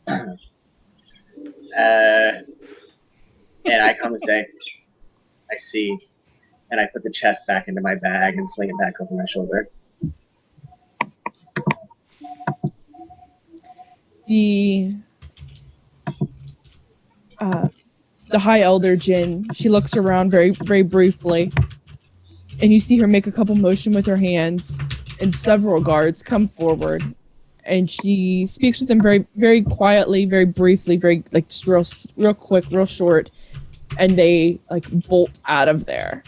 And I come and say, I see. And I put the chest back into my bag and sling it back over my shoulder. The High Elder Jin, she looks around very, very briefly, and you see her make a couple motion with her hands, and several guards come forward, and she speaks with them very, very quietly, very briefly, very like just real quick, real short, and they like bolt out of there.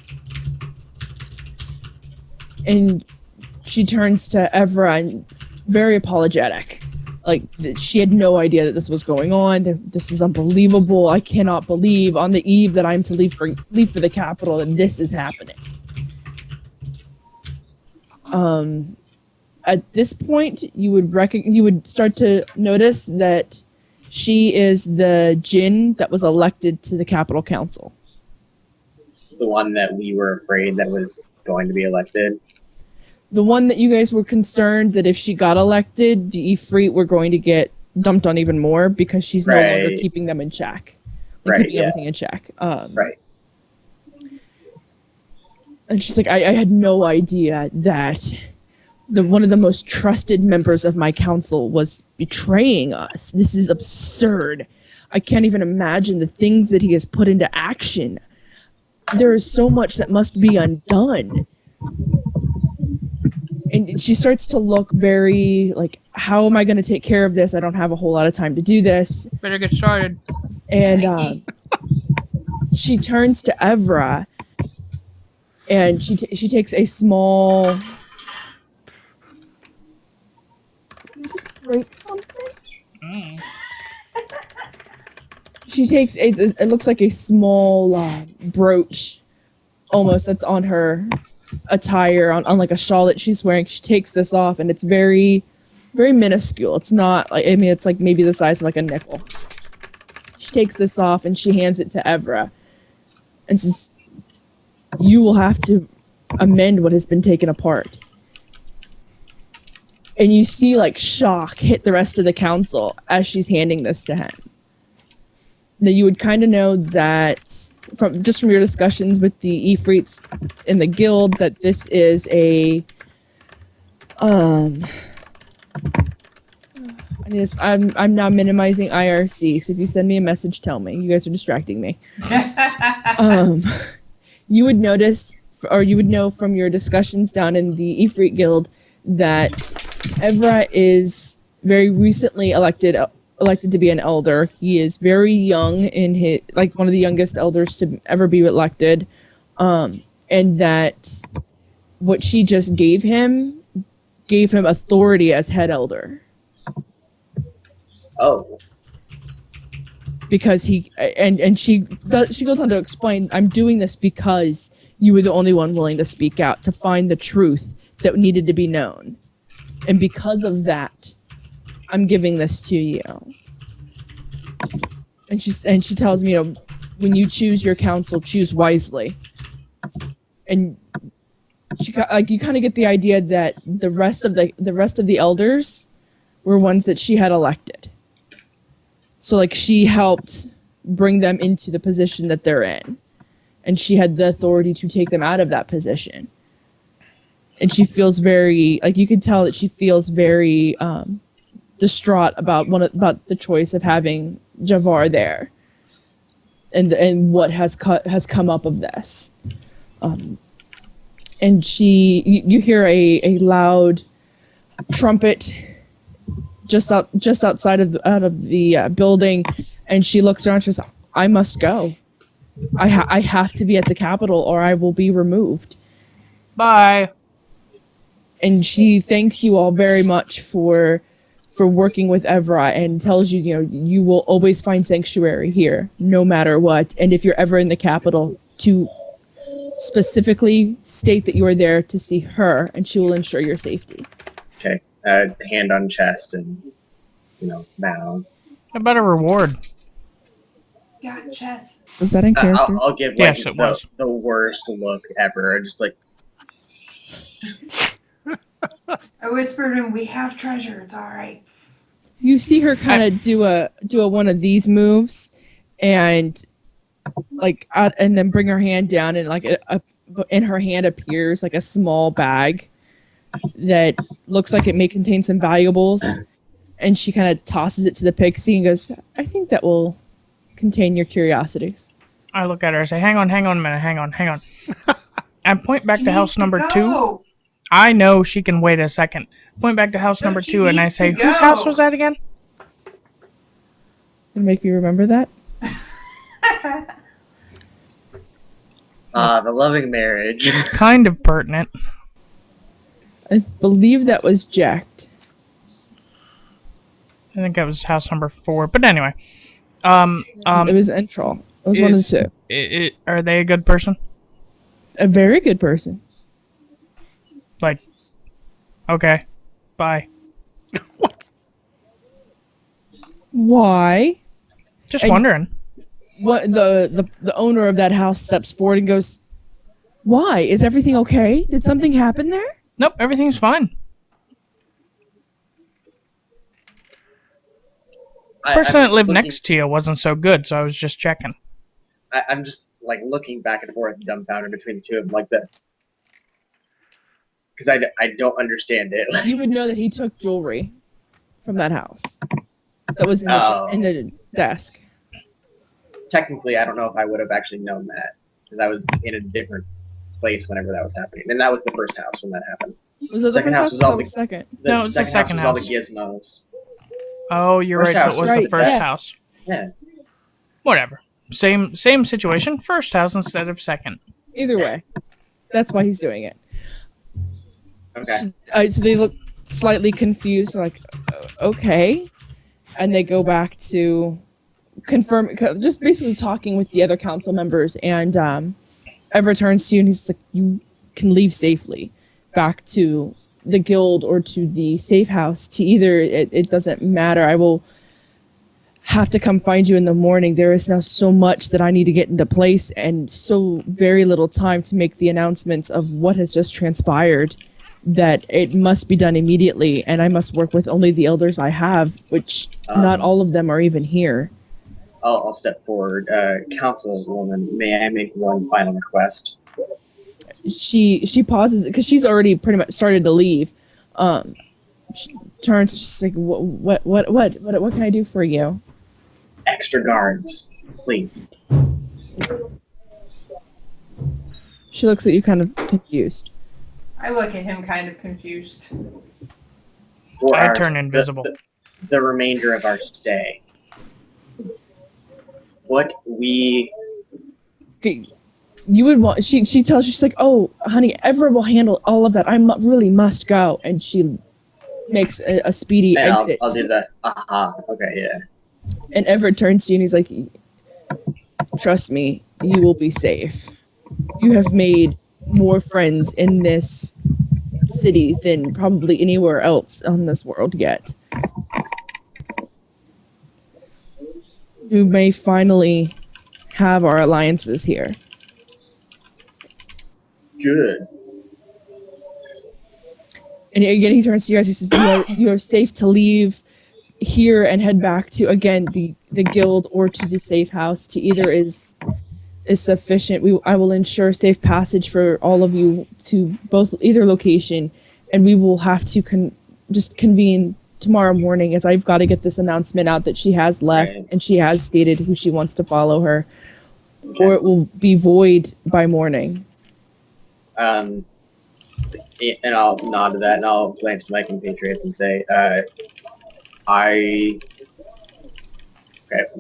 And she turns to Evra and very apologetic. Like, she had no idea that this was going on. This is unbelievable. I cannot believe on the eve that I'm to leave for the capital that this is happening. At this point, you would start to notice that she is the Jinn that was elected to the Capital Council. The one that we were afraid that was going to be elected. The one that you guys were concerned that if she got elected, the Ifrit were going to get dumped on even more because she's no longer Right. keeping them in check. Right, Keeping yeah. everything in check. Right. And she's like, I had no idea that one of the most trusted members of my council was betraying us. This is absurd. I can't even imagine the things that he has put into action. There is so much that must be undone. And she starts to look very like, how am I going to take care of this? I don't have a whole lot of time to do this. Better get started. And she turns to Evra, and she takes a small. Did you just break something? Mm. She takes it looks like a small brooch, almost, that's on her attire, on like a shawl that she's wearing. She takes this off, and it's very, very minuscule. It's not like, I mean, it's like maybe the size of like a nickel. She takes this off and she hands it to Evra and says, "You will have to amend what has been taken apart." And you see like shock hit the rest of the council as she's handing this to him. That you would kind of know that from your discussions with the Ifrits in the guild, that this is a I'm now minimizing IRC, so if you send me a message, tell me. You guys are distracting me. You would notice, or you would know from your discussions down in the Ifrit Guild, that Evra is very recently elected to be an elder. He is very young, in his like one of the youngest elders to ever be elected, and that what she just gave him authority as head elder. Oh. Because he she goes on to explain, "I'm doing this because you were the only one willing to speak out, to find the truth that needed to be known, and because of that, I'm giving this to you." And she tells me, you know, when you choose your council, choose wisely. And you kind of get the idea that the rest of the elders were ones that she had elected. So like she helped bring them into the position that they're in, and she had the authority to take them out of that position. And she feels very, like, you could tell that she feels very distraught about the choice of having Javar there, and what has come up of this. and you hear a loud trumpet just outside of the building, and she looks around. She says, "I must go. I have to be at the Capitol, or I will be removed." Bye. And she thanks you all very much for working with Evra, and tells you, you will always find sanctuary here, no matter what. And if you're ever in the Capitol, to specifically state that you are there to see her, and she will ensure your safety. Okay. Hand on chest and, bow. How about a reward? Got chest. Was that in character? I'll give Yes, it was. the worst look ever. Just like, I whispered him, "We have treasure. It's all right." You see her kind of do a one of these moves, and and then bring her hand down, and in her hand appears like a small bag that looks like it may contain some valuables, and she kind of tosses it to the pixie and goes, "I think that will contain your curiosities." I look at her and say, hang on a minute, hang on. I point back She to house needs to number 2. go. I know she can wait a second. Point back to house But number she 2 and I needs say, to whose go. house was that again? Make me remember that. the loving marriage. Kind of pertinent. I believe that was Jacked. I think that was house number 4. But anyway. It was Entral. It was one of the two. Are they a good person? A very good person. Like, okay. Bye. What? Why? Just And- wondering. What the owner of that house steps forward and goes, "Why? Is everything okay? Did something happen there?" Nope, everything's fine. The person that lived next to you wasn't so good, so I was just checking. I'm just like looking back and forth, dumbfounded between the two of them, like that, because I don't understand it. You would know that he took jewelry from that house that was in the desk. Technically, I don't know if I would have actually known that, because I was in a different place whenever that was happening, and that was the first house when that happened. Was it the Second first house house was or all that the- was second? The No, it was the second house second was all the house. gizmos. Oh, you're First right, so house. it was Right, the first yes. house. Yeah. Whatever. Same situation. First house instead of second. Either way, that's why he's doing it. Okay. So they look slightly confused, like, okay, and they go back to confirm, just basically talking with the other council members, and Ever turns to you and he's like, "You can leave safely back to the guild or to the safe house. To either, it doesn't matter. I will have to come find you in the morning. There is now so much that I need to get into place, and so very little time to make the announcements of what has just transpired, that it must be done immediately, and I must work with only the elders I have, which not all of them are even here." I'll step forward. Councilwoman, may I make one final request? She pauses because she's already pretty much started to leave. She turns, she's like, what can I do for you?" Extra guards, please. She looks at you kind of confused. I look at him kind of confused. For I our- turn invisible. The remainder of our stay. What we Okay, you would want. She tells you, she's like, "Oh, honey, Ever will handle all of that. I really must go," and she makes a speedy and exit. I'll do that. Okay, yeah. And Ever turns to you and he's like, "Trust me, you will be safe. You have made more friends in this city than probably anywhere else on this world yet. You may finally have our alliances here." Good. And again, he turns to you guys. He says, "You are safe to leave here and head back to, again, the guild or to the safe house. To either is sufficient. I will ensure safe passage for all of you to either location, and we will have to just convene tomorrow morning, as I've got to get this announcement out that she has left, Right. and she has stated who she wants to follow her, or it will be void by morning." And I'll nod to that, and I'll glance to my compatriots and say, okay,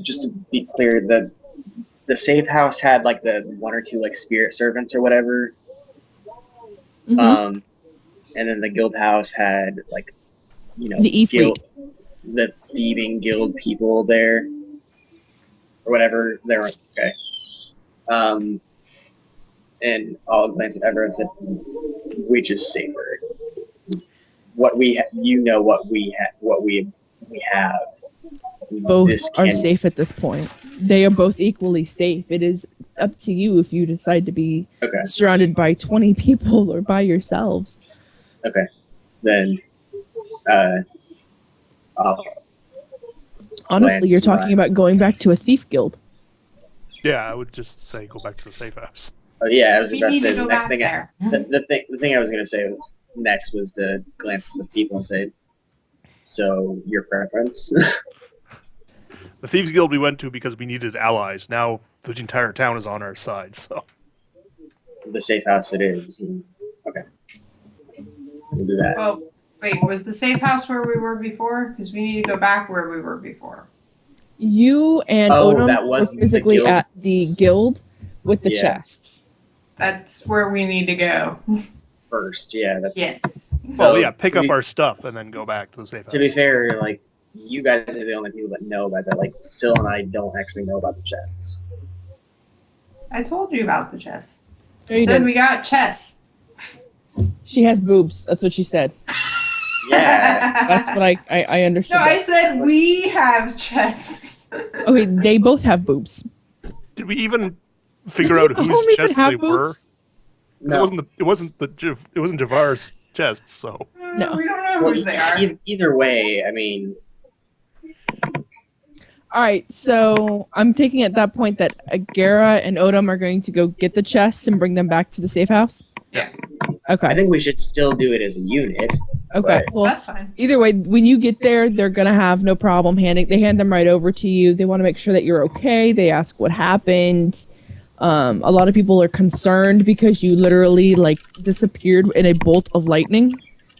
just to be clear, the safe house had like the one or two like spirit servants or whatever. Mhm. And then the guild house had like, The Ifrit. the thieving guild people there, or whatever. They were okay. And I'll glance at everyone and said, "Which is safer? What we, what we have. Both This are can- safe at this point. They are both equally safe. It is up to you if you decide to be Okay, surrounded by 20 people or by yourselves. okay. Then, I'll Honestly, you're Glance to talking my- about going back to a thief guild. Yeah, I would just say go back to the safe house. yeah, I was We about to need say to the go next back thing. there. The thing I was gonna say was next was to glance at the people and say, "So your preference?" The Thieves Guild we went to because we needed allies. Now the entire town is on our side, so The safe house it is. Okay, we'll do that. Oh, wait, was the safe house where we were before? Because we need to go back where we were before. You and Oh, Odom that was were the physically guild? at the guild with the Yeah. chests. That's where we need to go. First, yeah. That's, Yes. well, So, yeah, pick to up be- our stuff and then go back to the safe house. To be fair, like you guys are the only people that know about that. Like Syl and I don't actually know about the chests. I told you about the chests. No, I you said didn't. we got chests. She has boobs. That's what she said. Yeah. That's what I understood. No, I that. said we have chests. Okay, they both have boobs. Did we even figure out Does Odom whose even chests have they were? boobs? 'Cause No. it wasn't Javar's chests, so No. We don't know Well, whose they are. either way, I mean, All right, so I'm taking at that point that Agara and Odom are going to go get the chests and bring them back to the safe house. Yeah. Okay. I think we should still do it as a unit. Okay. Well, That's fine. either way, when you get there, they're gonna have no problem they hand them right over to you. They want to make sure that you're okay. They ask what happened. A lot of people are concerned because you literally like disappeared in a bolt of lightning,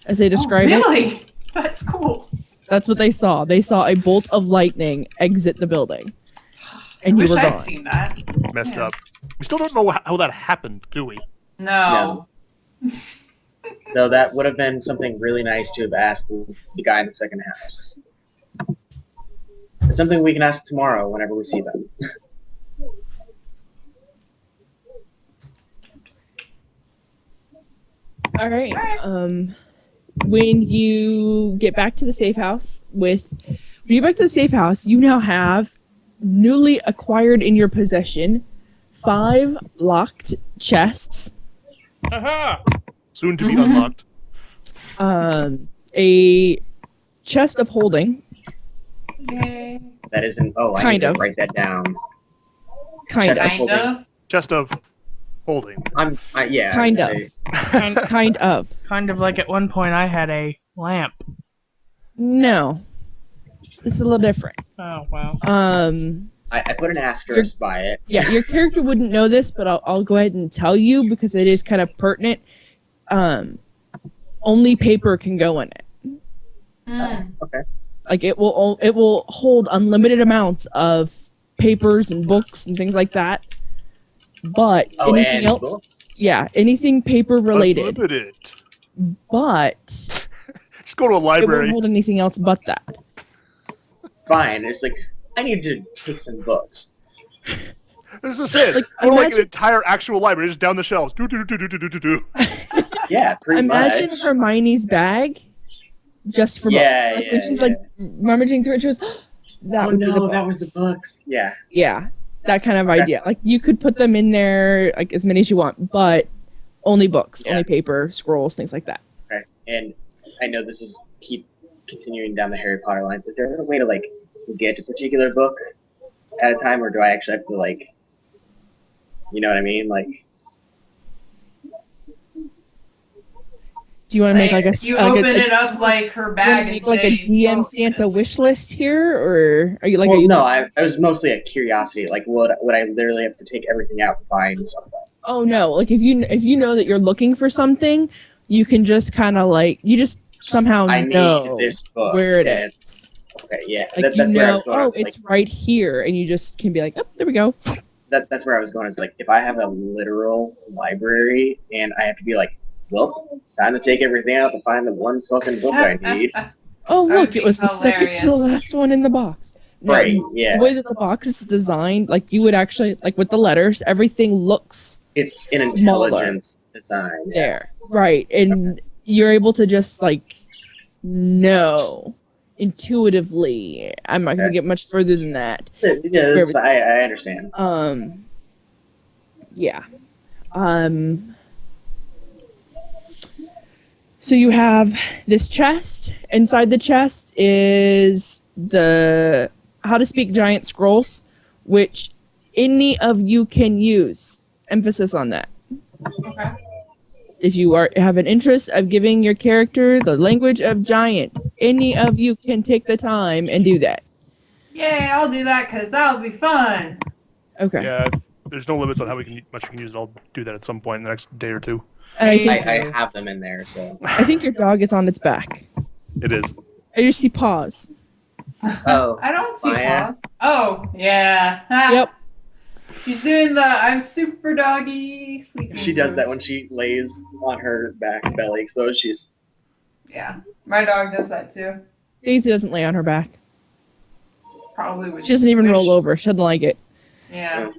as they describe it. Really? That's cool. That's what they saw. They saw a bolt of lightning exit the building, and I you wish were I'd gone. seen that. messed Yeah. up. We still don't know how that happened, do we? No. Though that would have been something really nice to have asked the guy in the second house. It's something we can ask tomorrow whenever we see them. All right. When you get back to the safe house you now have newly acquired in your possession 5 locked chests, Aha! Soon to be Mhm. unlocked. a chest of holding, Yay. That isn't. Oh, I Kind need of. to write that down. kind Chest of, of Kind holding. of. Chest of holding. Yeah. kind of, Kind, kind of. kind of like at one point I had a lamp. No, this is a little different. Oh wow. I put an asterisk by it. Yeah, your character wouldn't know this, but I'll go ahead and tell you because it is kind of pertinent. Only paper can go in it. Mm. Okay. Like it will hold unlimited amounts of papers and books and things like that. But Oh, anything and else, books? yeah, anything paper related. Unlimited. But Just go to a it won't library. hold anything else but that. Fine. It's like I need to take some books. This is it. Like, Go to like an imagine- entire actual library, just down the shelves. Do do do do do do do do. Yeah, pretty Imagine much. Hermione's bag, just for Yeah, books. Like yeah, when she's yeah. like rummaging through it, she goes, "That Oh would be the no, that was books." the books. Yeah. Yeah, that kind of Okay. idea. Like you could put them in there like as many as you want, but only books, Yeah. only paper, scrolls, things like that. Okay. And I know this is keep continuing down the Harry Potter lines. Is there a way to like get a particular book at a time, or do I actually have to like, you know what I mean? Like, Do you want to make like a you like open a, it up like her you wanna bag and make like say, a DM "Oh, Santa yes." wish list here, or are you like? well, are you no, I was mostly a curiosity. Like, would I literally have to take everything out to find something? Oh no! Like if you know that you're looking for something, you can just kind of like you just somehow I need know this book. where it and is. Okay, yeah. Like that's you where I know, was going. I oh, was it's like, right here, and you just can be like, oh, there we go. that's where I was going. Is like, if I have a literal library and I have to be like, well, time to take everything out to find the one fucking book I need. Oh, That would look, it be was the second to the hilarious. last one in the box. No, Right, yeah. The way that the box is designed, like you would actually, like with the letters, everything looks It's an Smaller. intelligence design. Yeah. there. Right. And you're able to just like know intuitively. I'm not going to Okay. get much further than that. Yeah, I understand. Yeah. So you have this chest. Inside the chest is the How to Speak Giant Scrolls, which any of you can use. Emphasis on that. Okay. If you have an interest of giving your character the language of giant, any of you can take the time and do that. Yay, I'll do that because that'll be fun. Okay. Yeah, there's no limits on how much we can use it. I'll do that at some point in the next day or two. And I think I have them in there, so. I think your dog is on its back. It is. I just see paws. Oh, I don't see Maya? paws. Oh, yeah. Ha. Yep. She's doing the I'm super doggy sleeping. she does that moves. when she lays on her back, belly exposed. She's Yeah, my dog does that too. Daisy doesn't lay on her back. Probably would. She doesn't even wish- roll over. She doesn't like it. Yeah.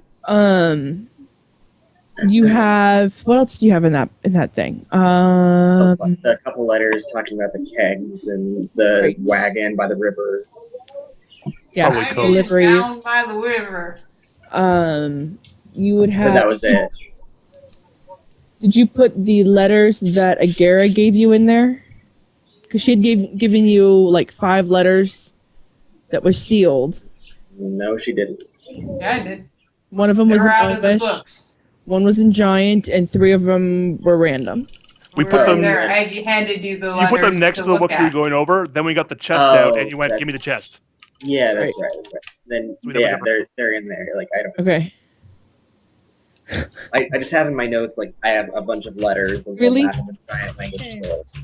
You have what else do you have in that thing? a couple letters talking about the kegs and the Right. wagon by the river. Yes, Probably I code. is delivery. down by the river. You would have. But that was it. Did you put the letters that Agara gave you in there? Because she had given you like 5 letters that were sealed. No, she didn't. Yeah, I did. One of them They was were in out of the Elvish, books. one was in Giant, and 3 of them were random. We We put were them. there. I handed you the letters. You put them next to the look book we were at. going over. Then we got the chest Oh, out, and you went, that- "Give me the chest." Yeah, that's Right. right. That's right. Then So we never yeah, got- they're in there. Like I don't. Okay. I just have in my notes like I have a bunch of letters. Of Really? the giant language scrolls.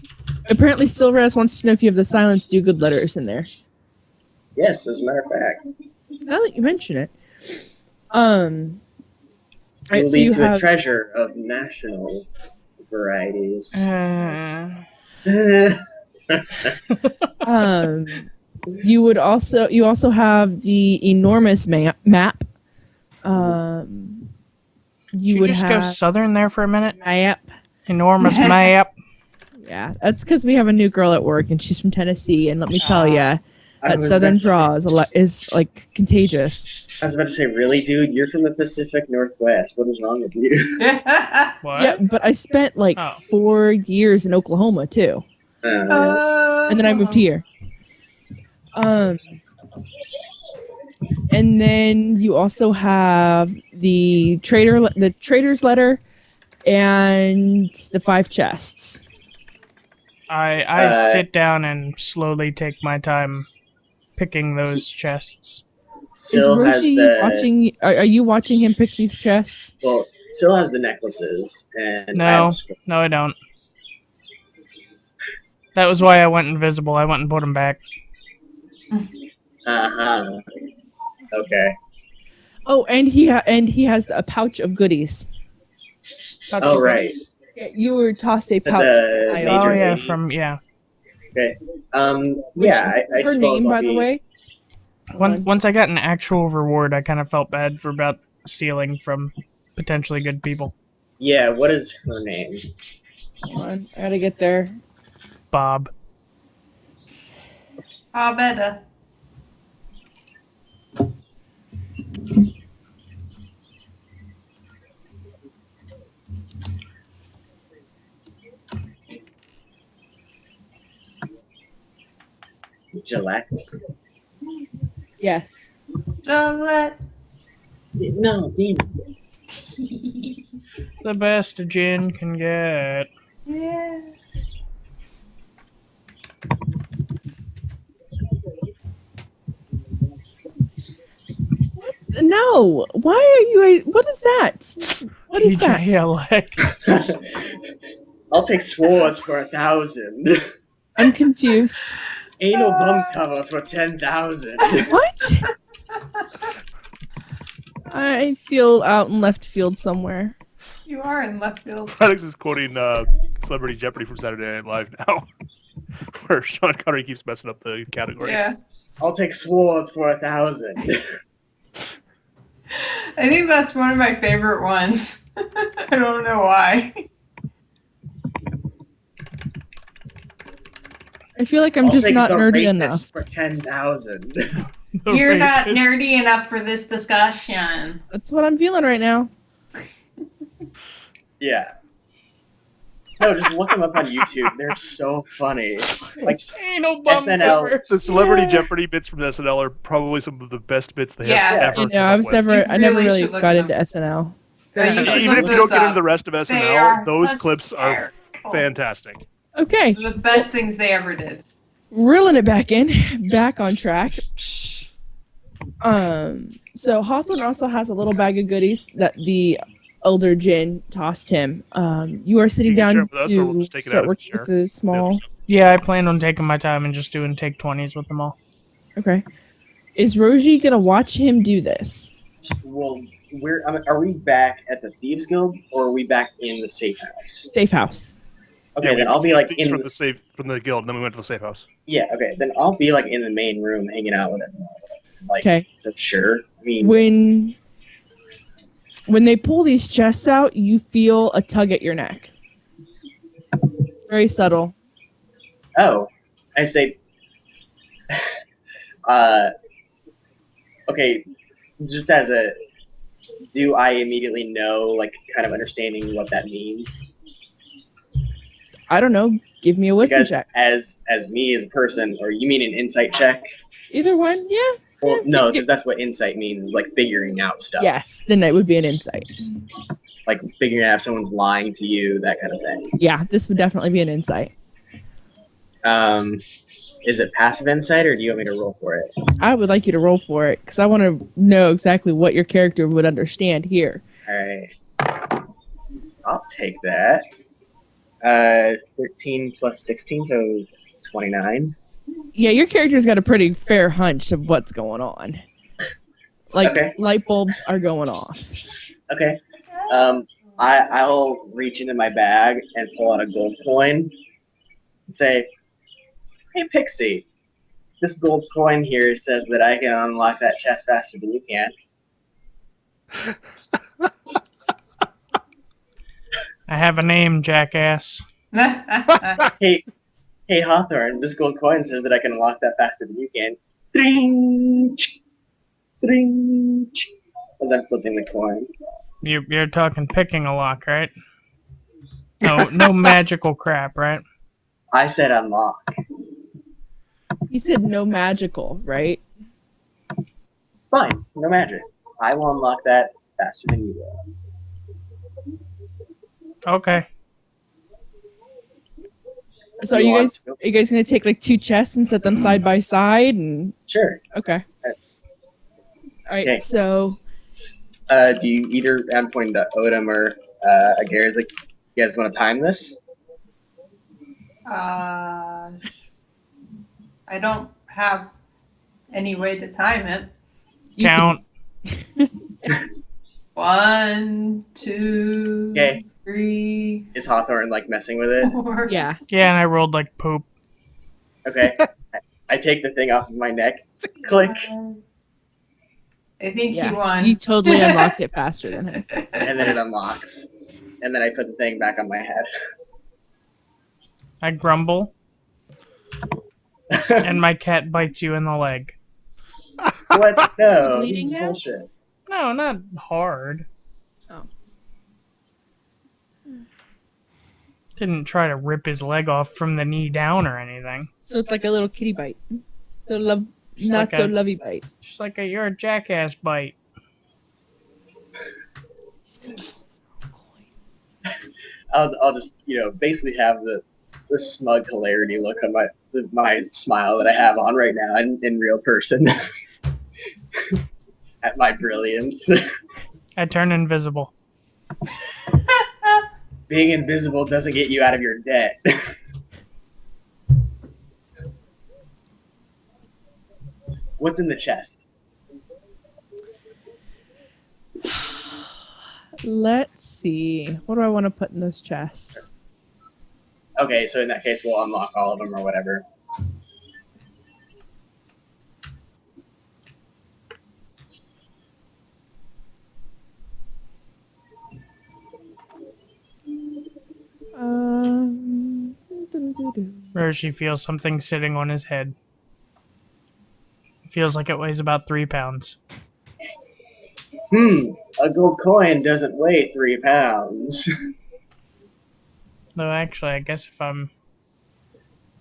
Apparently, Silveras wants to know if you have the Silence Do Good letters in there. Yes, as a matter of fact, Now that you mention it. it Right, will so lead you to a have treasure of national varieties. you also have the enormous map. You Should would just go have southern there for a minute. map. Enormous map. Yeah, that's because we have a new girl at work and she's from Tennessee, and let me tell you, I that was southern about to say- draw is like contagious. I was about to say, really, dude? You're from the Pacific Northwest. What is wrong with you? What? Yeah, but I spent like Oh. 4 years in Oklahoma too, and then I moved here. And then you also have the trader's letter, and the 5 chests. I sit down and slowly take my time picking those chests. Sil Is has Roshi the watching? Are you watching him pick these chests? well. Sil has the necklaces, and I No. have the scroll. No, I don't. That was why I went invisible. I went and put them back. Uh-huh. Okay. Oh, and he has a pouch of goodies. Oh right. Yeah, you were tossed a pouch. The I- major Oh yeah, lady. from yeah. Okay. Which- Yeah. I her suppose name, I'll by be, the way. Once I got an actual reward, I kind of felt bad for about stealing from potentially good people. Yeah. What is her name? Hold on, I gotta get there. Bob. Abeda. Gillette. Yes. Gillette. No, Dean. The best a gin can get. Yeah. No. Why are you? What is that? What is that? TJ Alex. I'll take swords for 1,000. I'm confused. Anal bum cover for 10,000. What? I feel out in left field somewhere. You are in left field. Alex is quoting Celebrity Jeopardy from Saturday Night Live now, where Sean Connery keeps messing up the categories. Yeah. I'll take swords for 1,000. I think that's one of my favorite ones. I don't know why. I feel like I'm I'll just take not the nerdy rapist enough. for 10,000. You're not nerdy enough for this discussion. That's what I'm feeling right now. Yeah. No, just look them up on YouTube. They're so funny. Like Anal bum SNL. cover. The Celebrity Yeah. Jeopardy bits from SNL are probably some of the best bits they Yeah. have ever. You know, come I up was with. I never really really should look got them into SNL. Yeah, you should Even look if you don't those get into up. the rest of They SNL, are those clips are hysterical. fantastic. Okay, The best things they ever did. reeling it back in, back on track. So Hawthorne also has a little bag of goodies that the Elder Jin tossed him. You are sitting You can share down it with us, or we'll to just take it out start and working share. with the small. Yeah, I plan on taking my time and just doing take 20s with them all. Okay, is Roji gonna watch him do this? Well, are we back at the Thieves Guild or are we back in the safe house? Safe house. Okay, Yeah, then we I'll be received like things in from the guild, and then we went to the safe house. yeah. Okay, then I'll be like in the main room hanging out with everyone. Like, Okay. so sure. I mean, When they pull these chests out, you feel a tug at your neck. Very subtle. oh, I say, okay, just as a, do I immediately know, like, kind of understanding what that means? I don't know. Give me a wisdom Because check. as me as a person, or you mean an insight check? Either one, yeah. Well, Yeah, no, gi- because that's what insight means, is like figuring out stuff. Yes, then it would be an insight. Like figuring out if someone's lying to you, that kind of thing. Yeah, this would definitely be an insight. Is it passive insight, or do you want me to roll for it? I would like you to roll for it because I want to know exactly what your character would understand here. All right. I'll take that. 13 plus 16, so 29. Yeah, your character's got a pretty fair hunch of what's going on. Like Okay. light bulbs are going off. Okay. I'll reach into my bag and pull out a gold coin and say, "Hey, Pixie, this gold coin here says that I can unlock that chest faster than you can." I have a name, jackass. Hey, Hawthorne, this gold coin says that I can unlock that faster than you can. Dring, dring. As I'm flipping the coin. You're talking picking a lock, right? No magical crap, right? I said unlock. He said no magical, right? Fine, no magic. I will unlock that faster than you will. Okay. So are you guys gonna take like two chests and set them side by side and Sure. okay. All right, Okay. so Do you either, I'm pointing to Odom or Agar's, like, you guys want to time this? I don't have any way to time it. you can- Count. 1, 2, Okay. 3, Is Hawthorne, like, messing with it? 4. yeah. Yeah, and I rolled like poop. Okay. I take the thing off of my neck. Click. I think Yeah. he won. You totally unlocked it faster than him. And then it unlocks. And then I put the thing back on my head. I grumble, and my cat bites you in the leg. What? No, bleeding this is now? bullshit. No, not hard. Oh. Didn't try to rip his leg off from the knee down or anything. So it's like a little kitty bite. Not like so a- lovey bite. Just like you're a jackass bite. I'll just, basically have the smug hilarity look on my smile that I have on right now in real person. At my brilliance. I turn invisible. being invisible doesn't get you out of your debt. What's in the chest? Let's see. What do I want to put in this chest? Okay, so in that case, we'll unlock all of them or whatever. Doo-doo-doo-doo. Roshi feels something sitting on his head. Feels like it weighs about 3 pounds. A gold coin doesn't weigh 3 pounds. Though actually, I guess if I'm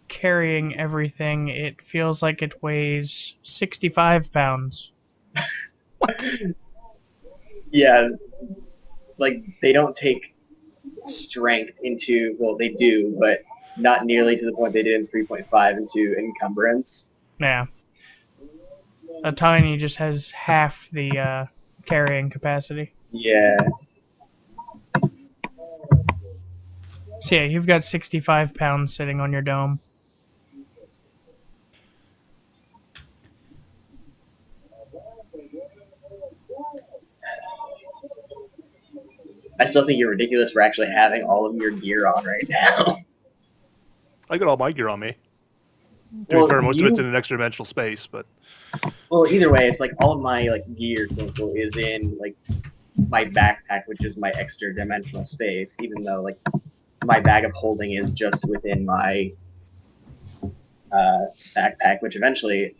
carrying everything, it feels like it weighs 65 pounds. Yeah, like, they don't take strength into, well, they do, but not nearly to the point they did in 3.5 into encumbrance. Yeah. A tiny just has half the carrying capacity. Yeah. So yeah, you've got 65 pounds sitting on your dome. I still think you're ridiculous for actually having all of your gear on right now. I got all my gear on me. To Well, be fair, most of you- it's in an extra dimensional space, but Well, either way, it's like all of my like gear quote unquote, is in like my backpack, which is my extra dimensional space, even though like my bag of holding is just within my backpack, which eventually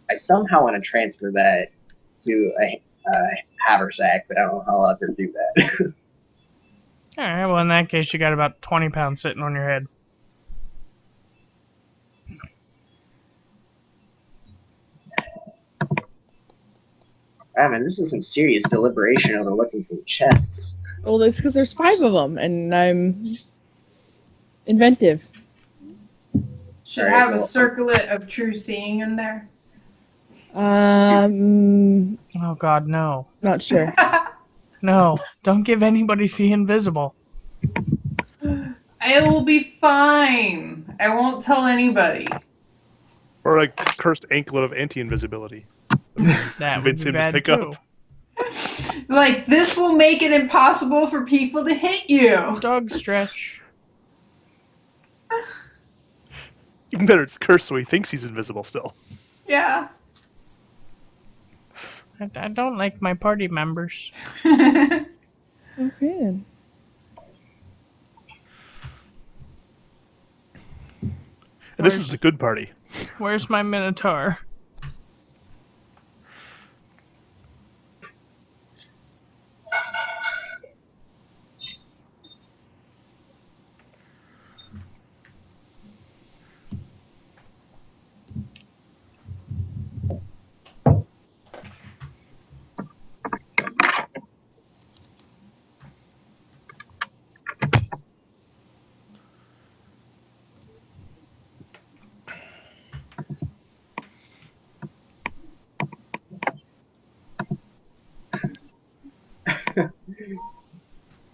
I somehow want to transfer that to a haversack, but I don't know how I'll ever do that. Alright, well in that case you got about 20 pounds sitting on your head. Ah, man, this is some serious deliberation over what's in some chests. Well, it's because there's 5 of them, and I'm inventive. Should Alright, have a well- circlet of true seeing in there. Oh god, no. Not sure. No, don't give anybody see invisible. It will be fine. I won't tell anybody. or like cursed anklet of anti-invisibility. That would Convince be him to bad pick too. up. Like, this will make it impossible for people to hit you. Dog stretch. Even better, it's cursed so he thinks he's invisible still. Yeah. I don't like my party members. Okay then. And this is the good party. Where's my minotaur?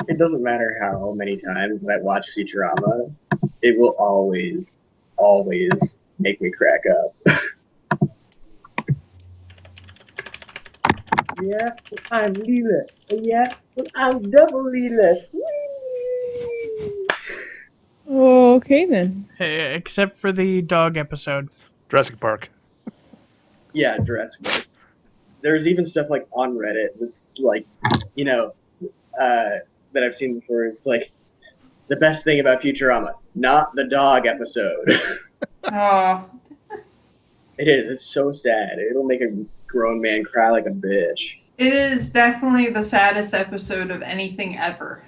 It doesn't matter how many times that I watch Futurama, it will always, always make me crack up. Yeah, I'm Leela. Yeah, I'm double Leela. Okay then. Hey, except for the dog episode. Jurassic Park. Yeah, Jurassic Park. There's even stuff like on Reddit that's like, you know, that I've seen before. It's like the best thing about Futurama, not the dog episode. Oh, It is. It's so sad. It'll make a grown man cry like a bitch. it is definitely the saddest episode of anything ever.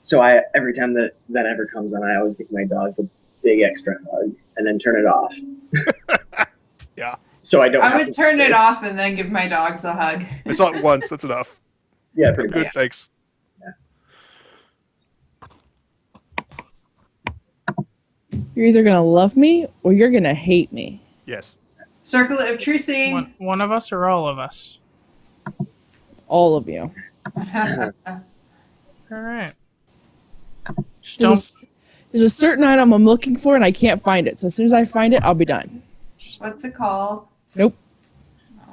So every time that ever comes on, I always give my dogs a big extra hug and then turn it off. Yeah. So I don't. I have would to- turn it off and then give my dogs a hug. I saw it once. That's enough. Yeah, I'm pretty good, much. thanks. You're either gonna love me or you're gonna hate me. Yes. Circlet of true seeing. One of us or all of us? All of you. All right. Just There's a certain item I'm looking for and I can't find it. So as soon as I find it, I'll be done. What's it called?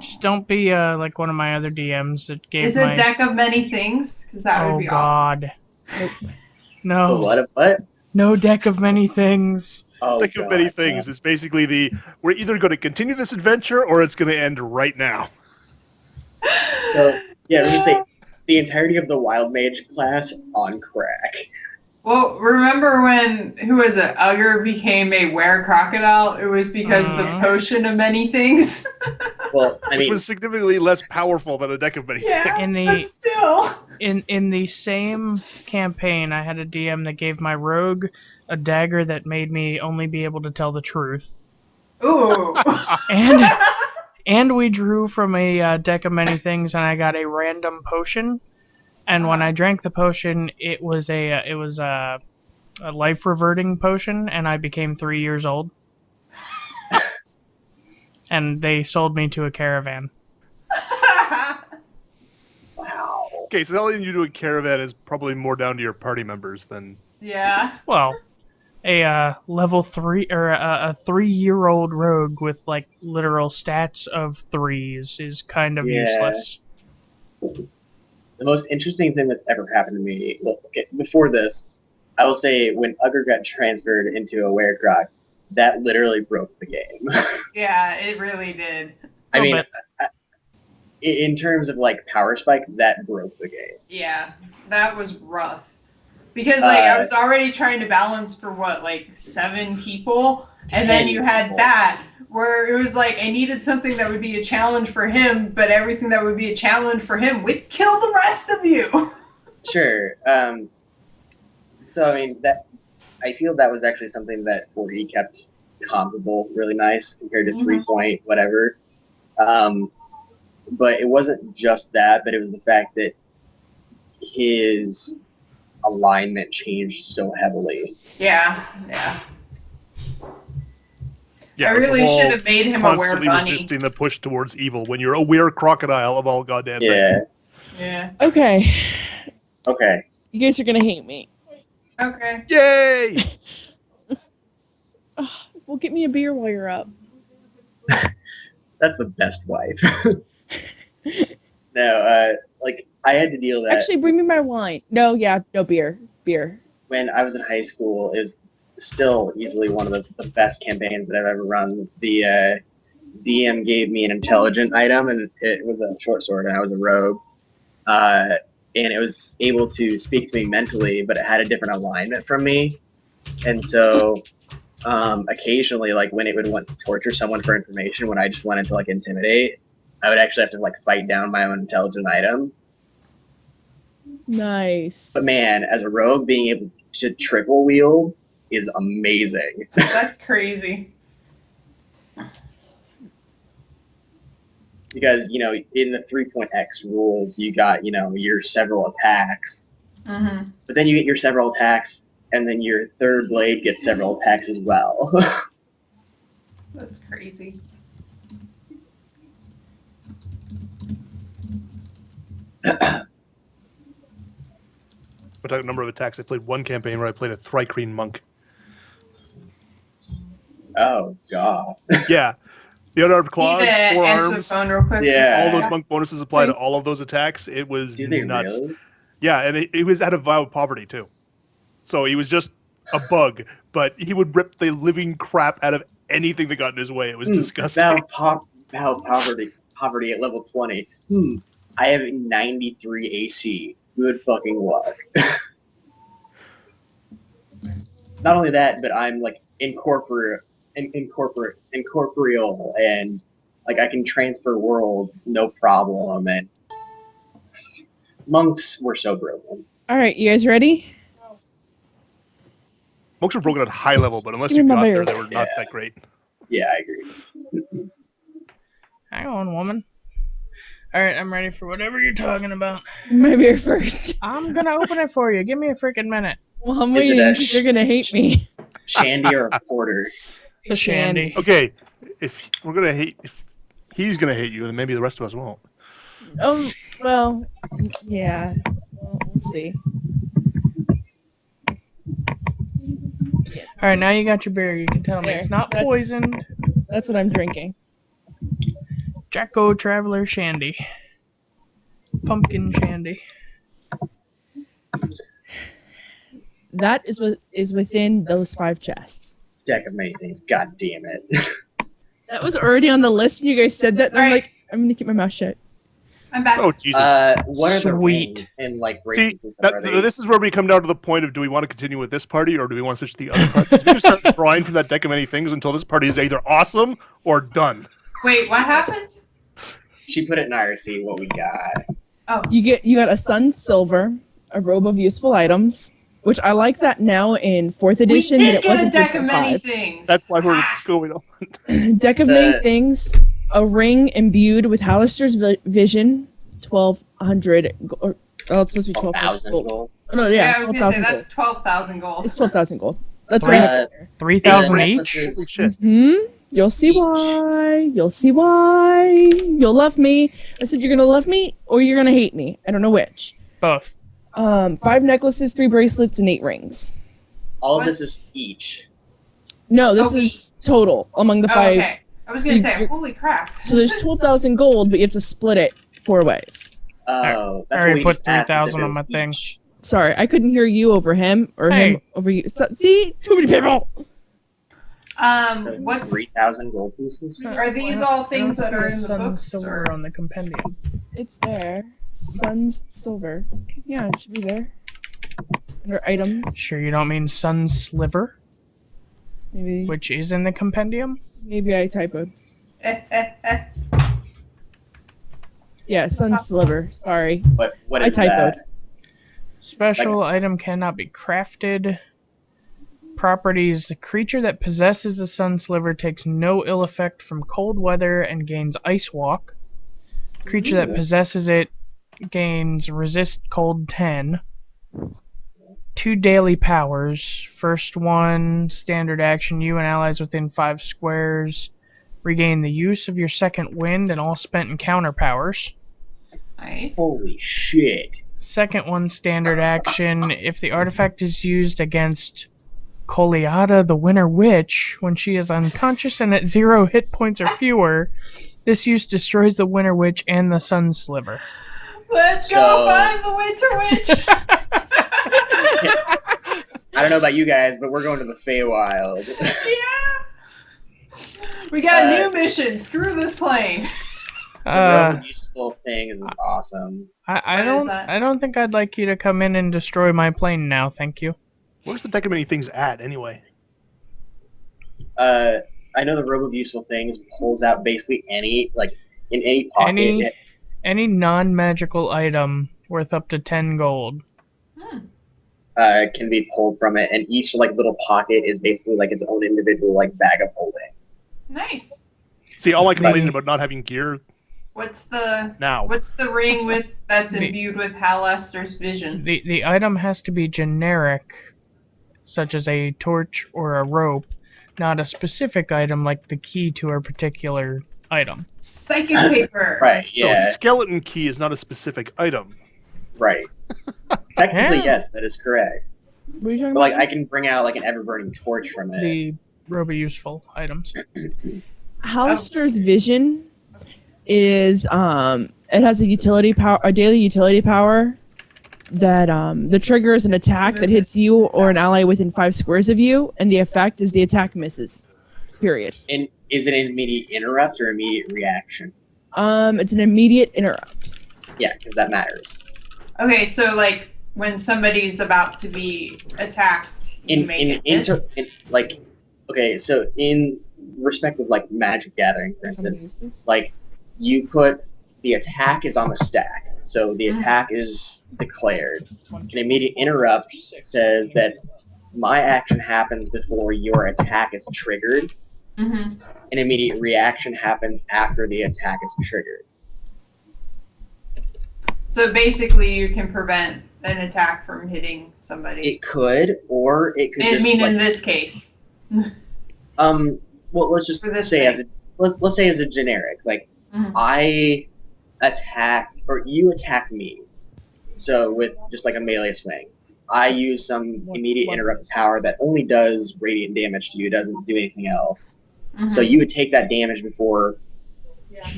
just don't be like one of my other DMs that gave Is my... it Deck of Many Things? Because that would Oh be awesome. God. Nope. The No. what? No deck of many things. Oh, Think of many God, things. It's basically we're either going to continue this adventure or it's going to end right now. So, yeah, let me say, the entirety of the Wild Mage class on crack. Well, remember when, who was it, Ugger became a were-crocodile? It was because of the potion of many things. Well, I Which mean, was significantly less powerful than a deck of many things. Yeah, but still. In the same campaign, I had a DM that gave my rogue a dagger that made me only be able to tell the truth. Ooh. And we drew from a deck of many things, and I got a random potion. And when I drank the potion, it was a life reverting potion, and I became 3 years old. And they sold me to a caravan. wow. Okay, so telling you to a caravan is probably more down to your party members than... Yeah. Well, a level 3 or a 3-year-old rogue with like literal stats of 3s is kind of Yeah. useless. The most interesting thing that's ever happened to me, well, okay, before this, I will say when Ugger got transferred into a Werecroc, that literally broke the game. Yeah, it really did. I Little mean, bit. in terms of like power spike, that broke the game. Yeah, that was rough. Because I was already trying to balance for what, like 7 people, and then 10 you had people. that where it was like I needed something that would be a challenge for him, but everything that would be a challenge for him would kill the rest of you. Sure. So I mean that I feel that was actually something that 4E kept comparable really nice compared to 3 whatever. But it wasn't just that, but it was the fact that his alignment changed so heavily. Yeah. Yeah, I it was the really whole should have made him a were constantly bunny. resisting the push towards evil when you're a weird crocodile of all goddamn Yeah. things. Yeah. Okay, Okay. you guys are gonna hate me. Okay. Yay! Well, get me a beer while you're up. That's the best wife. No, like I had to deal with that Actually, bring me my wine. No, yeah, no beer. Beer. when I was in high school. It was still easily one of the best campaigns that I've ever run. The DM gave me an intelligent item, and it was a short sword, and I was a rogue. And it was able to speak to me mentally, but it had a different alignment from me. And so occasionally, like when it would want to torture someone for information, when I just wanted to like intimidate, I would actually have to like fight down my own intelligent item. Nice. But man, as a rogue, being able to triple wield is amazing. That's crazy. Because, you know, in the 3.x rules, you got, you know, your several attacks. Mm-hmm. But then you get your several attacks, and then your third blade gets several attacks as well. That's crazy. What number of attacks? I played one campaign where I played a Thrycreen monk. Oh, God. Yeah. The unarmed claws, Need to answer the forearms, phone real quick. Yeah. all those monk bonuses apply to all of those attacks. It was Do they nuts. really? Yeah, and he was out of violent poverty too. So he was just a bug, but he would rip the living crap out of anything that got in his way. It was disgusting. Val poverty at level 20. I have 93 AC. Good fucking luck. Not only that, but I'm like incorporeal, and like I can transfer worlds no problem. And monks were so brilliant. All right, you guys ready? Monks were broken at high level, but unless Give you me my got there, beer. they were not Yeah. that great. Yeah, I agree. Hang on, woman. Alright, I'm ready for whatever you're talking about. My beer first. I'm gonna open it for you. Give me a freaking minute. Well, I'm Is it waiting a because you're gonna hate me. Shandy or a porter? It's a shandy. Okay, if we're gonna hate, if he's gonna hate you, then maybe the rest of us won't. Well, yeah. Well, we'll see. All right, now you got your beer. You can tell me There, it's not that's- poisoned. That's what I'm drinking. Jacko Traveler Shandy. Pumpkin Shandy. That is what is within those 5 chests. Deck of many things. God damn it. That was already on the list when you guys said that. And I'm Alright. like, I'm gonna keep my mouth shut. I'm back. Oh Jesus! What are the Sweet. rings and like See, races and stuff? Are they? this is where we come down to the point of: do we want to continue with this party, or do we want to switch to the other party? 'Cause we just start drawing from that deck of many things until this party is either awesome or done. Wait, what happened? She put it in IRC. What we got? You got a sun silver, a robe of useful items, which I like that now in 4th edition. We that did it get a wasn't deck of 3.5. many things. That's why we're going on. Deck of many things, a ring imbued with Hallister's vision, 1,200. Oh, it's supposed to be 12,000 12,000 gold. gold. Oh, no, Yeah, yeah, I was gonna say 12,000 gold. that's 12,000 gold. It's 12,000 gold. That's Three- right. 3,000 Yeah, each? necklaces. Holy shit! You'll see why. You'll see why. You'll love me. I said you're gonna love me or you're gonna hate me. I don't know which. Both. 5 necklaces, 3 bracelets, and 8 rings. All of this What's- is each. No, this Oh, is total among the Oh, 5. okay. I was gonna So say, you're- holy crap. So there's 12,000 gold, but you have to split it 4 ways. Oh, that's I already what we put just asked, as if 3,000 it on my was thing. each. Sorry, I couldn't hear you over him or him Hey. over you. So, see, too many people. So What's 3,000 gold pieces? Are these all things that are in the Sun books, Silver or- on the compendium. It's there. Sun's silver. Yeah, it should be there. Under items, Sure you don't mean Sun Sliver, maybe. which is in the compendium? Maybe I typoed. Yeah, Sun's sliver. Sorry. What I is typoed. that? Special item cannot be crafted. Properties: the creature that possesses the Sun Sliver takes no ill effect from cold weather and gains Ice Walk. Creature that possesses it gains Resist Cold 10. 2 daily powers. First one, standard action. You and allies within 5 squares regain the use of your second wind and all spent encounter powers. Nice. Holy shit. Second one, standard action. If the artifact is used against Coleata, the Winter Witch, when she is unconscious and at 0 hit points or fewer, this use destroys the Winter Witch and the Sun Sliver. Let's go So- find the Winter Witch! I don't know about you guys, but we're going to the Feywild. Yeah! We got a new mission. Screw this plane. The robe of useful things is awesome. I What is don't. that? I don't think I'd like you to come in and destroy my plane now. Thank you. Where's the deck of many things at anyway? I know the robe of useful things pulls out basically any, like, in any pocket. Any non-magical item worth up to 10 gold. Can be pulled from it, and each like little pocket is basically like its own individual like bag of holding. Nice. See, all I complained about not having gear What's the now. ring with that's The- imbued with Halaster's vision? The item has to be generic, such as a torch or a rope, not a specific item like the key to a particular item. Psychic paper. Right? So Yeah. skeleton key is not a specific item. Right. Technically, Yeah. yes, that is correct. What are you talking But like, about? I can bring out like an ever-burning torch from it. The robe of useful items. Hallister's vision is it has a utility power, a daily utility power that the trigger is an attack that hits you or an ally within 5 squares of you, and the effect is the attack misses. Period. And is it an immediate interrupt or immediate reaction? It's an immediate interrupt. Yeah, because that matters. Okay, so like when somebody's about to be attacked, you make it miss? Like, okay, so in respect of like Magic Gathering, for instance, like you put the attack is on the stack, so the attack is declared. An immediate interrupt says that my action happens before your attack is triggered. Mhm. An immediate reaction happens after the attack is triggered. So basically, you can prevent an attack from hitting somebody. It could, or it could I just mean, like, in this case. well, let's just For this say thing. as a let's say as a generic, like Mhm. I attack, or you attack me. So with just like a melee swing, I use some immediate interrupt power that only does radiant damage to you. It doesn't do anything else. Mhm. So you would take that damage before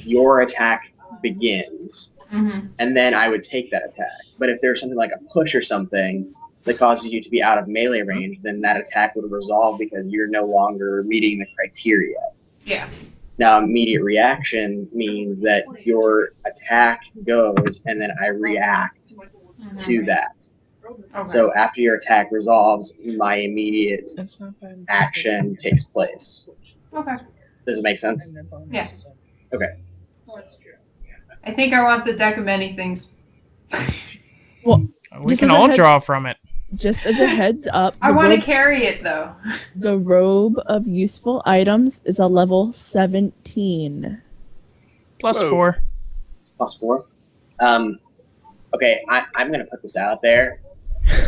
your attack begins, Mhm. and then I would take that attack. But if there's something like a push or something that causes you to be out of melee range, then that attack would resolve because you're no longer meeting the criteria. Yeah. Now, immediate reaction means that your attack goes and then I react to that. Okay. So after your attack resolves, my immediate That's not bad. action takes place. Okay. Does it make sense? Yeah. Okay. I think I want the deck of many things. We Just can as a all head- draw from it. Just as a heads up, I want to carry it though. the robe of useful items is a level 17. Plus Whoa. 4. +4. Okay, I'm going to put this out there.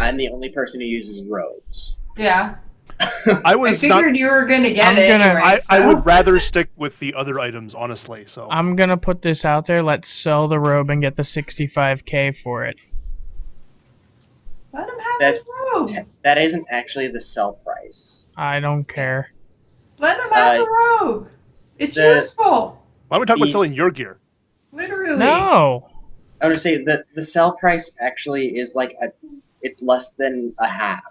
I'm the only person who uses robes. Yeah. I I was figured not. you were gonna get I'm it gonna- anyway. I so. would rather stick with the other items, honestly. So I'm gonna put this out there. Let's sell the robe and get the 65k for it. Let him have That's- his robe. That isn't actually the sell price. I don't care. Let him have the robe. It's the- useful. why don't we talk about These- selling your gear? Literally. No. I would say that the sell price actually is like it's less than a half.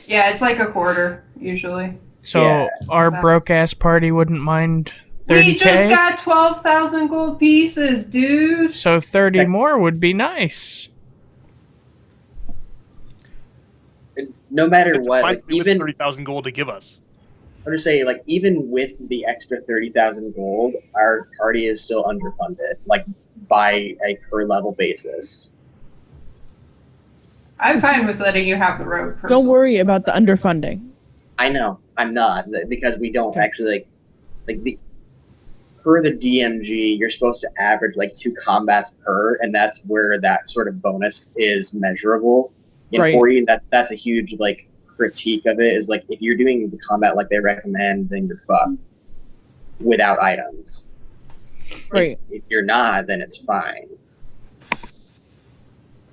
Yeah, it's like a quarter usually. So Yeah. our broke ass party wouldn't mind 30k. We just got 12,000 gold pieces, dude. So 30 Like- more would be nice. No matter It's what, fine like, to be with even 30,000 gold to give us. I would say like even with the extra 30,000 gold, our party is still underfunded, like by a per level basis. I'm fine with letting you have the robe. Don't personally. worry about the underfunding. I know I'm not because we don't actually like the per the DMG. You're supposed to average like 2 combats per, and that's where that sort of bonus is measurable. In Right. 40, that's a huge like critique of it. Is like if you're doing the combat like they recommend, then you're fucked without items. Right. If you're not, then it's fine.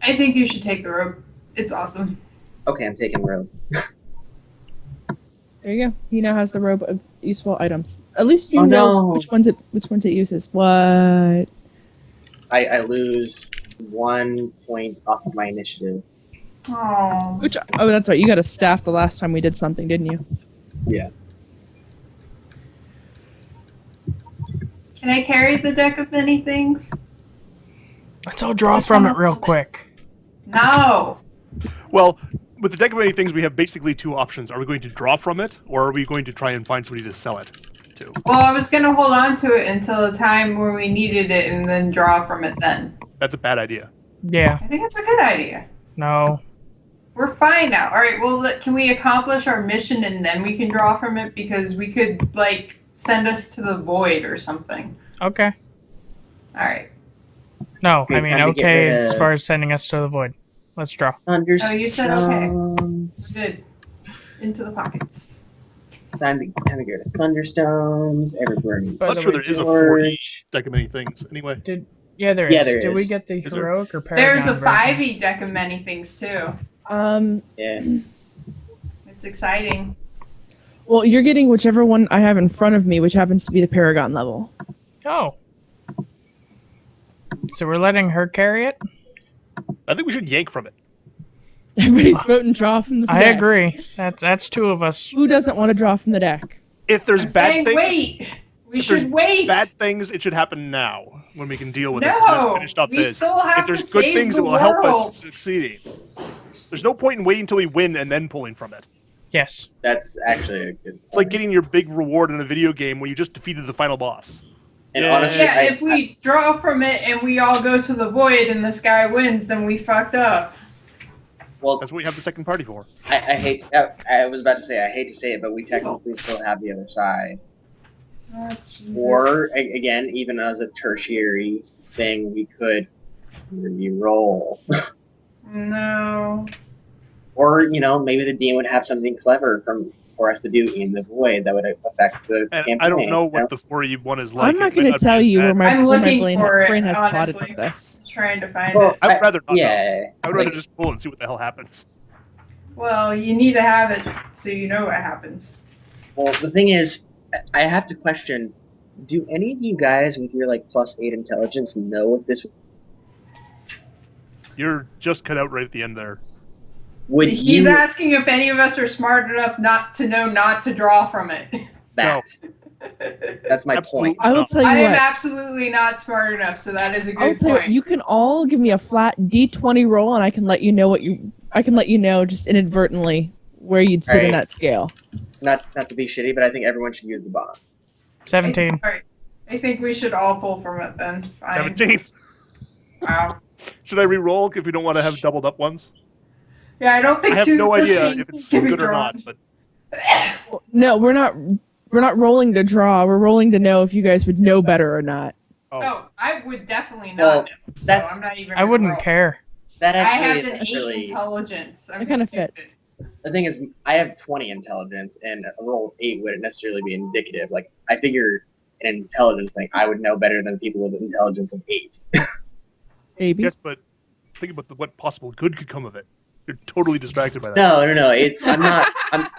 I think you should take the robe. It's awesome. Okay, I'm taking robe. There you go. He now has the robe of useful items. At least you Oh, know no. which ones it uses. What? I lose 1 point off of my initiative. Oh. Which? Oh, that's right. You got a staff the last time we did something, didn't you? Yeah. Can I carry the deck of many things? Let's all draw from it real quick. No. Well, with the deck of many things, we have basically 2 options. Are we going to draw from it, or are we going to try and find somebody to sell it to? Well, I was gonna hold on to it until the time where we needed it and then draw from it then. That's a bad idea. Yeah. I think it's a good idea. No. We're fine now. All right, well, can we accomplish our mission and then we can draw from it? Because we could, like, send us to the void or something. Okay. All right. No, Okay, I mean, time to get okay rid as of- far as sending us to the void. Let's draw. Oh, you said okay. Thunderstones. Good. Into the pockets. Time to get rid of Thunderstones. Everywhere. By I'm the not sure way, there is a George. 4E deck of many things. Anyway, Yeah, there is. Yeah, there Did we is. get the Is there? heroic or paragon? There's a version? 5e deck of many things, too. Yeah. It's exciting. Well, you're getting whichever one I have in front of me, which happens to be the Paragon level. Oh. So we're letting her carry it? I think we should yank from it. Everybody's voting draw from the deck. I agree. That's 2 of us. Who doesn't want to draw from the deck? If there's I'm bad saying things, wait. We if there's should wait. bad things, it should happen now when we can deal with it. No, Just finish off we this. still have If there's to good save things, the it will help world. us in succeeding. There's no point in waiting until we win and then pulling from it. Yes. That's actually a good. It's like getting your big reward in a video game when you just defeated the final boss. And Yeah. honestly, Yeah, if we draw from it and we all go to the void and this guy wins, then we fucked up. well, That's what we have the second party for. I hate. I was about to say I hate to say it, but we technically still have the other side. Oh, Jesus. Or again, even as a tertiary thing, we could re-roll. No. Or maybe the DM would have something clever from for us to do in the void that would affect the And campaign. I don't know you what the 4E1 is like. I'm not It might going to tell be you that- where my, I'm where my looking brain for has it, plotted honestly. this. Trying to find Well, it. I'd rather not know. yeah. I would rather like, just pull and see what the hell happens. Well, you need to have it so you know what happens. well, the thing is, I have to question: do any of you guys with your like +8 intelligence know what this You're just cut out right at the end there. would? He's you asking if any of us are smart enough not to know not to draw from it. that? That's my Absolutely. point. I will tell you I am what. absolutely not smart enough, so that is a I will good tell you, point. you can all give me a flat D20 roll, and I can let you know I can let you know just inadvertently where you'd sit in Alright. that scale. Not to be shitty, but I think everyone should use the bomb. 17. Alright. I think we should all pull from it then. Fine. 17. Wow. Should I re-roll if we don't want to have doubled up ones? Yeah, I don't think I have two no of the idea same if it's can be good or drawn. not, but No, we're not. We're not rolling to draw. We're rolling to know if you guys would know better or not. Oh, I would definitely Well, not know. So that's- I'm not even. I gonna wouldn't roll. care. That I actually have is an 8 really intelligence. I'm It kinda stupid. the thing is. I have 20 intelligence, and a roll of 8 wouldn't necessarily be indicative. Like I figure an intelligence thing, I would know better than people with an intelligence of 8. Maybe. yes, but think about what possible good could come of it. You're totally distracted by that. No. I'm not.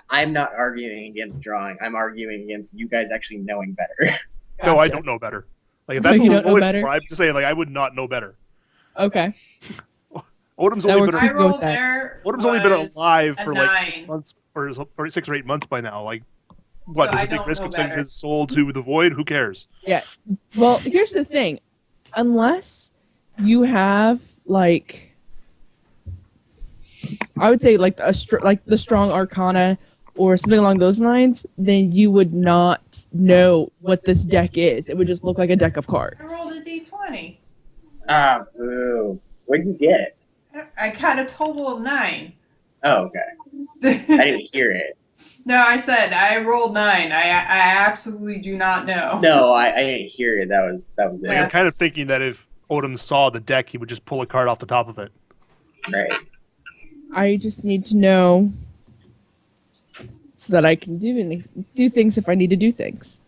I'm not arguing against drawing. I'm arguing against you guys actually knowing better. No, I Gotcha. don't know better. Like if that's You what we're don't know rolling better? for, I'm just saying like I would not know better. Okay. Odom's That only works been for- My go with roll that. there Odom's only been was alive a for like 6 9. months or 6 or 8 months by now. Like what? So There's I a big don't risk know of sending better. his soul to the void. Who cares? Well, here's the thing. Unless you have like, I would say like like the strong arcana or something along those lines, then you would not know what this deck is. It would just look like a deck of I cards. rolled a d20. Ah, boo. What did you get? I got a total of 9. Oh, okay. I didn't hear it. No, I said I rolled 9. I absolutely do not know. No, I didn't hear it. That was it. Like, I'm kind of thinking that if Odom saw the deck, he would just pull a card off the top of it. Right. I just need to know so that I can do things if I need to do things.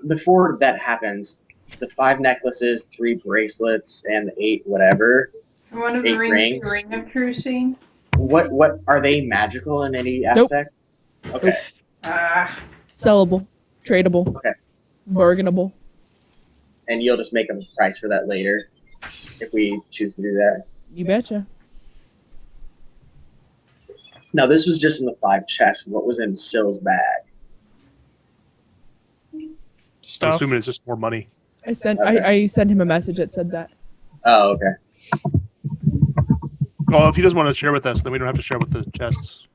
Before that happens, the 5 necklaces, 3 bracelets, and the 8 whatever. One of the 8 rings, rings. the ring of Cruising. What are they magical in any Nope. aspect? Okay. Sellable, tradable, Okay. bargainable. And you'll just make a price for that later if we choose to do that. You betcha. Now this was just in the 5 chests. What was in Sill's bag? I'm Stuff. assuming it's just more money. I sent Okay. I sent him a message that said that. Oh, okay. Well, if he doesn't want to share with us, then we don't have to share with the chests.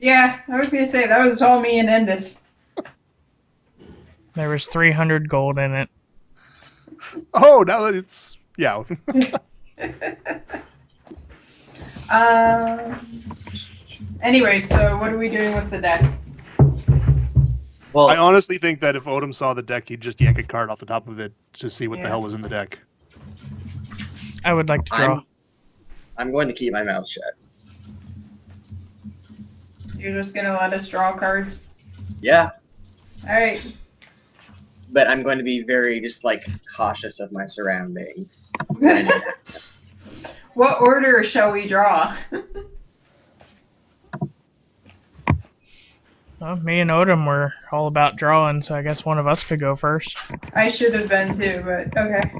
Yeah, I was gonna say that was all me and Endus. There was 300 gold in it. Oh, now that it's yeah. Anyway, so what are we doing with the deck? Well, I honestly think that if Odom saw the deck, he'd just yank a card off the top of it to see what Yeah. the hell was in the deck. I would like to draw. I'm going to keep my mouth shut. You're just gonna let us draw cards? Yeah, All right. but I'm going to be very just like cautious of my surroundings. What order shall we draw? Well, me and Odom were all about drawing, so I guess one of us could go first. I should have been too, but okay.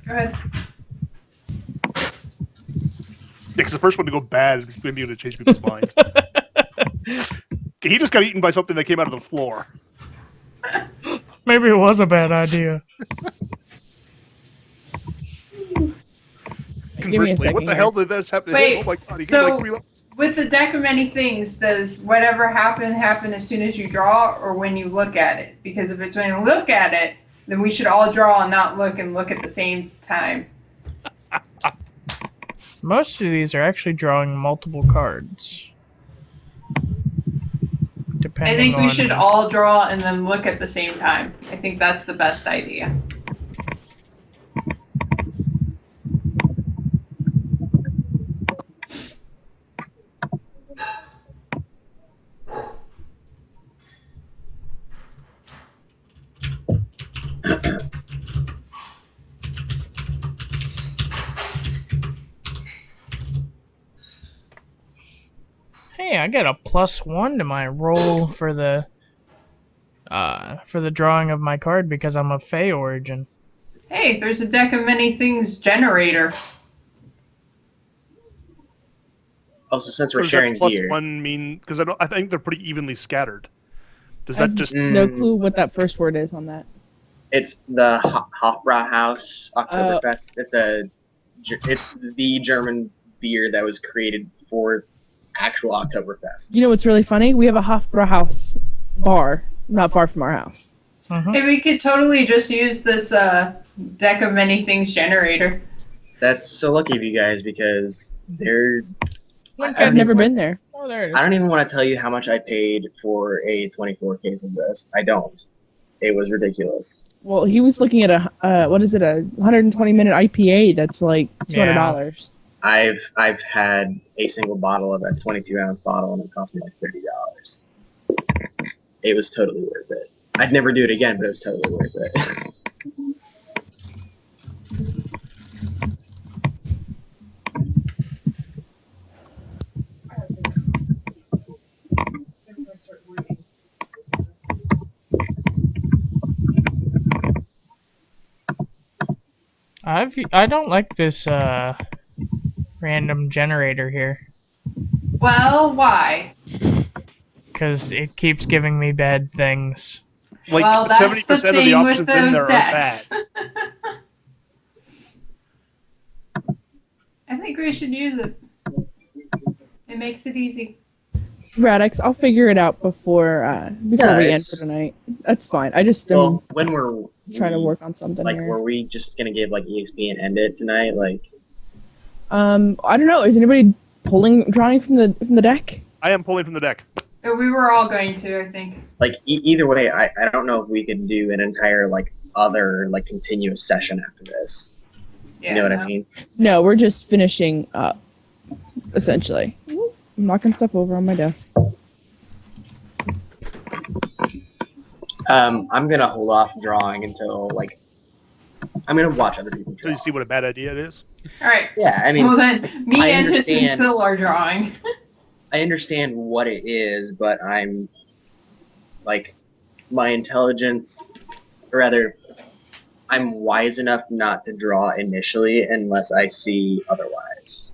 Go ahead. Yeah, because the first one to go bad is maybe going to change people's minds. He just got eaten by something that came out of the floor. Maybe it was a bad idea. Give me a Conversely, second what the here. hell did this happen? Wait, Oh my god, he so- gave like 3 levels. With the deck of many things, does whatever happen as soon as you draw or when you look at it? Because if it's when you look at it, then we should all draw and not look and look at the same time. Most of these are actually drawing multiple cards. Depending I think we on... should all draw and then look at the same time. I think that's the best idea. Hey, I get a +1 to my roll for the drawing of my card because I'm of Fey origin. Hey, there's a deck of many things generator. Also, since So we're does sharing that plus gear, one mean? Because I think they're pretty evenly scattered. Does I've that just? no clue what that first word is on that. it's the Hofbrauhaus Oktoberfest. It's the German beer that was created for actual Oktoberfest. You know what's really funny? We have a Hofbrauhaus bar not far from our house. Hey, we could totally just use this deck of many things generator. That's so lucky of you guys because they're. I've never been there. Oh, there it is. I don't even want to tell you how much I paid for a 24 case of this. I don't. It was ridiculous. Well, he was looking at a 120-minute IPA that's like $200. I've had a single bottle of a 22-ounce bottle and it cost me like $30. It was totally worth it. I'd never do it again, but it was totally worth it. I don't like this random generator here Well, why? because it keeps giving me bad things. Like well, that's 70% the of the thing options with in those there are decks. bad. I think we should use it. It makes it easy. Radix, I'll figure it out before we end it's- for tonight. That's fine. I just am Well, when we're trying to work on something like, here. were we just gonna give like EXP and end it tonight? Like, I don't know. Is anybody drawing from the deck? I am pulling from the deck. We were all going to, I think. either way, I don't know if we could do an entire like other like continuous session after this. Yeah, You know what no. I mean? No, we're just finishing up, essentially. I'm knocking stuff over on my desk. I'm gonna hold off drawing until like I'm gonna watch other people So draw. you see what a bad idea it is. All right. Yeah, I mean, Well, then, me I and Hiss and understand. Syl are drawing. I understand what it is, but I'm like my intelligence, or rather, I'm wise enough not to draw initially unless I see otherwise.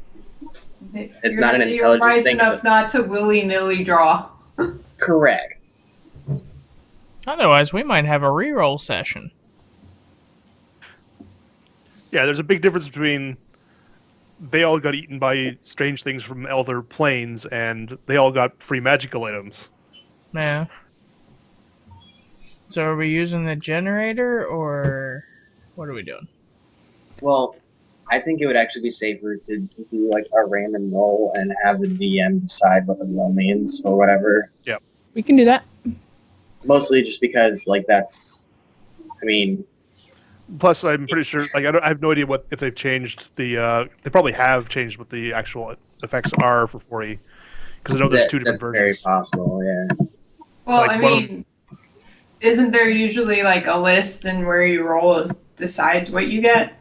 It's not an You're intelligence wise thing, enough it's not to willy-nilly draw. Correct. Otherwise, we might have a reroll session. Yeah, there's a big difference between they all got eaten by strange things from elder planes and they all got free magical items. Yeah. So are we using the generator or what are we doing? Well, I think it would actually be safer to do like a random roll and have the DM decide what the roll means or whatever. We can do that. Mostly just because like that's, I mean, Plus, I'm pretty sure, like, I have no idea if they've changed the, they probably have changed what the actual effects are for 40, because I know there's two different that's versions. very possible. Yeah. Well, Like, I one of mean, isn't there usually like a list and where you roll decides what you get?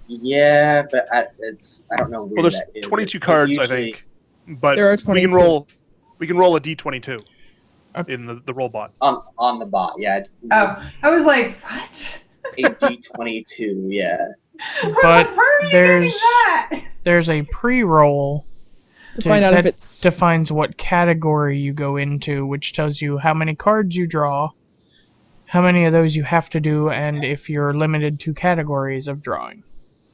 Yeah, but I don't know. Well, there's 22 cards, I think, but There are we can 22. roll a D22 Okay. in the roll bot. On the bot. Yeah. Oh, I was like, what? A D22. Yeah. I was But like, where are you getting there's- that? There's a pre-roll To find out that if it's defines what category you go into, which tells you how many cards you draw, how many of those you have to do, and if you're limited to categories of drawing.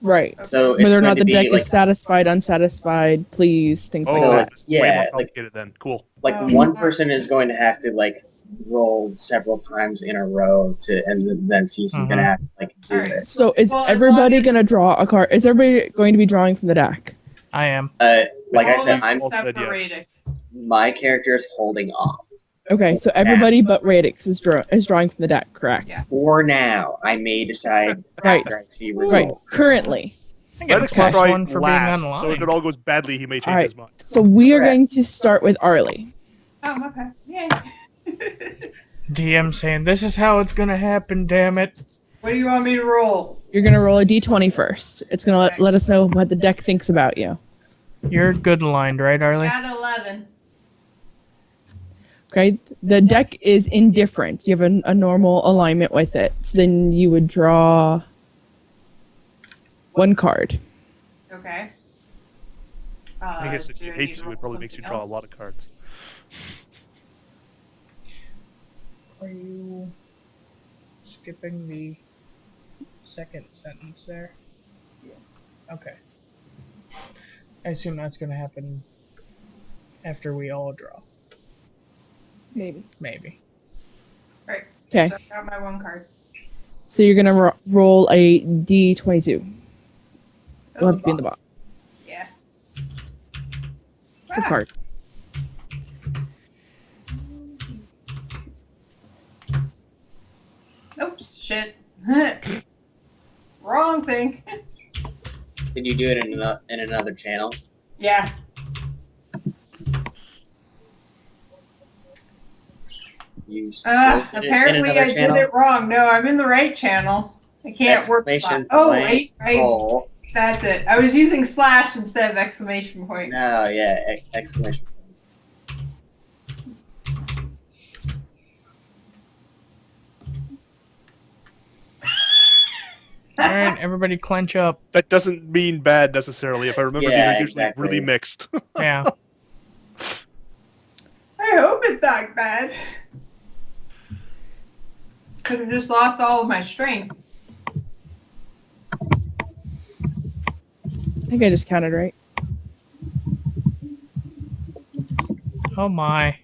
right. So it's Whether or going not to the be deck like is satisfied, unsatisfied, please, things like Oh, that. it's way yeah, more like- complicated then. Cool. one person is going to have to like roll several times in a row and then Cece's going to have to like do Alright. it. So is Well, as everybody long as- gonna draw a card? Is everybody going to be drawing from the deck? I am. Like I All said, this I'm is all said yes. separated. my character is holding off. Okay, so everybody but Radix is drawing from the deck, correct? Yeah. For now, I may decide Right. after I see Right. results. Currently. I get a Radix is plus probably one for last, being so if it online. all goes badly, he may change Alright. his mind. So we are Correct. going to start with Arlie. Oh, okay. Yay. DM saying, this is how it's gonna happen, damn it. What do you want me to roll? You're gonna roll a d20 first. It's gonna let us know what the deck thinks about you. You're good aligned, right, Arlie? Got 11. Okay, the deck is indifferent. You have a normal alignment with it. So then you would draw one card. Okay. I guess if do he I hates need to you, it roll probably makes you something draw a else? lot of cards. Are you skipping the second sentence there? Yeah. Okay. I assume that's going to happen after we all draw. Maybe. Maybe. Right. Okay, So I got my one card. so you're gonna roll a d22. It'll have to be in the bottom. Yeah. For Ah, cards. Oops, shit. Wrong thing. Did you do it in another channel? Yeah. You still did it in Apparently another I channel? did it wrong. No, I'm in the right channel. I can't work. Exclamation Oh, point, wait. roll. That's it. I was using slash instead of exclamation point. No, yeah, exclamation. Alright, everybody clench up. That doesn't mean bad necessarily. If I remember, these Yeah, are usually exactly. really mixed. Yeah. I hope it's not bad. Could have just lost all of my strength. I think I just counted right. Oh my.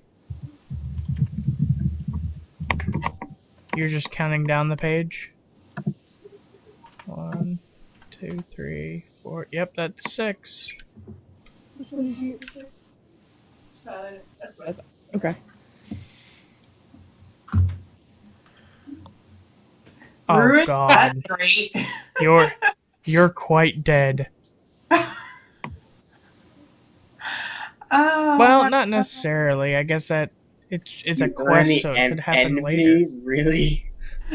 You're just counting down the page? 1, 2, 3, 4. Yep, that's 6. Which one did you get? That's what I thought. Okay. Oh Ruined? god. That's great. You're quite dead. Oh, Well, not necessarily. I guess that it's a You earn quest, the so it could happen envy? later. Really?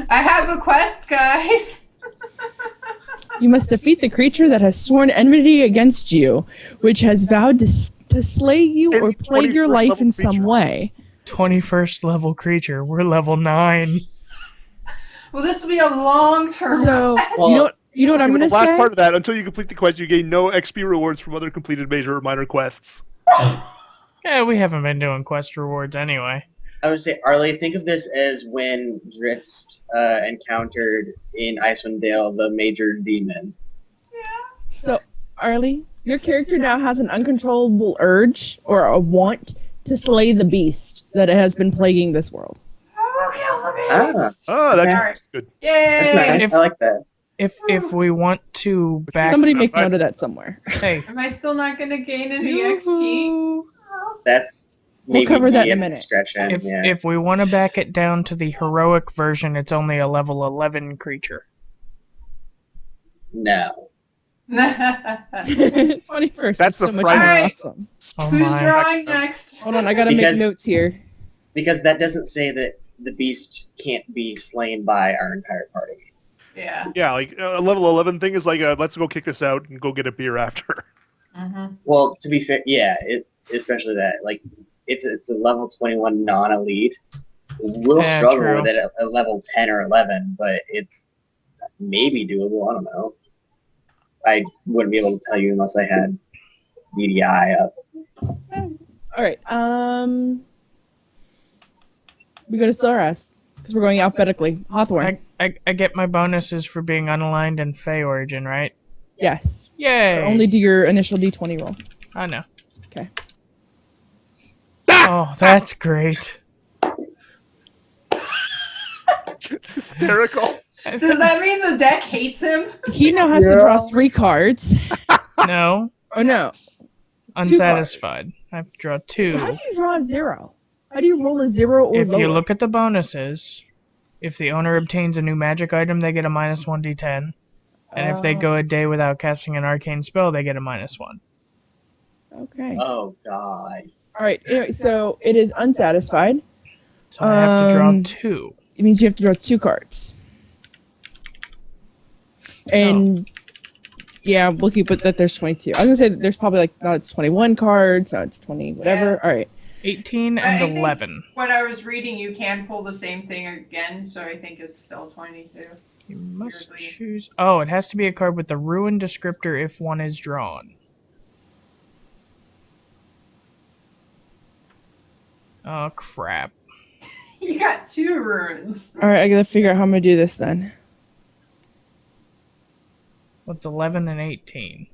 I have a quest, guys. You must defeat the creature that has sworn enmity against you, which has vowed to slay you or Any plague your 21st life level in some creature. way. 21st level creature. We're level 9. Well, this will be a long-term So quest. Well, you know what I'm The gonna last say? part of that, until you complete the quest, you gain no XP rewards from other completed major or minor quests. Yeah, we haven't been doing quest rewards anyway. I would say, Arlie, think of this as when Drizzt encountered in Icewind Dale the major demon. So, Arlie, your character now has an uncontrollable urge or a want to slay the beast that has been plaguing this world. Oh, kill the beast. Oh, that's Alright. good. Yay! That's nice. If- I like that. If we want to back Somebody make outside. note of that somewhere. hey, Am I still not going to gain any XP? yoo-hoo. That's We'll maybe cover that in a the minute. discretion. if Yeah. if we want to back it down to the heroic version, it's only a level 11 creature. No. 21st That's is so the much fright. more Alright. awesome. Oh Who's my. drawing next? Hold on, I gotta Because- make notes here. Because that doesn't say that the beast can't be slain by our entire party. Yeah. Yeah, like a level 11 thing is like, let's go kick this out and go get a beer after. Mm-hmm. Well, to be fair, yeah, especially that. Like, if it's a level 21 non-elite, we'll Yeah, struggle true. with it at a level 10 or 11, but it's maybe doable. I don't know. I wouldn't be able to tell you unless I had DDI up. Alright, we go to Soras, because we're going alphabetically. Hawthorne. I get my bonuses for being unaligned and Fey origin, right? Yes. Yay! Only do your initial d20 roll. I know. Okay. Oh, that's great. It's hysterical. Does that mean the deck hates him? He now has to draw 3 cards. No, Oh no. unsatisfied. I have to draw How 2. do you draw a 0? How do you roll a 0 or If lower? you look at the bonuses, if the owner obtains a new magic item, they get a -1 d10. And if they go a day without casting an arcane spell, they get a -1. Okay. Oh, God. Alright, anyway, so it is unsatisfied. So I have to draw Um, 2. It means you have to draw 2 cards. And Yeah, we'll keep it that there's 22. I was gonna say that there's probably like, no, it's 21 cards, no, it's 20, whatever. All right. 18 I and think 11. When I was reading, you can pull the same thing again, so I think it's still 22. You must Weirdly. choose. Oh, it has to be a card with the ruin descriptor if one is drawn. Oh, crap. You got 2 runes. All right, I gotta figure out how I'm gonna do this then. What's 11 and 18?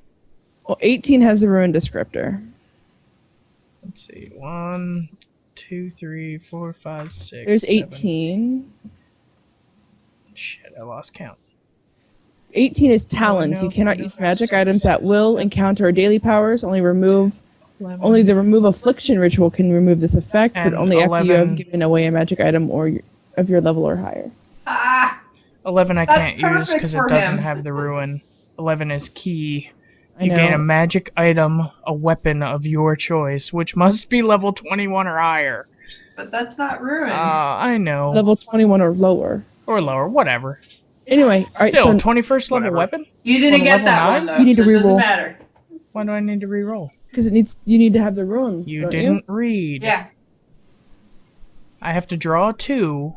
Well, 18 has a ruin descriptor. Let's see. 1, 2, 3, 4, 5, 6. There's 7. 18. Shit, I lost count. 18 is talents. You cannot use magic items at will, encounter or daily powers. Only the remove affliction ritual can remove this effect, but And only after you 11. have given away a magic item of your level or higher. Ah! 11 I That's can't use perfect because it for doesn't him. have the ruin. 11 is key. I You gain a know. magic item, a weapon of your choice, which must be level 21 or higher. But that's not ruin. I know. Level 21 or lower. Or lower, whatever. Anyway, all right, Still, so 21st level Whatever. weapon? you didn't on get level that 9? one, though. You need to so it doesn't reroll. matter. Why do I need to reroll? because you need to have the ruin. You don't didn't read. Yeah. I have to draw 2.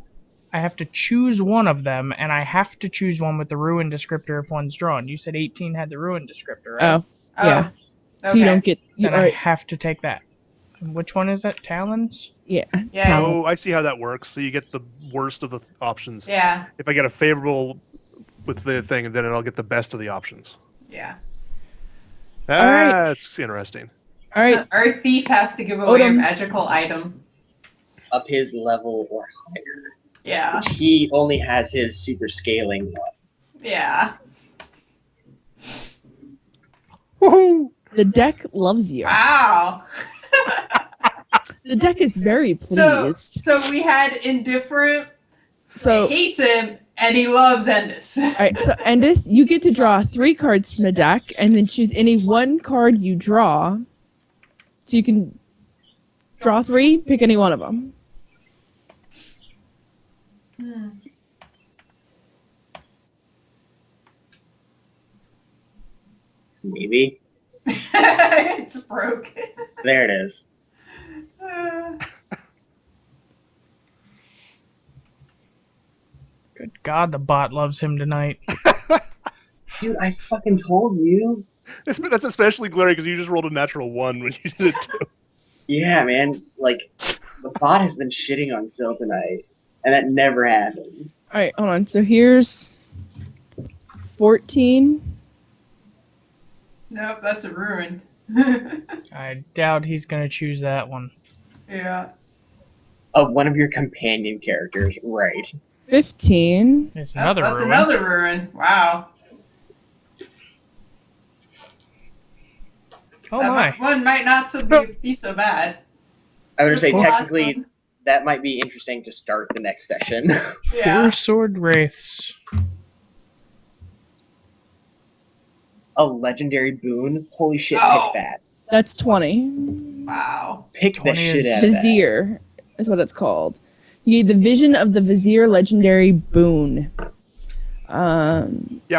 I have to choose one of them, and I have to choose one with the ruin descriptor if one's drawn. You said 18 had the ruin descriptor, right? Oh, yeah. Oh, So you okay. don't get. You, Then all I right, have to take that. And which one is that? Talons? yeah. Yeah. Talent. Oh, I see how that works. So you get the worst of the options. Yeah. If I get a favorable with the thing, then I'll get the best of the options. Yeah. right. That's interesting. All right. Our thief has to give away a Odom. magical item. Up his level or higher. Yeah. He only has his super scaling one. Yeah. Woohoo! The deck loves you. Wow. The deck is very So, pleased. so we had indifferent. So, He hates him and he loves Endis. all right. So, Endis, you get to draw 3 cards from the deck, and then choose any one card you draw. So you can draw 3, pick any one of them. Maybe. It's broken. There it is. Good God, the bot loves him tonight. Dude, I fucking told you. That's especially glaring because you just rolled a natural 1 when you did it too. Yeah, man. Like, the bot has been shitting on Sil tonight, and that never happens. All right, hold on. So here's 14. Nope, that's a ruin. I doubt he's gonna choose that one. Yeah. Of one of your companion characters, right. 15. It's another That's ruin. another ruin. Wow. Oh That my. one might not be so bad. I would say What's the last technically one? that might be interesting to start the next session. Yeah. 4 sword wraiths. A legendary boon? Holy shit, Oh. pick that. That's 20. Wow. Pick the 20 shit is- out of that. Vizier is what it's called. You get the Vision of the Vizier legendary boon. Yeah,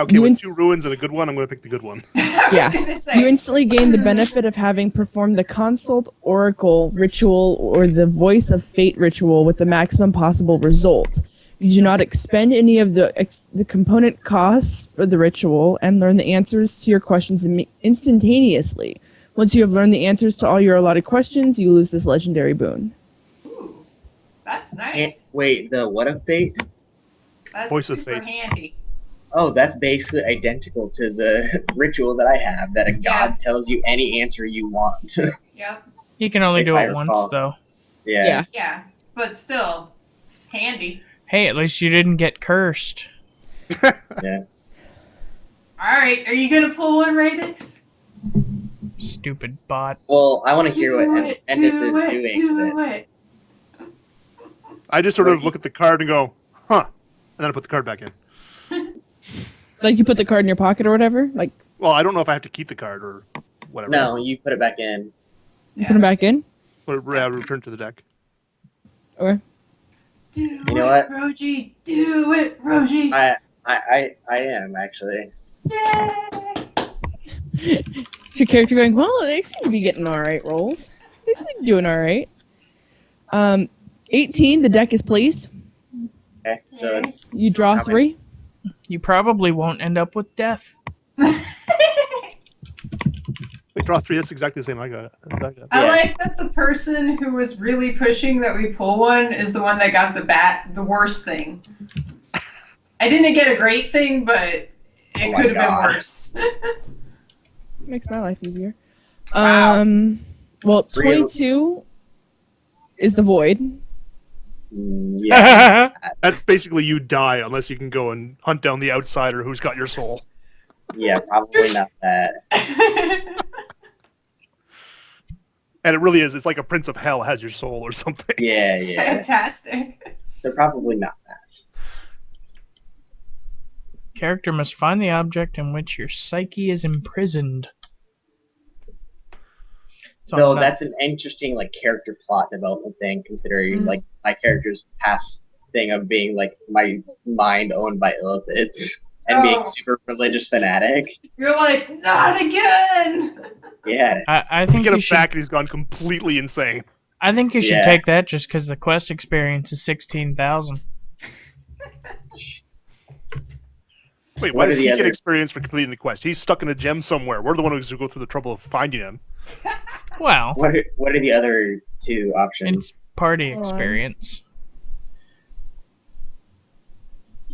okay, You with ins- 2 ruins and a good one, I'm going to pick the good one. I Yeah. was gonna say. You instantly gain the benefit of having performed the Consult Oracle ritual or the Voice of Fate ritual with the maximum possible result. You do not expend any of the component costs for the ritual and learn the answers to your questions instantaneously. Once you have learned the answers to all your allotted questions, you lose this legendary boon. Ooh, that's And, nice. wait, the what of fate? That's Voice of super Fate. handy. Oh, that's basically identical to the ritual that I have, that a god Yeah. tells you any answer you want. Yep. He can only If do I it once, recall. though. Yeah. Yeah, but still, it's handy. Hey, at least you didn't get cursed. Yeah. All right, are you gonna pull one, Radix? Stupid bot. Well, I want to hear what Do it, Endis do is it, doing do with it. it. I just sort of look at the card and go, huh. And then I put the card back in. Like you put the card in your pocket or whatever? Like Well, I don't know if I have to keep the card or whatever. No, you put it back in. you put it back in? Put it, return to the deck. Okay. Do You it, know what? Roji. Do it, Roji. I am actually. Yay! Is your character going, well, they seem to be getting alright rolls. They seem to be doing alright. 18, the deck is placed. Okay, so it's You draw How many? 3. You probably won't end up with death. We draw 3. That's exactly the same I got. I Yeah. like that the person who was really pushing that we pull one is the one that got the worst thing. I didn't get a great thing, but it Oh my could have been God. worse. Makes my life easier. Wow. Well, Three of- 22 is the void. yeah. That's basically you die unless you can go and hunt down the outsider who's got your soul. Yeah, probably not that. And it really is. It's like a prince of hell has your soul or something. Yeah, It's yeah. fantastic. So probably not that. Character must find the object in which your psyche is imprisoned. So Though I'm not- that's an interesting like character plot development thing, considering Mhm. like my character's past thing of being like my mind owned by illithids and being Oh. super religious fanatic. You're like, not again! Yeah, I think Get you him should. back and he's gone completely insane. I think you should Yeah. take that just because the quest experience is 16,000. Wait, What why are does the he get other- experience for completing the quest? He's stuck in a gem somewhere. We're the ones who go through the trouble of finding him. Well, what are the other two options? party Hold on. experience.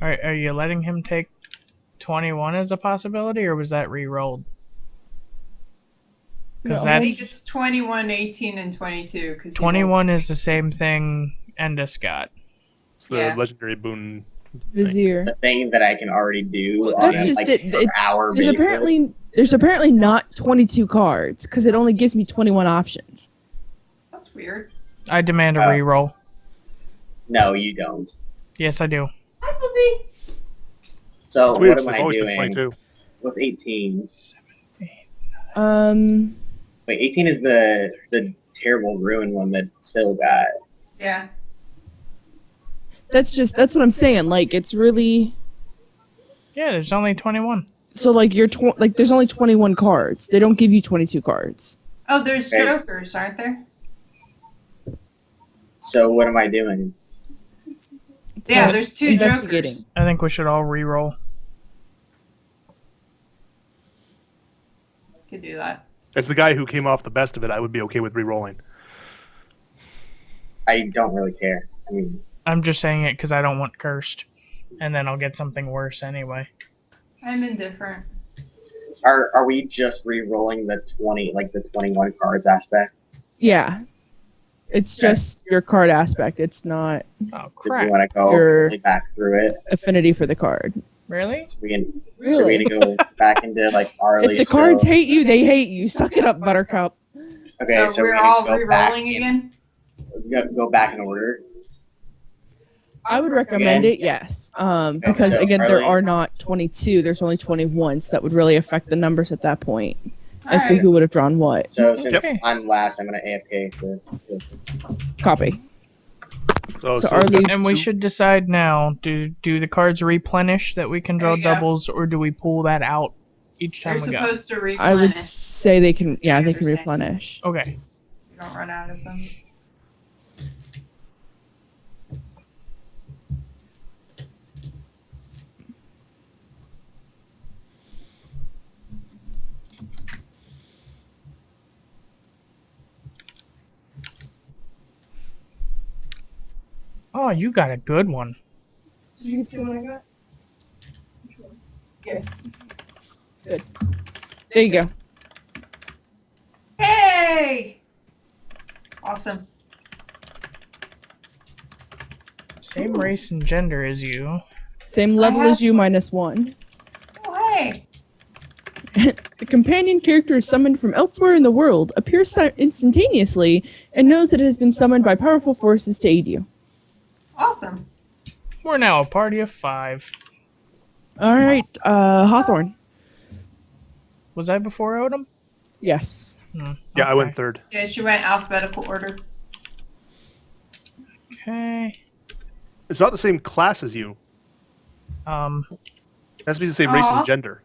Are you letting him take 21 as a possibility, or was that re-rolled? Because No. I think that's it's 21, 18, and 22. 'Cause he 21 is the same thing Endus got. It's the Yeah. legendary boon. Vizier. The thing that I can already do Well, on that's a, just like, it. per hour There's basis. apparently not 22 cards because it only gives me 21 options. That's weird. I demand a Oh. re-roll. No, you don't. Yes, I do. Hi, Bobby. So It's weird. what It's am I always been doing? 22. What's 18? Um, Wait, 18 is the terrible ruin one that Syl got. Yeah. that's what I'm saying. Like, it's really Yeah, there's only 21. so like there's only 21 cards. They don't give you 22 cards. Oh, there's Okay. jokers, aren't there? So what am I doing? Yeah, not there's two investigating. jokers. I think we should all re-roll. Could do that. As the guy who came off the best of it, I would be okay with re-rolling. I don't really care. I mean, I'm just saying it because I don't want cursed, and then I'll get something worse anyway. I'm indifferent. are we just re-rolling the 21 cards aspect? Yeah, it's just your card aspect. It's not Oh If crap! you want to go Your- really back through it, affinity for the card. Really? so we can so Really? we can go back into like early. If the cards hate you, they hate you. Suck it up, Buttercup. Okay, so we're we're gonna all go back re-rolling in- again? Go back in order. I would recommend it, yes. Because so again, there early- are not 22. There's only 21, so that would really affect the numbers at that point as to Alright. who would have drawn what. So since Okay. I'm last, I'm gonna AFK for Copy. So are they- And we should decide now: do the cards replenish that we can draw There you go. doubles, or do we pull that out each They're time we go? supposed to I replenish. would say they can. Yeah, they can Understand. replenish. Okay. You don't run out of them. Oh, you got a good one. Did you get the one I got? Yes. Good. There you go. Hey! Awesome. Same Ooh. race and gender as you. Same level as you, -1. Oh, hey! The companion character is summoned from elsewhere in the world, appears instantaneously, and knows that it has been summoned by powerful forces to aid you. Awesome. We're now a party of 5. All right, Hawthorne. Was I before Odom? Yes. Yeah, I went Okay. third. Yeah, she went alphabetical order. Okay. It's not the same class as you. It has to be the same race Aw. and gender.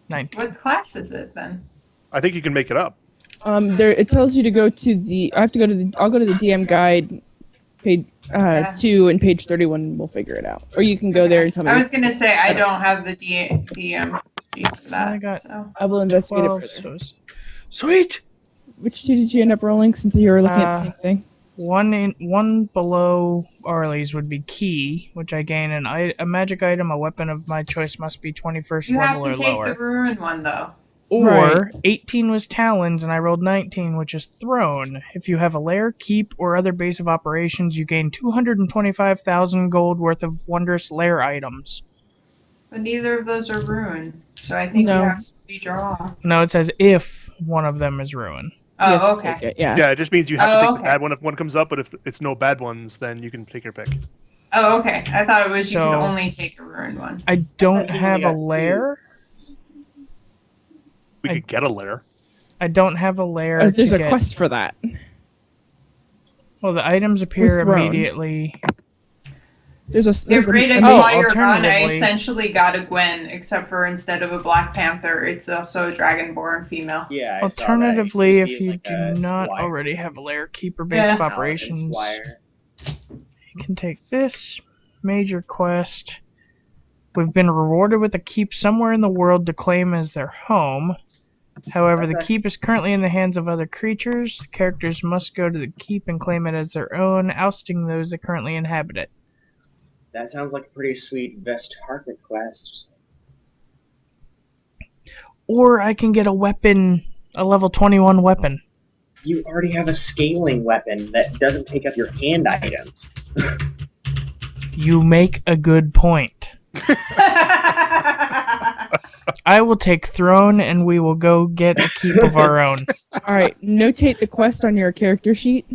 19. What class is it then? I think you can make it up. There it tells you to go to the. I'll go to the DM guide, page 2 and page 31, and we'll figure it out. Or you can go there and tell me. I was gonna say I don't have the DM sheet for that. I got so. I will investigate 12, it further. so sweet. Which two did you end up rolling since you were looking at the same thing? One below Arlie's would be key, which I gain a magic item. A weapon of my choice must be 21st You have level to or take lower. the ruined one though. Or Right. 18 was talons, and I rolled 19, which is throne. If you have a lair, keep, or other base of operations, you gain 225,000 gold worth of wondrous lair items. But neither of those are ruined. So I think No. you have to redraw. No, it says if one of them is ruined. Oh, Yes, okay. take it, yeah. Yeah, it just means you have to Oh, take okay. the bad one if one comes up, but if it's no bad ones, then you can take your pick. Oh, okay. I thought it was you could So- only take a ruined one. I don't I think we have a got two. lair. We I- could get a lair. I don't have a lair. There's to a get- quest for that. Well, the items appear throne. immediately. There's a. Get There's a. rid of a- Oh, all your gun. I alternatively- essentially got a Gwen, except for instead of a Black Panther, it's also a Dragonborn female. Yeah. I saw that. Alternatively, It could if be you like do a not squire. already have a lair keeper base Yeah. of Paladin operations, squire. you can take this major quest. We've been rewarded with a keep somewhere in the world to claim as their home. However, the Okay. keep is currently in the hands of other creatures. The characters must go to the keep and claim it as their own, ousting those that currently inhabit it. That sounds like a pretty sweet Vestharket quest. Or I can get a weapon, a level 21 weapon. You already have a scaling weapon that doesn't take up your hand items. You make a good point. I will take throne and we will go get a keep of our own. All right, notate the quest on your character sheet.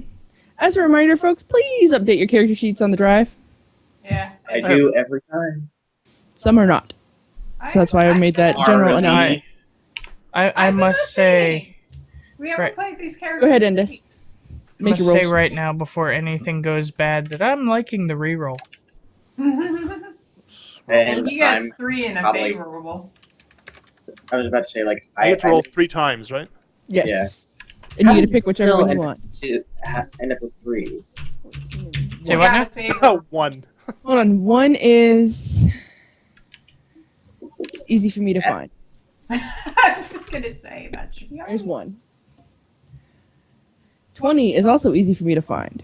As a reminder, folks, please update your character sheets on the drive. Yeah. I do every time. Some are not, so that's why I made that general Already. announcement. I I've been must say, We haven't Right. played these characters. Go ahead, in Indus. weeks. Make must your say rolls. right now before anything goes bad that I'm liking the reroll. And He gets I'm 3 in a probably- favorable. I was about to say, like, I get to roll 3 times, right? Yes, and you get to pick whichever Still one you end- want. to end up with 3. Say You what got now? a favorable. 1. Hold on, one is easy for me to find. I was gonna say that should be There's one. 20 is also easy for me to find.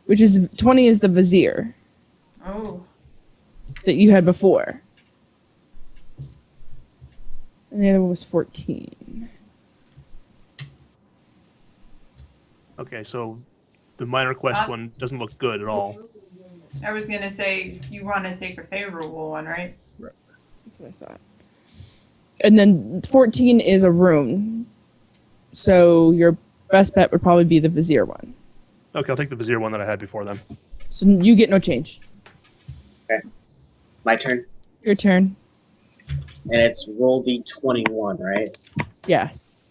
Which is 20 is the vizier Oh. that you had before. And the other one was 14. Okay, so the minor quest Uh, one doesn't look good at all. I was gonna say you want to take a favorable one, right? That's what I thought. And then 14 is a rune. So your best bet would probably be the vizier one. Okay, I'll take the Vizier one that I had before then. So you get no change. My turn. Your turn. And it's roll D21, right? Yes.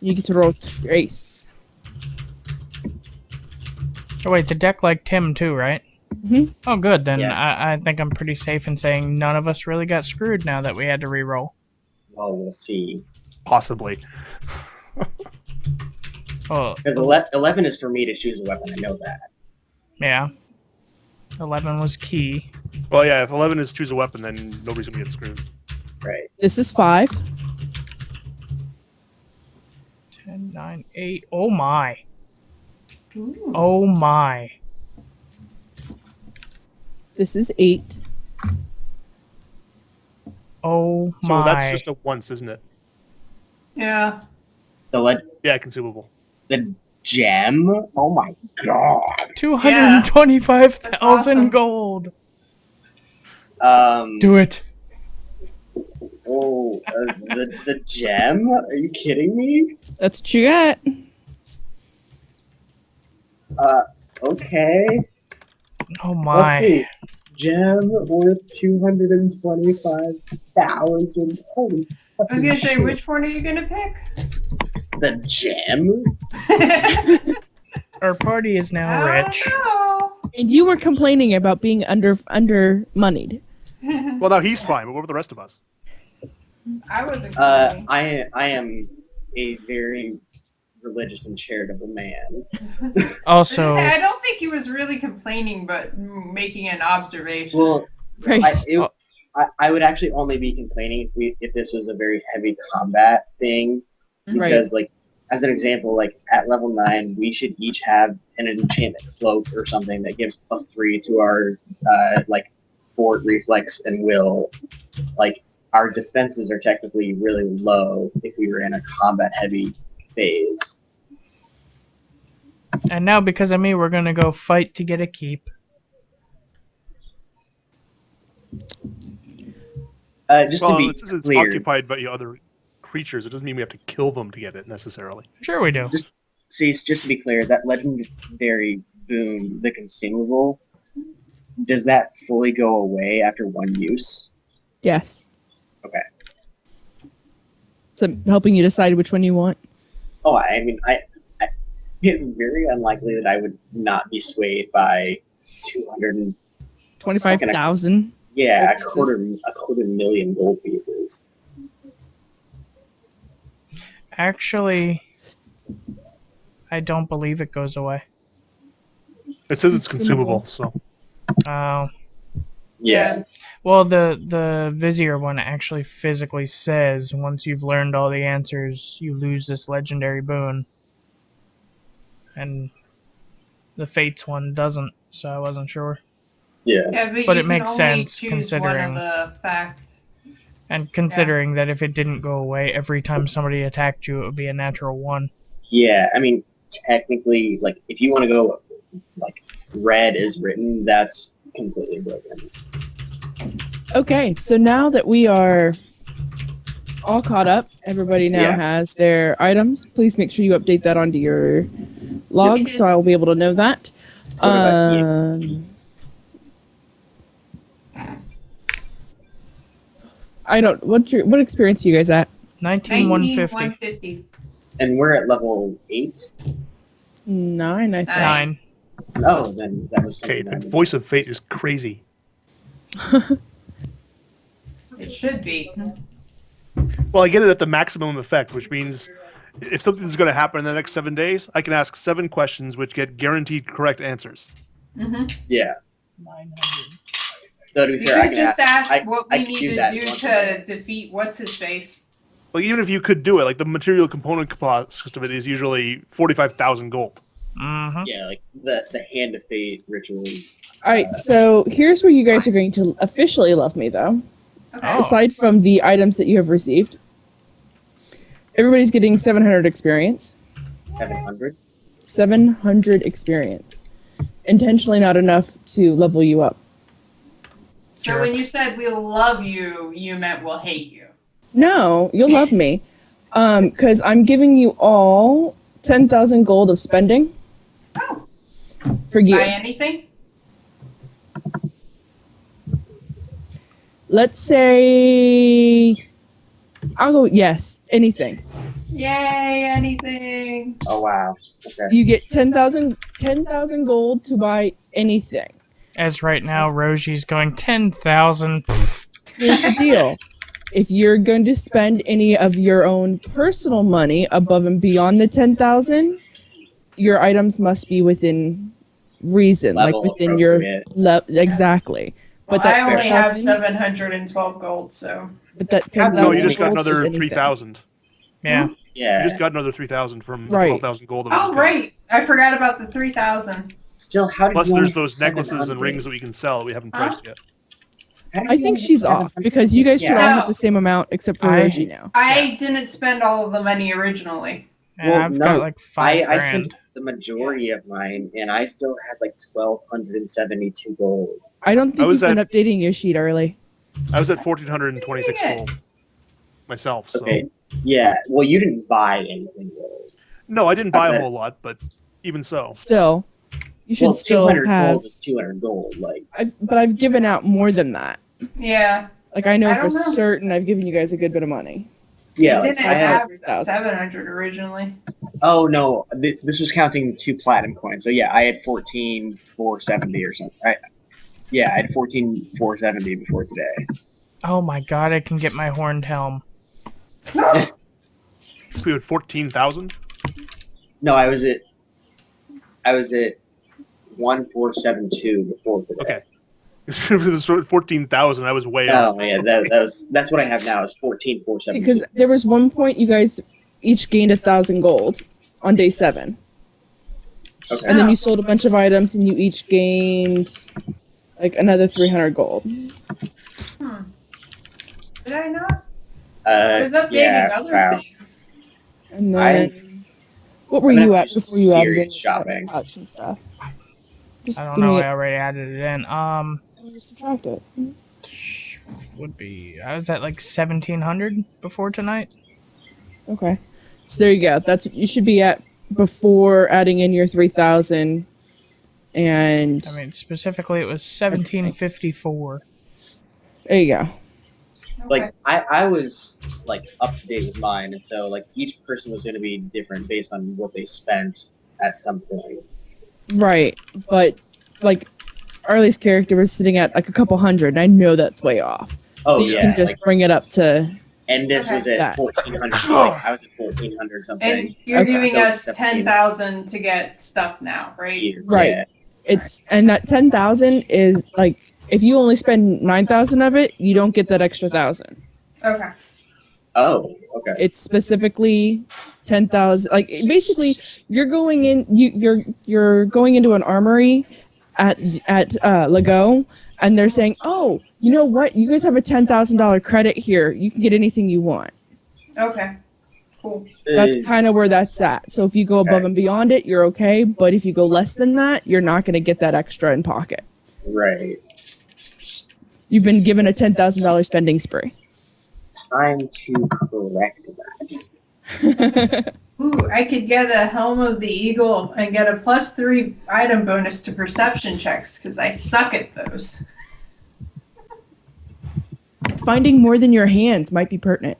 You get to roll trace. Oh wait, the deck like Tim too, right? Mhm. Oh good, then Yeah. I think I'm pretty safe in saying none of us really got screwed now that we had to reroll. Well, we'll see. Possibly. Oh, Because 11 is for me to choose a weapon. I know that. yeah. 11 was key. Well, yeah, if 11 is choose a weapon, then nobody's going to get screwed. Right. This is 5. 10, 9, 8. Oh my. Ooh. Oh my. This is 8. Oh So my. that's just a once, isn't it? Yeah. Yeah, consumable. The gem? Oh my god. 225,000 That's awesome. gold. Do Do it. Oh, the gem? Are you kidding me? That's what you got. Okay. Oh Let's my. see. Gem worth 225,000. Holy I was gonna fucking say, shit. which one are you gonna pick? The gem? Our party is now I rich. don't know. And you were complaining about being under moneyed. Well, now he's fine, but what about the rest of us? I wasn't complaining. I am a very religious and charitable man. Also, I don't think he was really complaining, but making an observation. Well, Right. I would actually only be complaining if this was a very heavy combat thing, Right. because like as an example, like at level 9, we should each have an enchantment cloak or something that gives +3 to our like fort reflex and will. Like our defenses are technically really low if we were in a combat heavy phase. and now because of me, we're gonna go fight to get a keep. Just Well, to be it says it's clear, occupied by other creatures. It doesn't mean we have to kill them to get it necessarily. Sure, we do. see, just to be clear, that legendary boon, the consumable, does that fully go away after one use? Yes. Okay. So helping you decide which one you want. Oh, I mean, it's very unlikely that I would not be swayed by 200 and 25,000. yeah, Gold a quarter million gold pieces. Actually, I don't believe it goes away. It says it's consumable, so Oh. Yeah. Well, the Vizier one actually physically says once you've learned all the answers, you lose this legendary boon. And the Fates one doesn't, so I wasn't sure. Yeah. Yeah, But you it makes can only sense choose considering- one of the facts. And considering that if it didn't go away every time somebody attacked you, it would be a natural 1. Yeah, I mean, technically, like, if you want to go, like, red is written, that's completely broken. Okay, so now that we are all caught up, everybody now Yeah. has their items. Please make sure you update that onto your log, Yep. so I'll be able to know that. What about EXP? I don't. What experience are you guys at? 19150. 150. And we're at level 8? 9, I think. 9. Oh, then that was okay. something The I voice of fate is crazy. It should be. Well, I get it at the maximum effect, which means if something's going to happen in the next 7 days, I can ask 7 questions which get guaranteed correct answers. Mm-hmm. Yeah. So to be You fair, I could can just ask what I we could need do to that do once a to day. defeat what's-his-face. Like even if you could do it, like the material component cost of it is usually 45,000 gold. Mm-hmm. Yeah, like the Hand of Fate ritual. All right, so here's where you guys are going to officially love me, though. Okay. Oh. Aside from the items that you have received, everybody's getting 700 experience. 700? 700 experience. Intentionally not enough to level you up. So Sure. when you said we'll love you, you meant we'll hate you. No, you'll love me. Because I'm giving you all 10,000 gold of spending Oh, for you. buy anything? Let's say I'll go yes, anything. Yay, anything. Oh wow. Okay. You get 10,000 gold to buy anything. As right now, Roji's going 10,000. Here's the deal. If you're going to spend any of your own personal money above and beyond the 10,000, your items must be within reason, Level like within your appropriate. exactly. Well, But I that only have 10,000 712 gold, so. But that No, 10,000 No, you just got gold is another anything. 3,000. Yeah. You Yeah. just got another 3,000 from the Right. 12,000 gold. That we Oh, just got. right. I forgot about the 3,000. Still, how did Plus, you there's only those get necklaces and 700? rings that we can sell that we haven't Huh? priced yet. How did I you think only get she's off 700? because you guys should all Yeah. have the same amount except for I- Roji now. I didn't spend all of the money originally. And Well, I've no, got like 5 I grand. spent the majority of mine, and I still had like 1,272 gold. I don't think was you've been at- updating your sheet early. I was at 1,426 Yeah. gold myself. So Okay. Yeah. Well, you didn't buy anything gold. no, I didn't buy a Okay. whole lot, but even so, Still, you should Well, still 200 have. gold is 200 gold. Like, But I've given out more than that. Yeah. Like I know I for don't know. certain I've given you guys a good bit of money. yeah. I Like, didn't I had. have 3,000. 700 originally. Oh no, this was counting 2 platinum coins. So yeah, I had 14,470 or something. Yeah, I had 14,470 before today. Oh my god, I can get my horned helm. We had 14,000. No, I was at 1472 before today. Okay. If it was 14,000, I was way off. Oh yeah, that's what I have now is 14,472. Because there was one point you guys each gained 1,000 gold on day 7. Okay. And then you sold a bunch of items and you each gained like another 300 gold. Did I not? I was updating yeah, other wow. things. And then what were I'm gonna you have at to do before you added serious in shopping. pouch and stuff? Just I don't give know. me I already added it in. just subtract it. Would be. I was at like 1,700 before tonight. Okay. So there you go. That's what you should be at before adding in your 3,000. And I mean, specifically, it was 1,754. there you go. Like I was like up to date with mine, and so like each person was going to be different based on what they spent at some point. Right. But like Arlie's character was sitting at like a couple hundred, and I know that's way off. Oh so you yeah, can just like bring it up to Endis Okay. was at That. 1,400. Like, I was at 1,400 something. And you're Okay. giving So us 17. 10,000 to get stuff now, right? Here. Right. Yeah. it's and that 10,000 is like if you only spend 9,000 of it, you don't get that extra 1,000. Okay. Oh, okay. It's specifically 10,000. Like basically, you're going in. You're going into an armory at Lego, and they're saying, "Oh, you know what? You guys have a $10,000 credit here. You can get anything you want." Okay. Cool. That's Uh, kind of where that's at. So if you go above Okay. and beyond it, you're okay. But if you go less than that, you're not going to get that extra in pocket. right. You've been given a $10,000 spending spree. Time to correct that. Ooh, I could get a Helm of the Eagle and get a +3 item bonus to perception checks because I suck at those. Finding more than your hands might be pertinent.